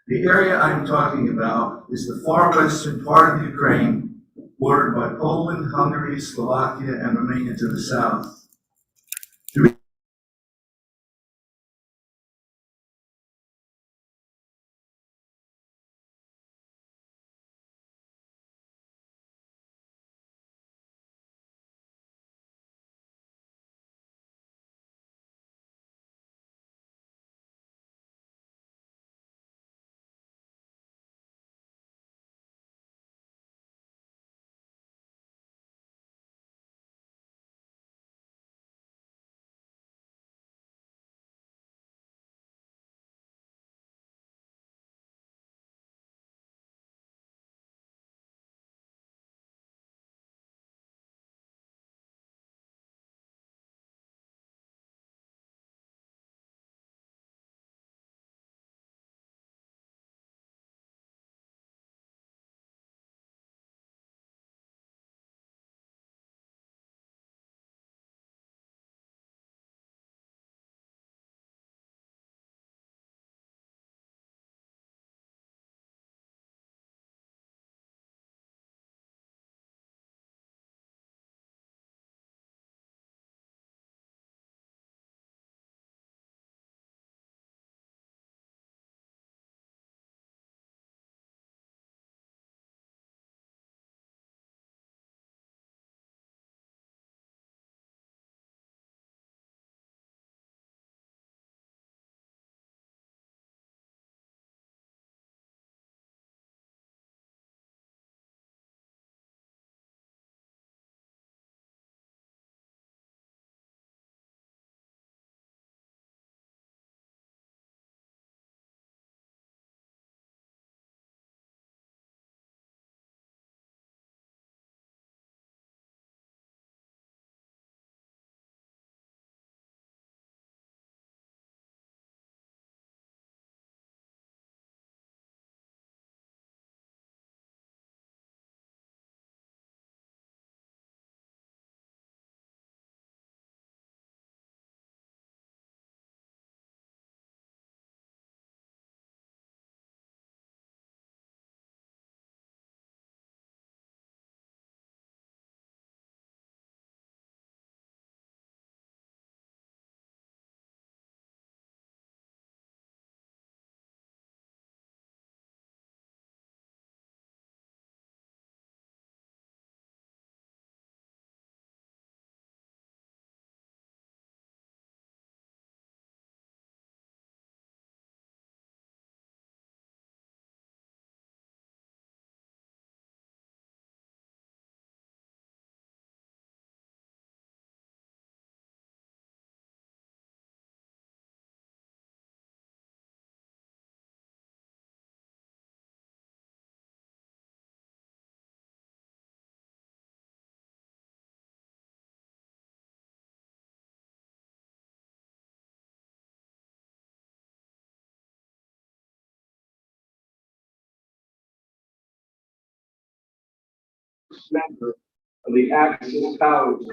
The area I'm talking about is the far western part of Ukraine, bordered by Poland, Hungary, Slovakia, and Romania to the south. member of the Axis powers.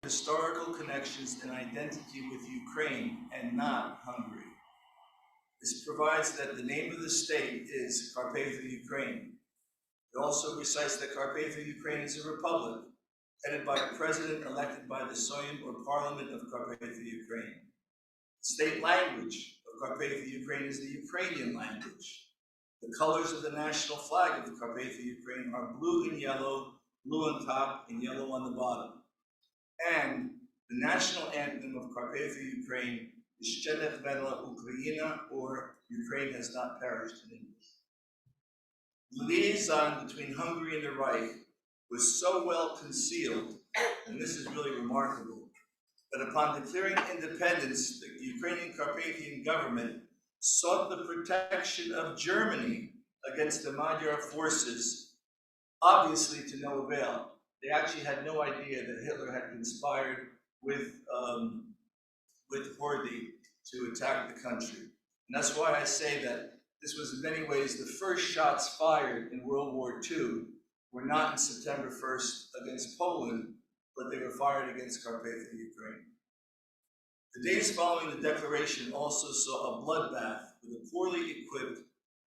Historical connections and identity with Ukraine and not Hungary. This provides that the name of the state is Carpatho Ukraine. It also recites that Carpatho Ukraine is a republic headed by a president elected by the Soyum or Parliament of Carpatho Ukraine. The state language of Carpatho Ukraine is the Ukrainian language. The colors of the national flag of Carpatho Ukraine are blue and yellow, blue on top and yellow on the bottom. And the The national anthem of Carpatho Ukraine is Ще не вмерла Україна, or Ukraine has not perished in English. The liaison between Hungary and the Reich was so well concealed, and this is really remarkable, that upon declaring independence, the Ukrainian Carpathian government sought the protection of Germany against the Magyar forces, obviously to no avail. They actually had no idea that Hitler had conspired with Horthy to attack the country. And that's why I say that this was in many ways the first shots fired in World War II were not in September 1st against Poland, but they were fired against Carpatho Ukraine. The days following the declaration also saw a bloodbath with a poorly equipped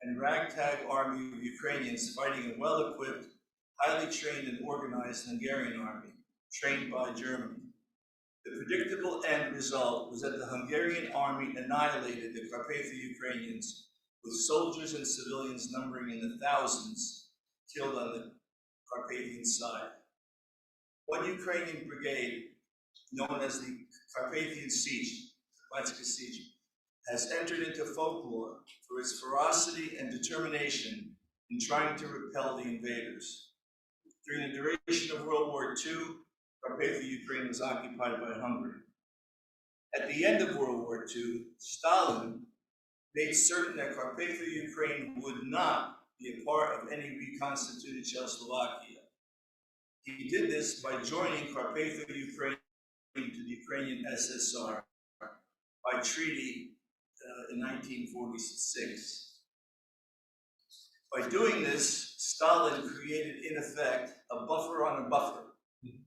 and ragtag army of Ukrainians fighting a well-equipped, highly trained and organized Hungarian army, trained by Germany. The predictable end result was that the Hungarian army annihilated the Carpatho Ukrainians, with soldiers and civilians numbering in the thousands killed on the Carpathian side. One Ukrainian brigade, known as the Carpathian Siege, Karpatska Siege, has entered into folklore for its ferocity and determination in trying to repel the invaders. During the duration of World War II, Carpatho Ukraine was occupied by Hungary. At the end of World War II, Stalin made certain that Carpatho Ukraine would not be a part of any reconstituted Czechoslovakia. He did this by joining Carpatho Ukraine to the Ukrainian SSR by treaty in 1946. By doing this, Stalin created, in effect, a buffer on a buffer.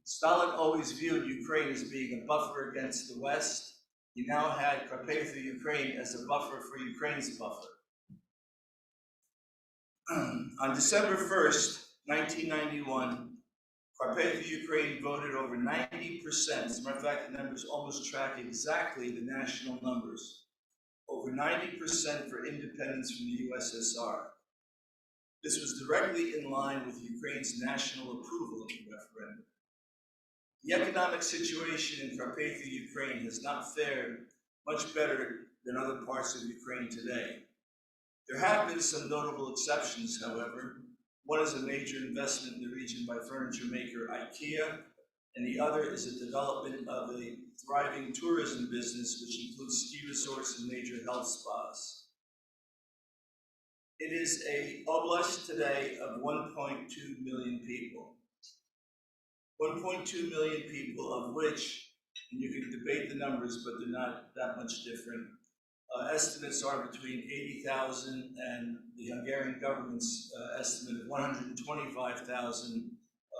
Stalin always viewed Ukraine as being a buffer against the West. He now had Carpatho Ukraine as a buffer for Ukraine's buffer. On December 1st, 1991, Carpatho Ukraine voted over 90%. As a matter of fact, the numbers almost track exactly the national numbers. Over 90% for independence from the USSR. This was directly in line with Ukraine's national approval of the referendum. The economic situation in Carpatho Ukraine has not fared much better than other parts of Ukraine today. There have been some notable exceptions, however. One is a major investment in the region by furniture maker IKEA, and the other is a development of a thriving tourism business, which includes ski resorts and major health spas. It is a oblast today of 1.2 million people. 1.2 million people, of which, and you can debate the numbers, but they're not that much different. Estimates are between 80,000 and the Hungarian government's estimate of 125,000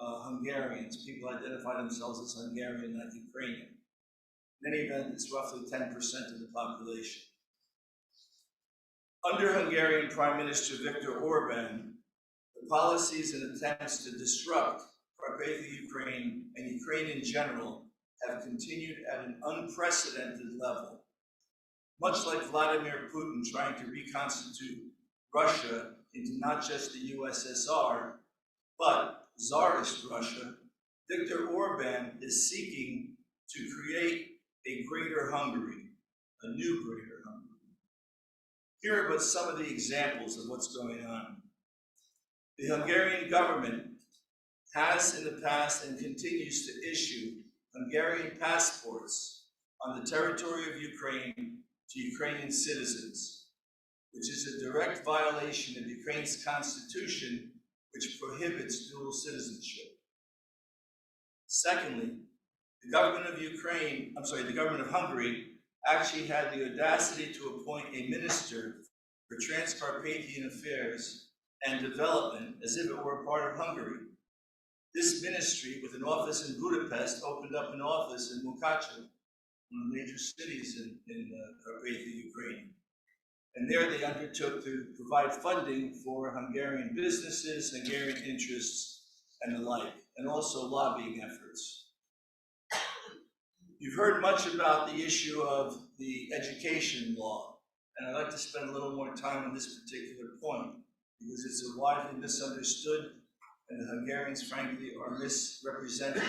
Hungarians. People identify themselves as Hungarian, not Ukrainian. In any event, it's roughly 10% of the population. Under Hungarian Prime Minister Viktor Orban, the policies and attempts to disrupt Carpatho Ukraine and Ukraine in general have continued at an unprecedented level. Much like Vladimir Putin trying to reconstitute Russia into not just the USSR, but Tsarist Russia, Viktor Orban is seeking to create a greater Hungary, a new greater Hungary. Here are but some of the examples of what's going on. The Hungarian government has in the past and continues to issue Hungarian passports on the territory of Ukraine to Ukrainian citizens, which is a direct violation of Ukraine's constitution, which prohibits dual citizenship. Secondly, the government of Hungary actually had the audacity to appoint a minister for Transcarpathian affairs and development as if it were a part of Hungary. This ministry, with an office in Budapest, opened up an office in Mukachev, one of the major cities in Carpatho Ukraine. And there they undertook to provide funding for Hungarian businesses, Hungarian interests, and the like, and also lobbying efforts. You've heard much about the issue of the education law, and I'd like to spend a little more time on this particular point, because it's a widely misunderstood, and the Hungarians, frankly, are misrepresented.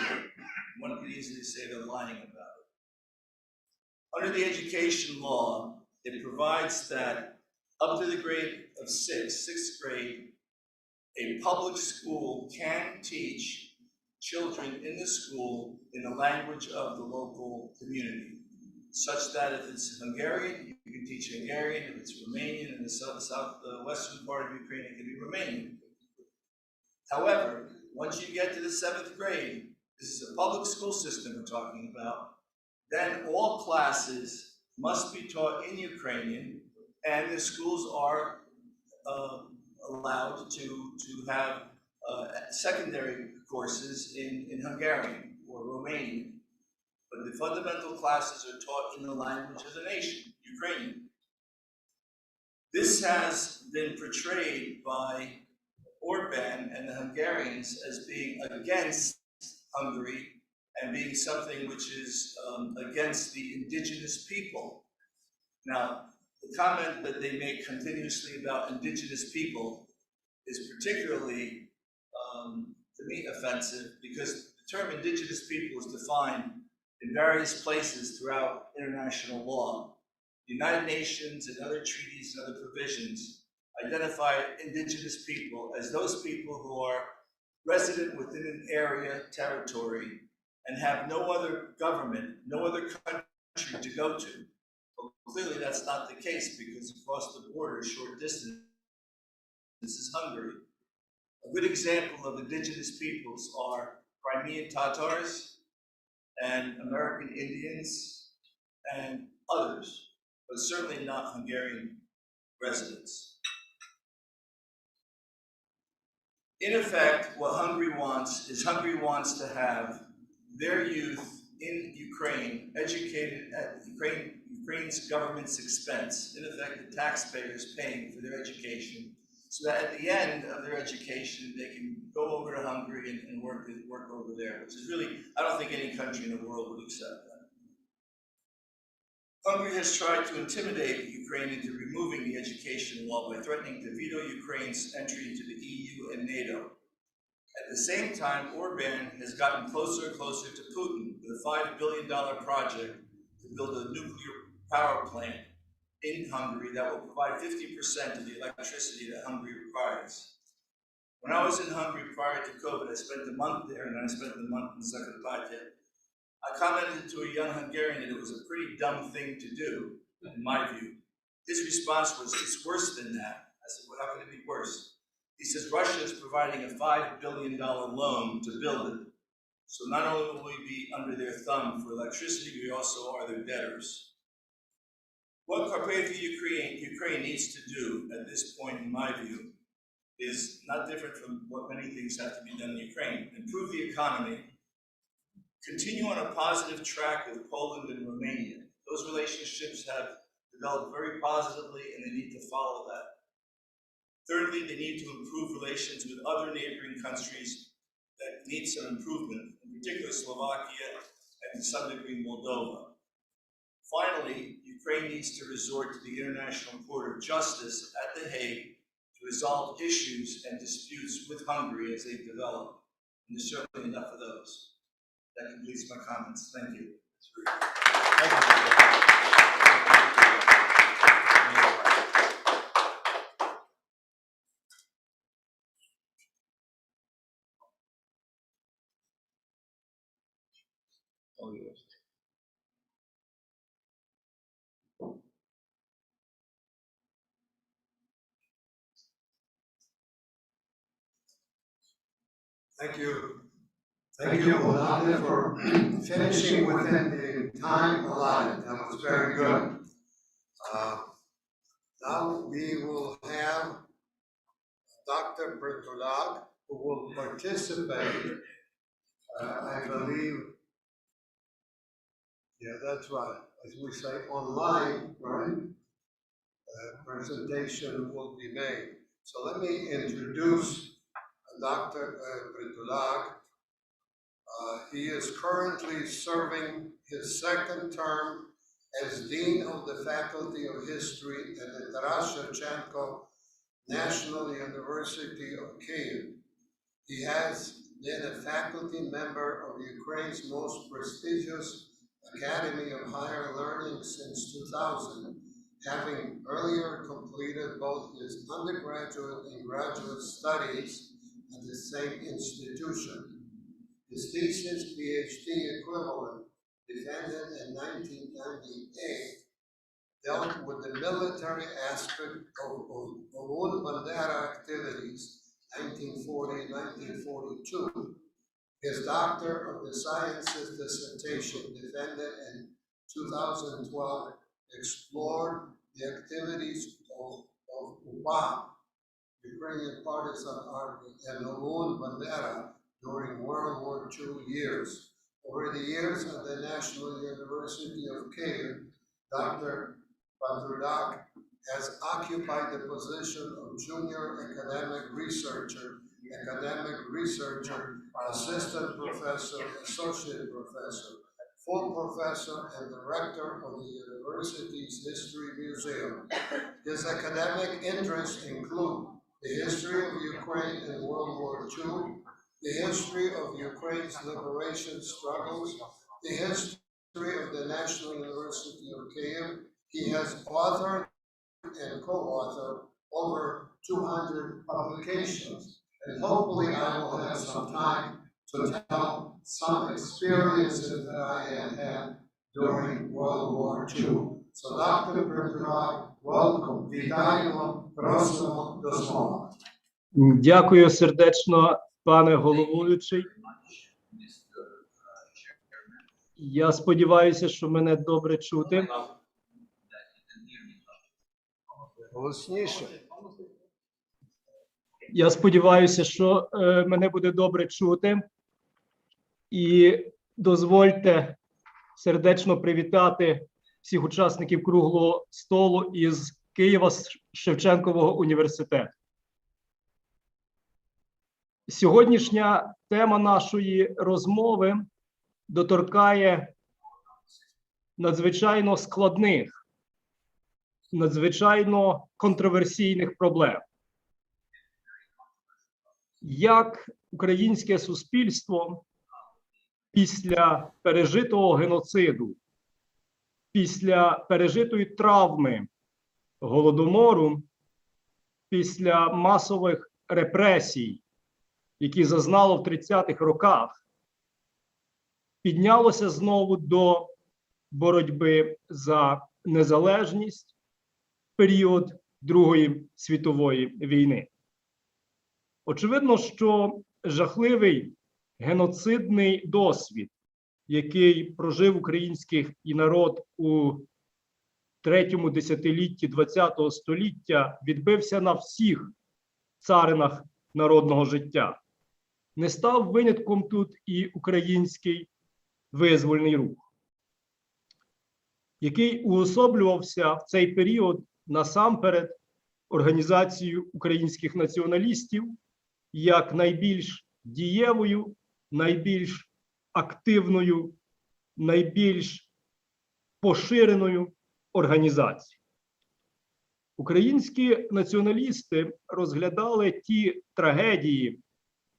One could easily say they're lying about it. Under the education law, it provides that up to the grade of sixth grade, a public school can teach children in the school in the language of the local community, such that if it's Hungarian, you can teach Hungarian. If it's Romanian in the western part of Ukraine, it can be Romanian. However, once you get to the 7th grade, this is a public school system we're talking about, then all classes must be taught in Ukrainian, and the schools are allowed to have secondary courses in Hungarian or Romanian. But the fundamental classes are taught in the language of the nation, Ukrainian. This has been portrayed by Orban and the Hungarians as being against Hungary and being something which is against the indigenous people. Now, the comment that they make continuously about indigenous people is particularly, to me, offensive, because the term indigenous people is defined in various places throughout international law. The United Nations and other treaties and other provisions identify indigenous people as those people who are resident within an area, territory, and have no other government, no other country to go to. But clearly that's not the case, because across the border, short distance, this is Hungary. A good example of indigenous peoples are Crimean Tatars and American Indians and others, but certainly not Hungarian residents. In effect, what Hungary wants to have their youth in Ukraine educated at Ukraine's government's expense. In effect, the taxpayers paying for their education, so that at the end of their education, they can go over to Hungary and work over there, which is really, I don't think any country in the world would accept that. Hungary has tried to intimidate Ukraine into removing the education law by threatening to veto Ukraine's entry into the EU and NATO. At the same time, Orban has gotten closer and closer to Putin with a $5 billion project to build a nuclear power plant in Hungary that will provide 50% of the electricity that Hungary requires. When I was in Hungary prior to COVID, I spent a month there, and then I spent a month in Zakarpattia. I commented to a young Hungarian that it was a pretty dumb thing to do, in my view. His response was, "It's worse than that." I said, "Well, how can it be worse?" He says, "Russia is providing a $5 billion loan to build it. So not only will we be under their thumb for electricity, we also are their debtors." What Carpathia Ukraine needs to do at this point, in my view, is not different from what many things have to be done in Ukraine. Improve the economy, continue on a positive track with Poland and Romania. Those relationships have developed very positively, and they need to follow that. Thirdly, they need to improve relations with other neighboring countries that need some improvement, in particular Slovakia and to some degree Moldova. Finally, Ukraine needs to resort to the International Court of Justice at The Hague to resolve issues and disputes with Hungary as they develop. And there's certainly enough of those. That completes my comments. Thank you. Oh, yes. Thank you. Thank you, Olave, for finishing within the time allotted. That was very good. Now we will have Dr. Bertolag, who will participate, I believe, yeah, that's right, as we say, online, right? Presentation will be made. So let me introduce Dr. Bertolag. He is currently serving his second term as Dean of the Faculty of History at the Taras Shevchenko National University of Kyiv. He has been a faculty member of Ukraine's most prestigious Academy of Higher Learning since 2000, having earlier completed both his undergraduate and graduate studies at the same institution. His thesis, PhD equivalent, defended in 1998, dealt with the military aspect of Ulun Bandera activities, 1940-1942. His Doctor of the Sciences dissertation, defended in 2012, explored the activities of UPA, Ukrainian Partisan Army, and Ulun Bandera during World War II years. Over the years at the National University of Kyiv, Dr. Bandrudak has occupied the position of junior academic researcher, assistant professor, associate professor, full professor, and director of the university's History Museum. His academic interests include the history of Ukraine in World War II, the history of Ukraine's liberation struggles, the history of the National University of Kyiv. He has authored and co-authored over 200 publications. And hopefully I will have some time to tell some experiences that I have had during World War II. So Dr. Bertrand, welcome. Вітаємо, просимо до слова. Дякую сердечно, пане головуючий. Я сподіваюся, що мене добре чути. Голосніше. Я сподіваюся, що мене буде добре чути. І дозвольте сердечно привітати всіх учасників круглого столу із Києво-Шевченкового університету. Сьогоднішня тема нашої розмови доторкає надзвичайно складних, надзвичайно контроверсійних проблем. Як українське суспільство після пережитого геноциду, після пережитої травми Голодомору, після масових репресій, які зазнало в 30-х роках, піднялося знову до боротьби за незалежність в період Другої світової війни. Очевидно, що жахливий геноцидний досвід, який прожив український народ у третьому десятилітті ХХ століття, відбився на всіх царинах народного життя. Не став винятком тут і український визвольний рух, який уособлювався в цей період насамперед Організацією українських націоналістів як найбільш дієвою, найбільш активною, найбільш поширеною організацією. Українські націоналісти розглядали ті трагедії,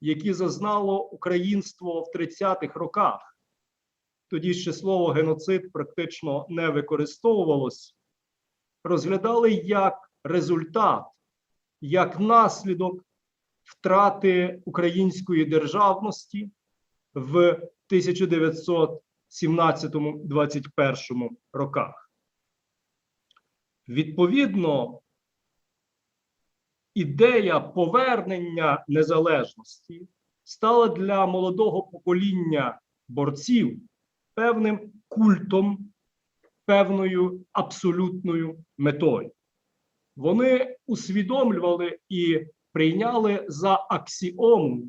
які зазнало українство в 30-х роках. Тоді ще слово геноцид практично не використовувалось. Розглядали як результат, як наслідок втрати української державності в 1917-21 роках. Відповідно, ідея повернення незалежності стала для молодого покоління борців певним культом, певною абсолютною метою. Вони усвідомлювали і прийняли за аксіому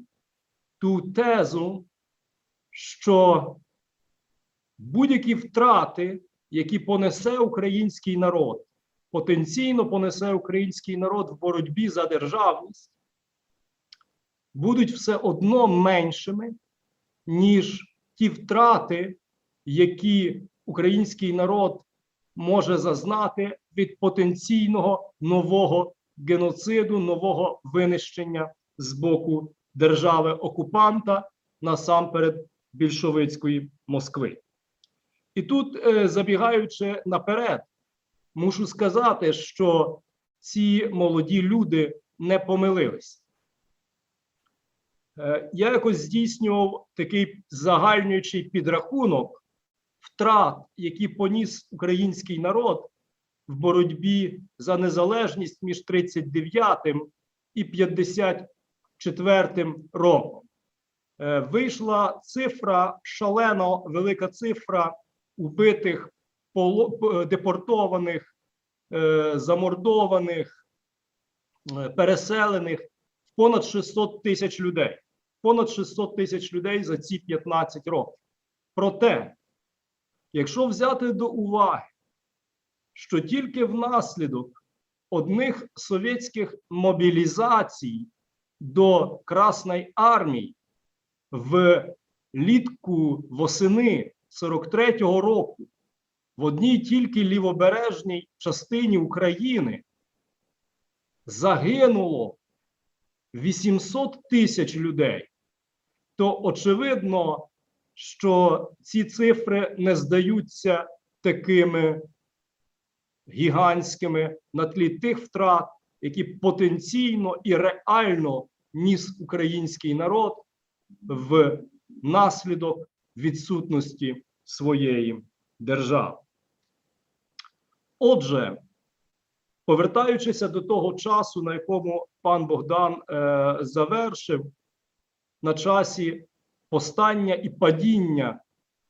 ту тезу, що будь-які втрати, які понесе український народ, потенційно понесе український народ в боротьбі за державність, будуть все одно меншими, ніж ті втрати, які український народ може зазнати від потенційного нового геноциду, нового винищення з боку держави-окупанта, насамперед більшовицької Москви. І тут, забігаючи наперед, мушу сказати, що ці молоді люди не помилились. Я якось здійснював такий загальнюючий підрахунок втрат, які поніс український народ в боротьбі за незалежність між 39-м і 54-м роком. Вийшла цифра, шалено велика цифра убитих, депортованих, замордованих, переселених, понад 600 тисяч людей. Понад 600 тисяч людей за ці 15 років. Проте, якщо взяти до уваги, що тільки внаслідок одних совєтських мобілізацій до Красної армії восени 43-го року в одній тільки лівобережній частині України загинуло 800 тисяч людей, то очевидно, що ці цифри не здаються такими гігантськими на тлі тих втрат, які потенційно і реально ніс український народ внаслідок відсутності своєї держави. Отже, повертаючися до того часу, на якому пан Богдан завершив, на часі повстання і падіння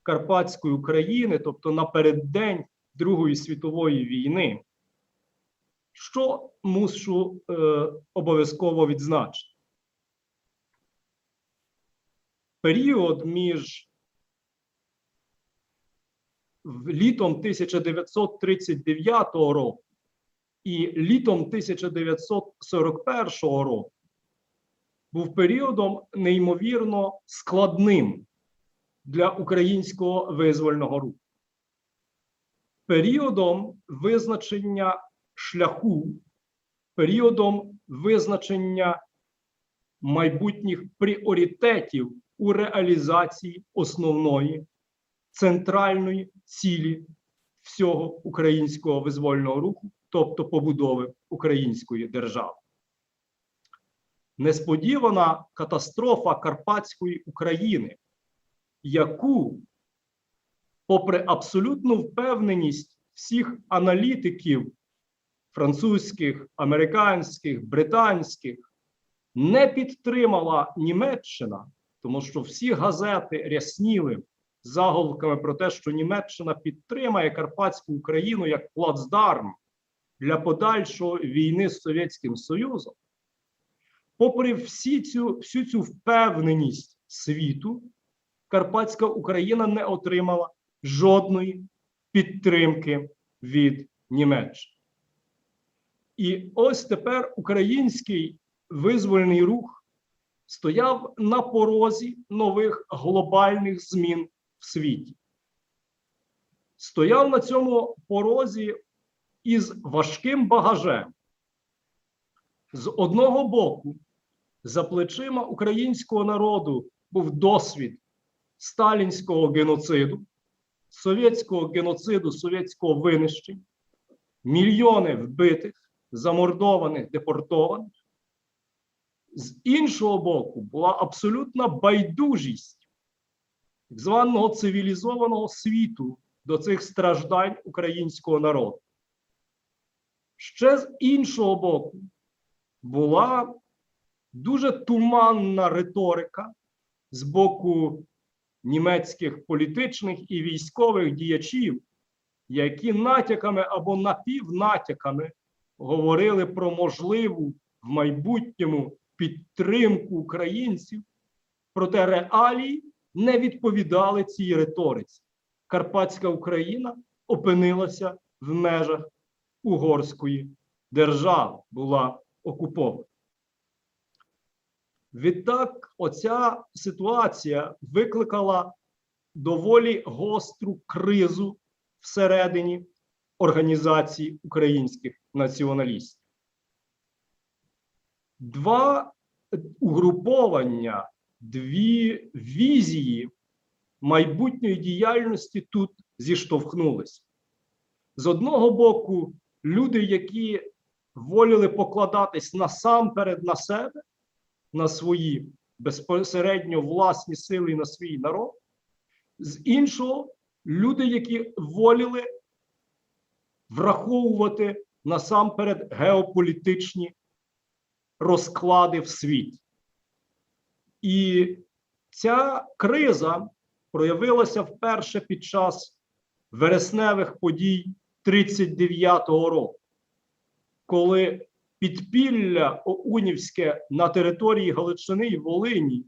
Карпатської України, тобто напереддень Другої світової війни, що мушу обов'язково відзначити? Період між літом 1939 року і літом 1941 року був періодом неймовірно складним для українського визвольного руху. Періодом визначення шляху, періодом визначення майбутніх пріоритетів у реалізації основної центральної цілі всього українського визвольного руху, тобто побудови української держави. Несподівана катастрофа Карпатської України, яку, попри абсолютну впевненість всіх аналітиків французьких, американських, британських, не підтримала Німеччина, тому що всі газети рясніли заголовками про те, що Німеччина підтримає Карпатську Україну як плацдарм для подальшої війни з Совєтським Союзом. Попри всю цю впевненість світу, Карпатська Україна не отримала жодної підтримки від Німеччини. І ось тепер український визвольний рух стояв на порозі нових глобальних змін в світі. Стояв на цьому порозі із важким багажем. З одного боку, за плечима українського народу був досвід сталінського геноциду, совєтського винищення, мільйони вбитих, замордованих, депортованих. З іншого боку, була абсолютна байдужість так званого цивілізованого світу до цих страждань українського народу. Ще з іншого боку, була дуже туманна риторика з боку німецьких політичних і військових діячів, які натяками або напівнатяками говорили про можливу в майбутньому підтримку українців, проте реалії не відповідали цій риториці. Карпатська Україна опинилася в межах угорської держави, була окупована. Відтак, оця ситуація викликала доволі гостру кризу всередині організації українських націоналістів. Два угруповання, дві візії майбутньої діяльності тут зіштовхнулися. З одного боку, люди, які воліли покладатись насамперед на себе, на свої безпосередньо власні сили і на свій народ. З іншого, люди, які воліли враховувати насамперед геополітичні розклади в світі. І ця криза проявилася вперше під час вересневих подій 39-го року, коли підпілля ОУНівське на території Галичини і Волині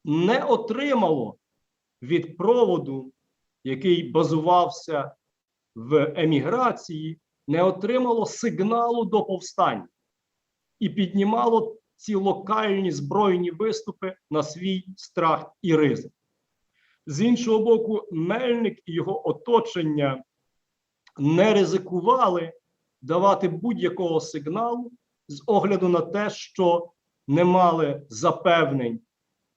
не отримало від проводу, який базувався в еміграції, не отримало сигналу до повстання і піднімало ці локальні збройні виступи на свій страх і ризик. З іншого боку, Мельник і його оточення не ризикували давати будь-якого сигналу з огляду на те, що не мали запевнень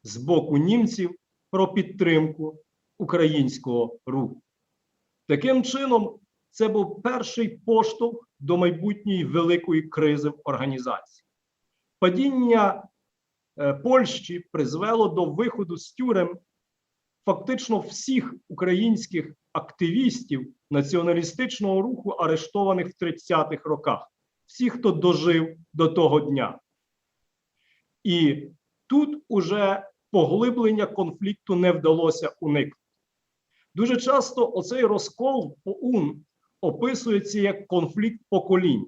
з боку німців про підтримку українського руху. Таким чином, це був перший поштовх до майбутньої великої кризи в організації. Падіння Польщі призвело до виходу з тюрем фактично всіх українських активістів націоналістичного руху, арештованих в 30-х роках. Всі, хто дожив до того дня. І тут уже поглиблення конфлікту не вдалося уникнути. Дуже часто оцей розкол в ОУН описується як конфлікт поколінь.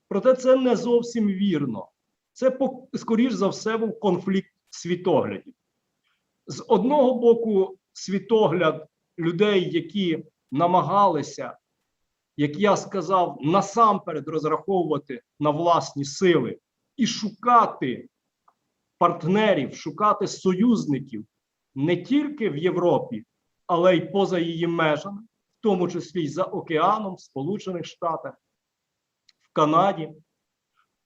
Проте це не зовсім вірно. Це, скоріш за все, був конфлікт світоглядів. З одного боку, світогляд людей, які намагалися, як я сказав, насамперед розраховувати на власні сили і шукати партнерів, шукати союзників не тільки в Європі, але й поза її межами, в тому числі й за океаном, в Сполучених Штатах, в Канаді.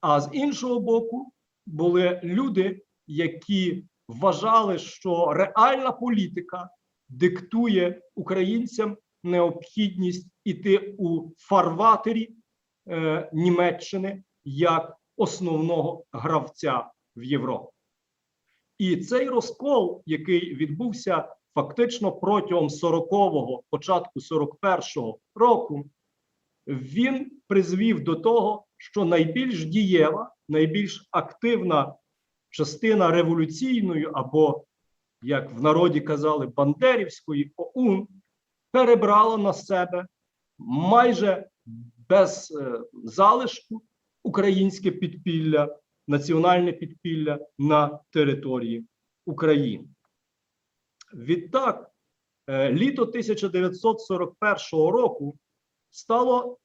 А з іншого боку, були люди, які вважали, що реальна політика диктує українцям необхідність іти у фарватері Німеччини як основного гравця в Європі. І цей розкол, який відбувся фактично протягом 40-го, початку 41-го року, він призвів до того, що найбільш дієва, найбільш активна частина революційної або, як в народі казали, бандерівської ОУН перебрала на себе майже без залишку українське підпілля, національне підпілля на території України. Відтак, літо 1941 року стало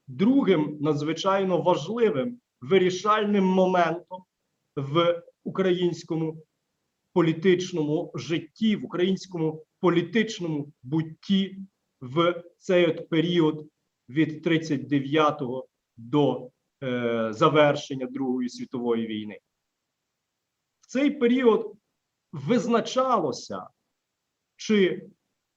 другим надзвичайно важливим вирішальним моментом в українському політичному житті, в українському політичному бутті в цей от період від 39-го до завершення Другої світової війни. В цей період визначалося, чи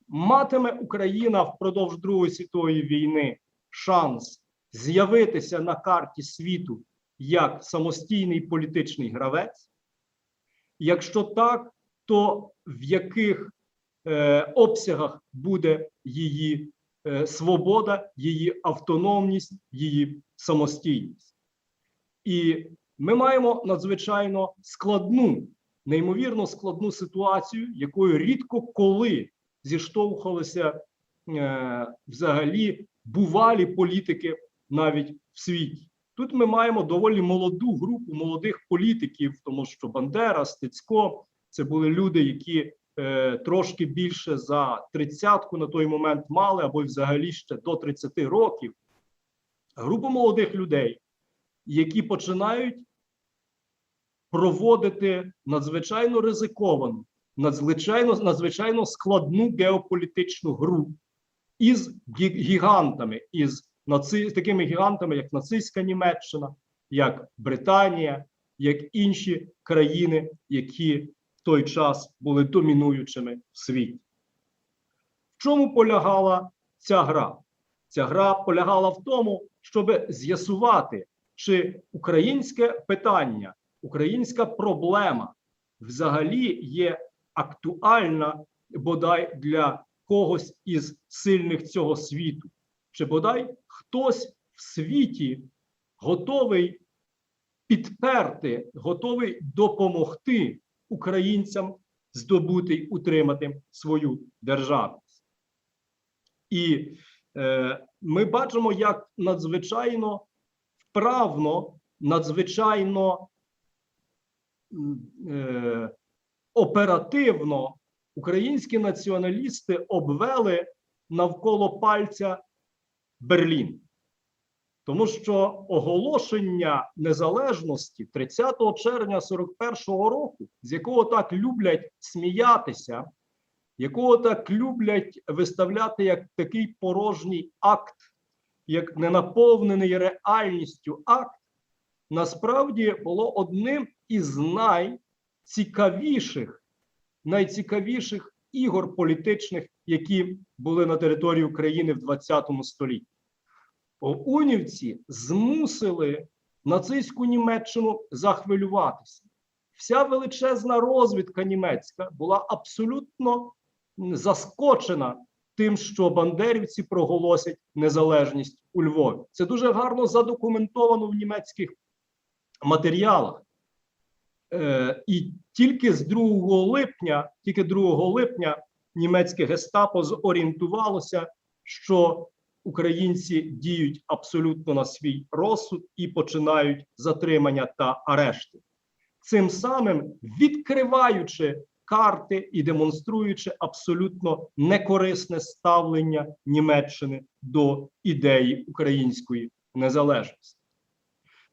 матиме Україна впродовж Другої світової війни шанс з'явитися на карті світу як самостійний політичний гравець. Якщо так, то в яких обсягах буде її свобода, її автономність, її самостійність. І ми маємо надзвичайно складну, неймовірно складну ситуацію, якою рідко коли зіштовхувалися взагалі бувалі політики навіть в світі. Тут ми маємо доволі молоду групу молодих політиків, тому що Бандера, Стецько – це були люди, які трошки більше за 30-ку на той момент мали, або взагалі ще до 30 років. Група молодих людей, які починають проводити надзвичайно ризиковану, надзвичайно складну геополітичну гру із гігантами, із такими гігантами, як нацистська Німеччина, як Британія, як інші країни, які в той час були домінуючими в світі. В чому полягала ця гра? Ця гра полягала в тому, щоб з'ясувати, чи українське питання, українська проблема взагалі є актуальна бодай для когось із сильних цього світу. Чи бодай хтось в світі готовий підперти, готовий допомогти українцям здобути й утримати свою державність. І ми бачимо, як надзвичайно вправно, надзвичайно оперативно українські націоналісти обвели навколо пальця Берлін. Тому що оголошення незалежності 30 червня 41-го року, з якого так люблять сміятися, якого так люблять виставляти як такий порожній акт, як ненаповнений реальністю акт, насправді було одним із найцікавіших ігор політичних, які були на території України в 20 столітті. Унівці змусили нацистську Німеччину захвилюватися. Вся величезна розвідка німецька була абсолютно заскочена тим, що бандерівці проголосять незалежність у Львові. Це дуже гарно задокументовано в німецьких матеріалах. І тільки 2 липня німецьке гестапо зорієнтувалося, що українці діють абсолютно на свій розсуд і починають затримання та арешти. Цим самим відкриваючи карти і демонструючи абсолютно некорисне ставлення Німеччини до ідеї української незалежності.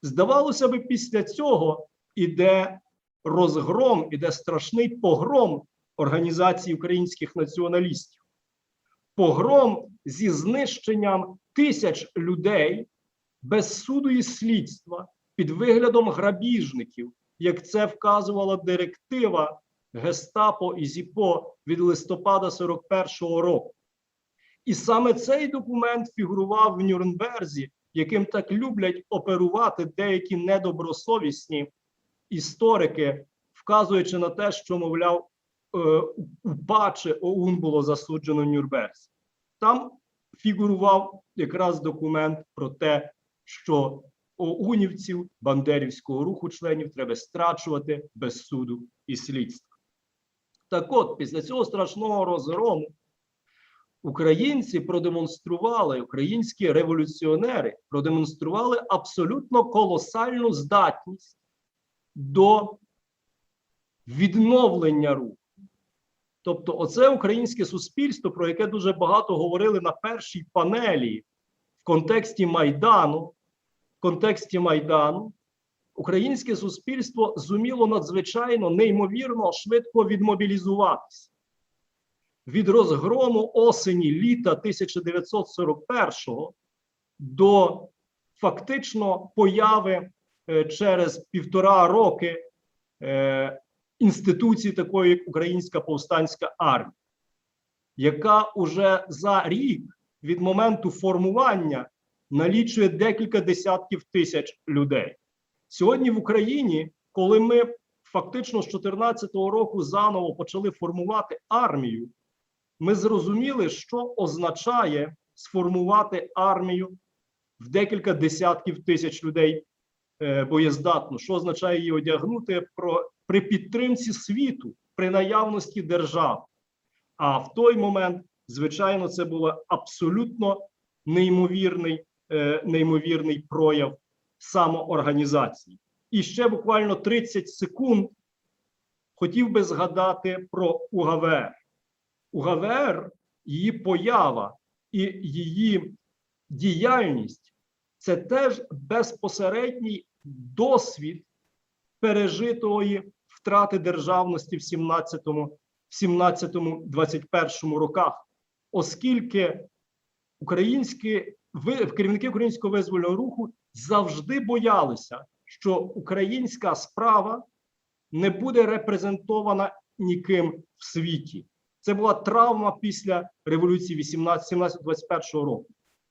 Здавалося би, після цього іде розгром, іде страшний погром організації українських націоналістів. Погром зі знищенням тисяч людей без суду і слідства під виглядом грабіжників, як це вказувала директива Гестапо і ЗІПО від листопада 41-го року. І саме цей документ фігурував в Нюрнберзі, яким так люблять оперувати деякі недобросовісні історики, вказуючи на те, що, мовляв, УПА чи ОУН було засуджено в Нюрнберзі. Там фігурував якраз документ про те, що оунівців бандерівського руху членів треба страчувати без суду і слідства. Так от, після цього страшного розгрому українці продемонстрували, українські революціонери продемонстрували абсолютно колосальну здатність до відновлення руху. Тобто оце українське суспільство, про яке дуже багато говорили на першій панелі в контексті Майдану, українське суспільство зуміло надзвичайно, неймовірно швидко відмобілізуватися. Від розгрому осені-літа 1941-го до фактично появи через 1,5 роки інституції такої, як Українська повстанська армія, яка уже за рік від моменту формування налічує декілька десятків тисяч людей. Сьогодні в Україні, коли ми фактично з 2014 року заново почали формувати армію, ми зрозуміли, що означає сформувати армію в декілька десятків тисяч людей боєздатну, що означає її одягнути при підтримці світу, при наявності держав. А в той момент, звичайно, це був абсолютно неймовірний прояв самоорганізації. І ще буквально 30 секунд хотів би згадати про УГВР. УГВР, її поява і її діяльність – це теж безпосередній досвід пережитої втрати державності в 17-21 роках, оскільки керівники українського визвольного руху завжди боялися, що українська справа не буде репрезентована ніким в світі. Це була травма після революції 17-21 року.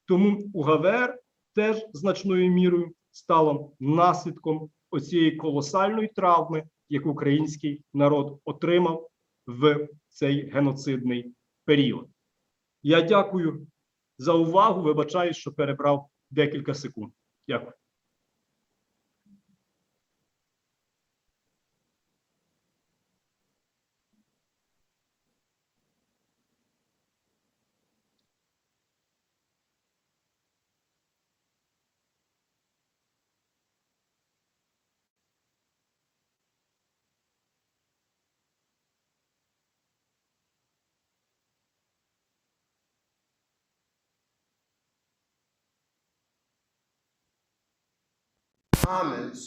Тому УГВР теж значною мірою стало наслідком оцієї колосальної травми, яку український народ отримав в цей геноцидний період. Я дякую за увагу. Вибачаю, що перебрав декілька секунд. Дякую. Comments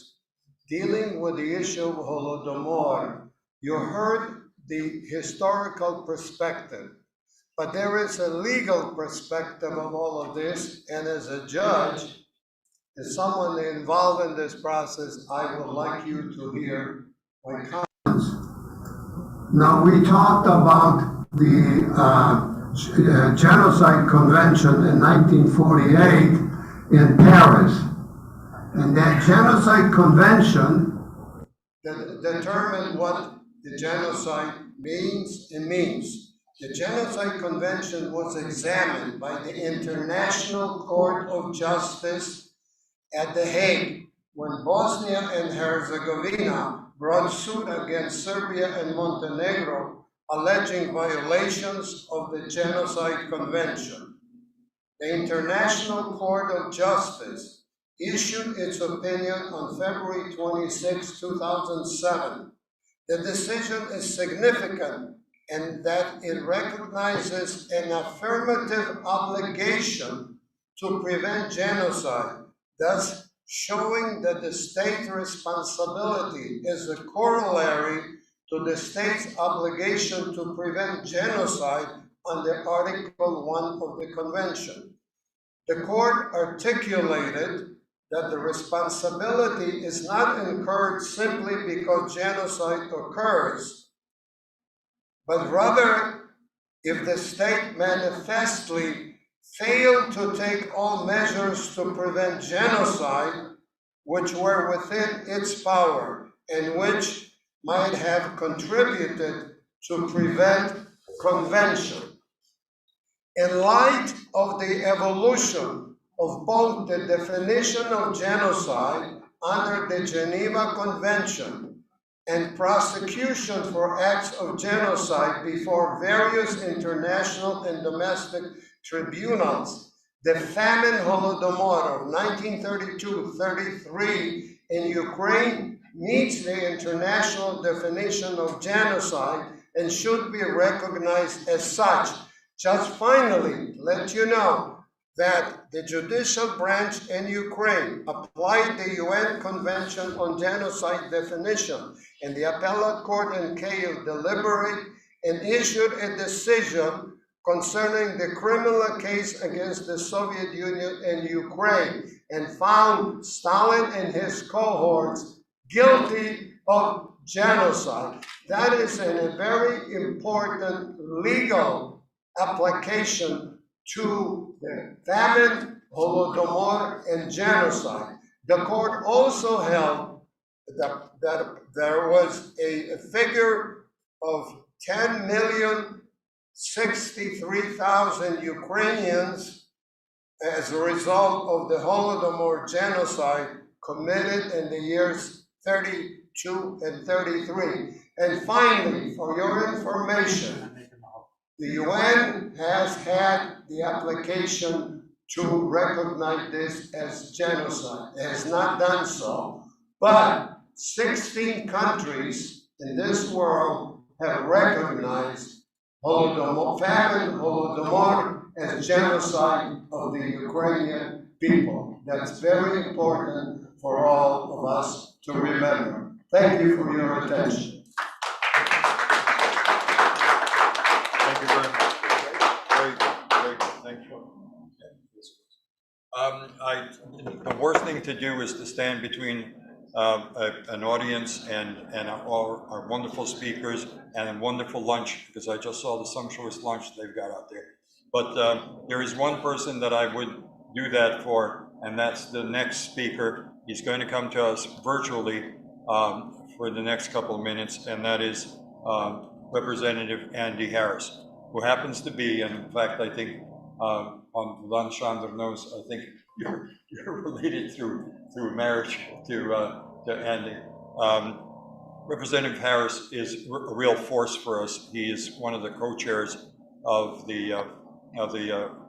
dealing with the issue of Holodomor, you heard the historical perspective, but there is a legal perspective of all of this, and as a judge, as someone involved in this process, I would like you to hear my comments. Now, we talked about the Genocide Convention in 1948 in Paris. And that Genocide Convention determined what the genocide means and means. The Genocide Convention was examined by the International Court of Justice at The Hague when Bosnia and Herzegovina brought suit against Serbia and Montenegro alleging violations of the Genocide Convention. The International Court of Justice issued its opinion on February 26, 2007. The decision is significant in that it recognizes an affirmative obligation to prevent genocide, thus showing that the state's responsibility is a corollary to the state's obligation to prevent genocide under Article 1 of the Convention. The court articulated that the responsibility is not incurred simply because genocide occurs, but rather if the state manifestly failed to take all measures to prevent genocide which were within its power and which might have contributed to prevent convention. In light of the evolution of both the definition of genocide under the Geneva Convention and prosecution for acts of genocide before various international and domestic tribunals, the famine Holodomor of 1932-33 in Ukraine meets the international definition of genocide and should be recognized as such. Just finally, let you know that the judicial branch in Ukraine applied the UN Convention on Genocide definition, and the appellate court in Kyiv deliberated and issued a decision concerning the criminal case against the Soviet Union and Ukraine, and found Stalin and his cohorts guilty of genocide. That is a very important legal application to the famine, Holodomor, and genocide. The court also held that there was a figure of 10,063,000 Ukrainians as a result of the Holodomor genocide committed in the years 32 and 33. And finally, for your information, the UN has had the application to recognize this as genocide. It has not done so, but 16 countries in this world have recognized Holodomor, famine, Holodomor as genocide of the Ukrainian people. That's very important for all of us to remember. Thank you for your attention. Thank you very much. Very good, very good, thank you. The worst thing to do is to stand between an audience and our wonderful speakers and a wonderful lunch, because I just saw the sumptuous lunch they've got out there. But there is one person that I would do that for, and that's the next speaker. He's going to come to us virtually for the next couple of minutes, and that is Representative Andy Harris, who happens to be, and in fact, I think on Lan Chandra knows, I think you're related through marriage to Andy. Representative Harris is a real force for us. He is one of the co-chairs of the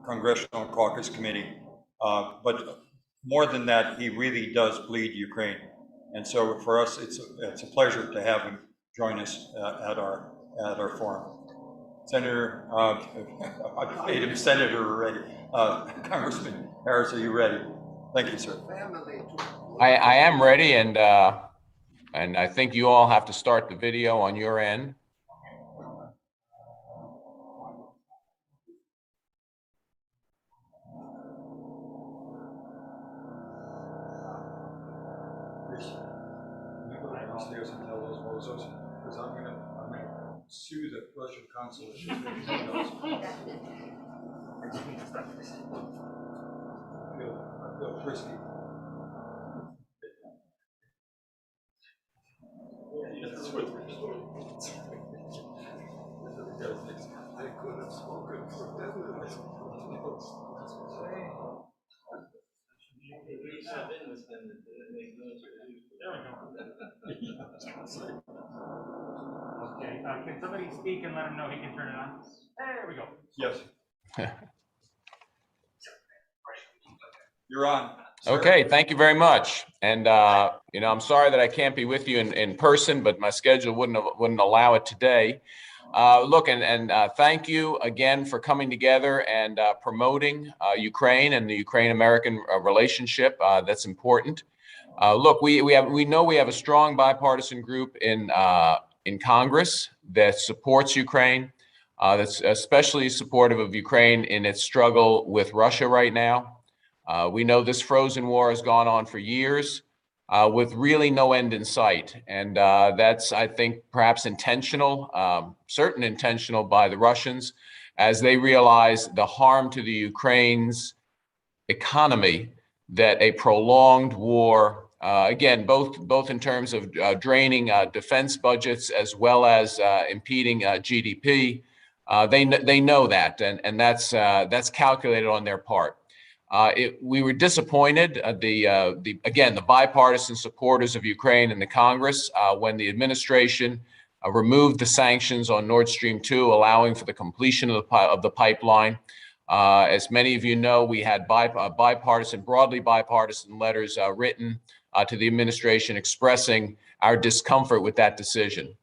Congressional Caucus Committee. But more than that, he really does bleed Ukraine. And so for us, it's a pleasure to have him join us at our forum. Senator, I made him senator already. Congressman Harris, are you ready? Thank you, sir. I am ready, and I think you all have to start the video on your end. Upstairs and tell those bozos, because I'm gonna sue the Russian consulate. I feel frisky. I could have spoken for 10 minutes. Okay, can somebody speak and let him know he can turn it on? There we go. Yes. You're on. Sir. Okay, thank you very much. And you know, I'm sorry that I can't be with you in person, but my schedule wouldn't allow it today. Look, and thank you again for coming together and promoting Ukraine and the Ukraine-American relationship. That's important. Look, we know we have a strong bipartisan group in Congress that supports Ukraine, that's especially supportive of Ukraine in its struggle with Russia right now. We know this frozen war has gone on for years with really no end in sight. And that's, I think, perhaps intentional, certain intentional by the Russians, as they realize the harm to the Ukraine's economy that a prolonged war, again, both in terms of draining defense budgets as well as impeding GDP, they know that, and that's calculated on their part. We were disappointed, again, the bipartisan supporters of Ukraine in the Congress, when the administration removed the sanctions on Nord Stream 2, allowing for the completion of the pipeline. As many of you know, we had broadly bipartisan letters written to the administration expressing our discomfort with that decision.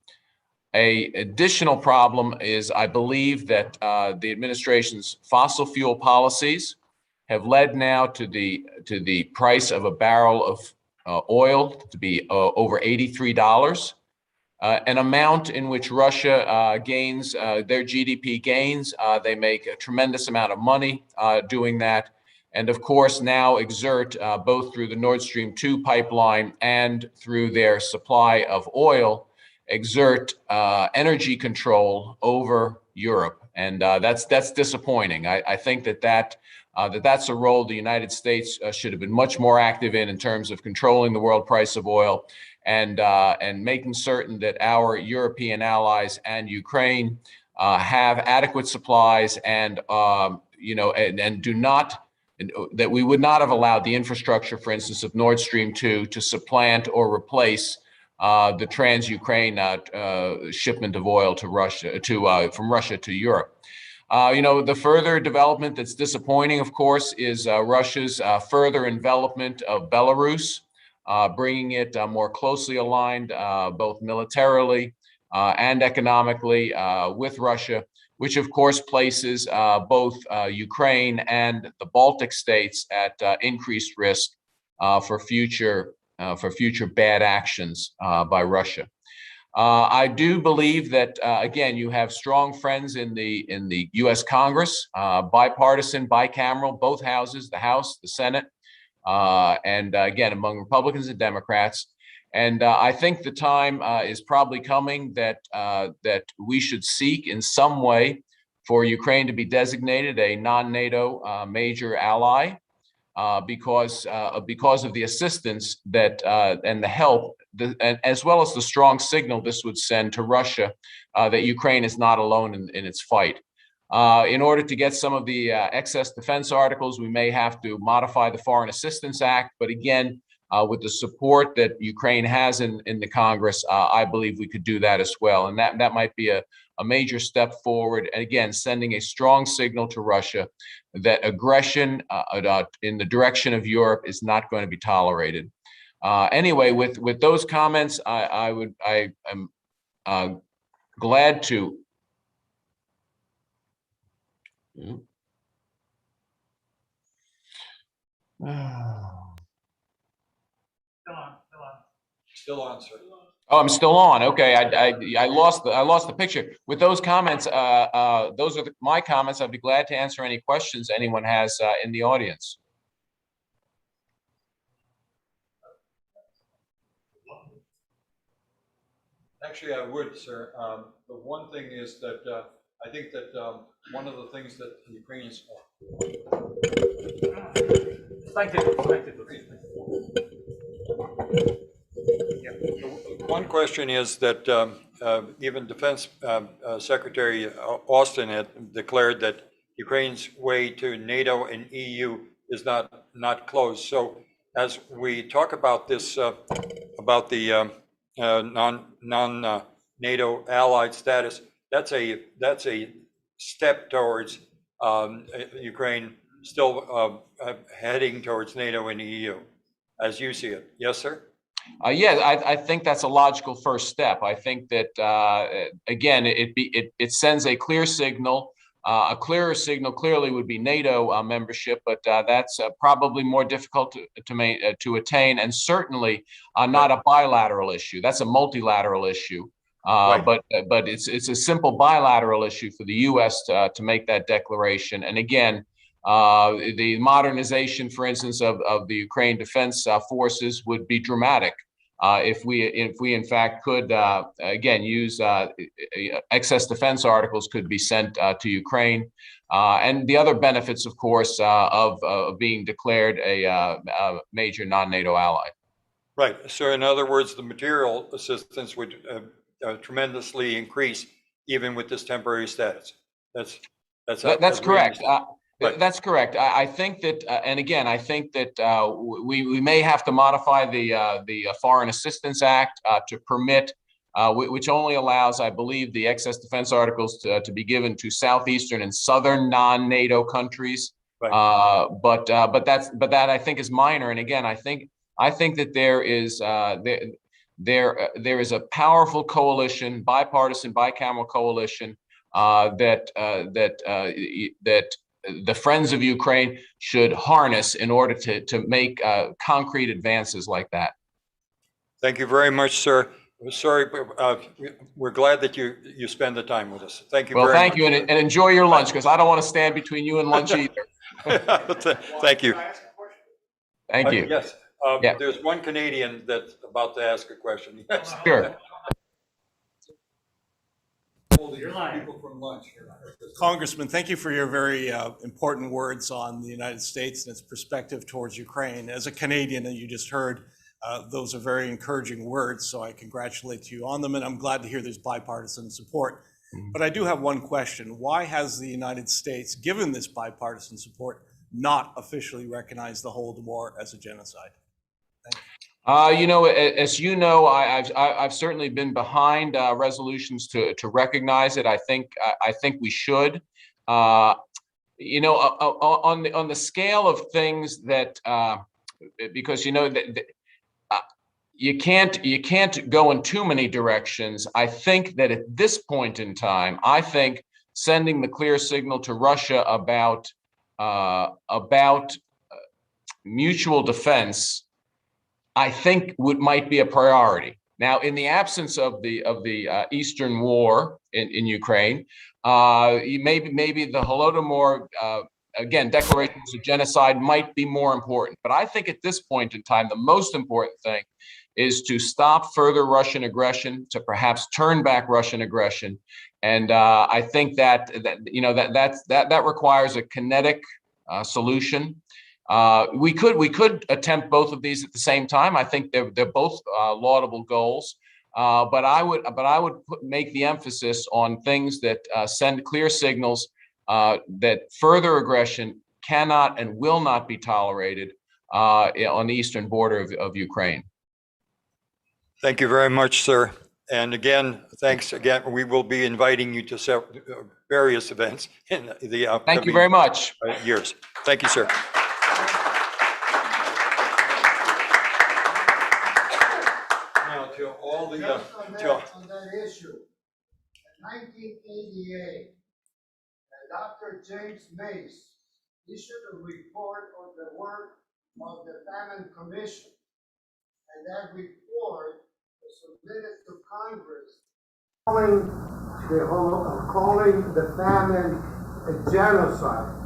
An additional problem is, I believe, that the administration's fossil fuel policies have led now to the price of a barrel of oil to be over $83, an amount in which Russia gains their GDP gains. They make a tremendous amount of money doing that, and of course now exert both through the Nord Stream 2 pipeline and through their supply of oil, exert energy control over Europe, and that's disappointing. I think that's a role the United States should have been much more active in terms of controlling the world price of oil and making certain that our European allies and Ukraine have adequate supplies and that we would not have allowed the infrastructure, for instance, of Nord Stream 2 to supplant or replace the trans-Ukraine shipment of oil to Russia, from Russia to Europe. The further development that's disappointing, of course, is Russia's further envelopment of Belarus, bringing it more closely aligned, both militarily and economically with Russia, which of course places both Ukraine and the Baltic states at increased risk for future bad actions by Russia. I do believe that, again, you have strong friends in the U.S. Congress, bipartisan, bicameral, both houses, the House, the Senate, and again, among Republicans and Democrats, And I think the time is probably coming that that we should seek in some way for Ukraine to be designated a non-NATO major ally because of the assistance that and the help, as well as the strong signal this would send to Russia that Ukraine is not alone in its fight. In order to get some of the excess defense articles, we may have to modify the Foreign Assistance Act. But again, with the support that Ukraine has in the Congress, I believe we could do that as well. And that might be a major step forward. And again, sending a strong signal to Russia that aggression in the direction of Europe is not going to be tolerated. Anyway, with those comments, I am glad to. Still on, sir. Oh, I'm still on. Okay, I lost the picture. With those comments, those are my comments. I'd be glad to answer any questions anyone has in the audience. Actually, I would, sir. The one thing is that I think that one of the things that the Ukrainians. Thank you. One question is that even Defense Secretary Austin had declared that Ukraine's way to NATO and EU is not closed. So as we talk about this, about the non-NATO allied status, that's a step towards Ukraine still heading towards NATO and EU, as you see it. Yes, sir? Yeah, I think that's a logical first step. I think that again, it sends a clear signal. A clearer signal clearly would be NATO membership, but that's probably more difficult to attain, and certainly not a bilateral issue. That's a multilateral issue. Right. But it's a simple bilateral issue for the U.S. to make that declaration. And again, the modernization, for instance, of the Ukraine Defense Forces would be dramatic if we in fact could again use excess defense articles could be sent to Ukraine, and the other benefits, of course, of being declared a major non-NATO ally. Right. So in other words, the material assistance would tremendously increase even with this temporary status. That's correct. Right. That's correct. I think that, and again, I think that we may have to modify the Foreign Assistance Act to permit, which only allows, I believe, the excess defense articles to be given to southeastern and southern non-NATO countries. Right. But that I think is minor. And again, I think that there is a powerful coalition, bipartisan, bicameral coalition that the Friends of Ukraine should harness in order to make concrete advances like that. Thank you very much, sir. Sorry, we're glad that you spend the time with us. Thank you. Well, very thank much. you, and enjoy your lunch, because I don't want to stand between you and lunch either. Thank you. Thank you. Yes, Yeah. There's one Canadian that's about to ask a question. Yes. Sure. Congressman, thank you for your very important words on the United States and its perspective towards Ukraine. As a Canadian, and you just heard, those are very encouraging words, so I congratulate you on them, and I'm glad to hear there's bipartisan support. But I do have one question. Why has the United States, given this bipartisan support, not officially recognized the Holodomor as a genocide? Thank you. You know, as you know, I've certainly been behind resolutions to recognize it. I think we should. You know, on the scale of things that, because you know you can't go in too many directions. I think that at this point in time, I think sending the clear signal to Russia about mutual defense, I think might be a priority. Now, in the absence of the Eastern War in Ukraine, maybe the Holodomor again declaration of genocide might be more important. But I think at this point in time, the most important thing is to stop further Russian aggression, to perhaps turn back Russian aggression. And I think that requires a kinetic solution. We could attempt both of these at the same time. I think they're both laudable goals. But I would make the emphasis on things that send clear signals that further aggression cannot and will not be tolerated on the eastern border of Ukraine. Thank you very much, sir. And again, thanks again. We will be inviting you to various events in the upcoming Thank you very much. Years. Thank you, sir. Now to all the On that issue, in 1988, Dr. James Mace issued a report on the work of the Famine Commission. And that report was submitted to Congress calling the famine a genocide.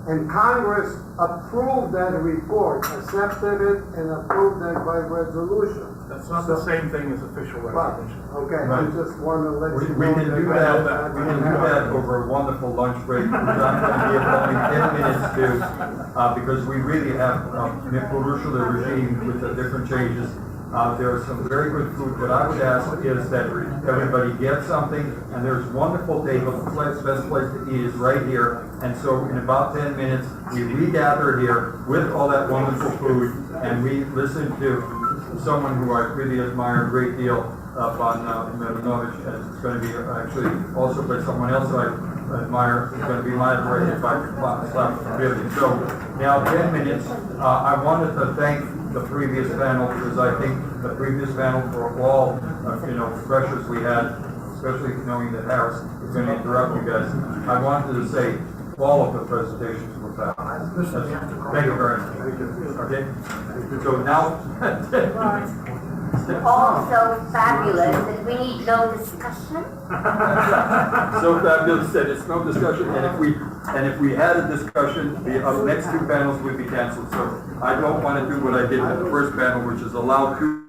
And Congress approved that report, accepted it, and approved that by resolution. That's not the same thing as official recognition. Okay, I just want to let you We know. can do that, we can do that over a wonderful lunch break, which I'm going to give only 10 minutes to, because we really have, Purushal, the regime with the different changes. There are some very good food. What I would ask is that everybody get something, and there's wonderful tables. The best place to eat is right here. And so in about 10 minutes, we regather here with all that wonderful food, and we listen to someone who I really admire a great deal, Pan Milanovich, and it's going to be actually also by someone else I admire. It's going to be moderated by Slav Billy. So now 10 minutes. I wanted to thank the previous panel, because I think the previous panel, for all pressures we had, especially knowing that Harris is going to interrupt you guys, I wanted to say all of the presentations were fabulous. Thank you very much. Okay, so now. Also fabulous that we need no discussion. So fabulous that it's no discussion, and if we had a discussion, the next two panels would be canceled. So I don't want to do what I did with the first panel, which is allow two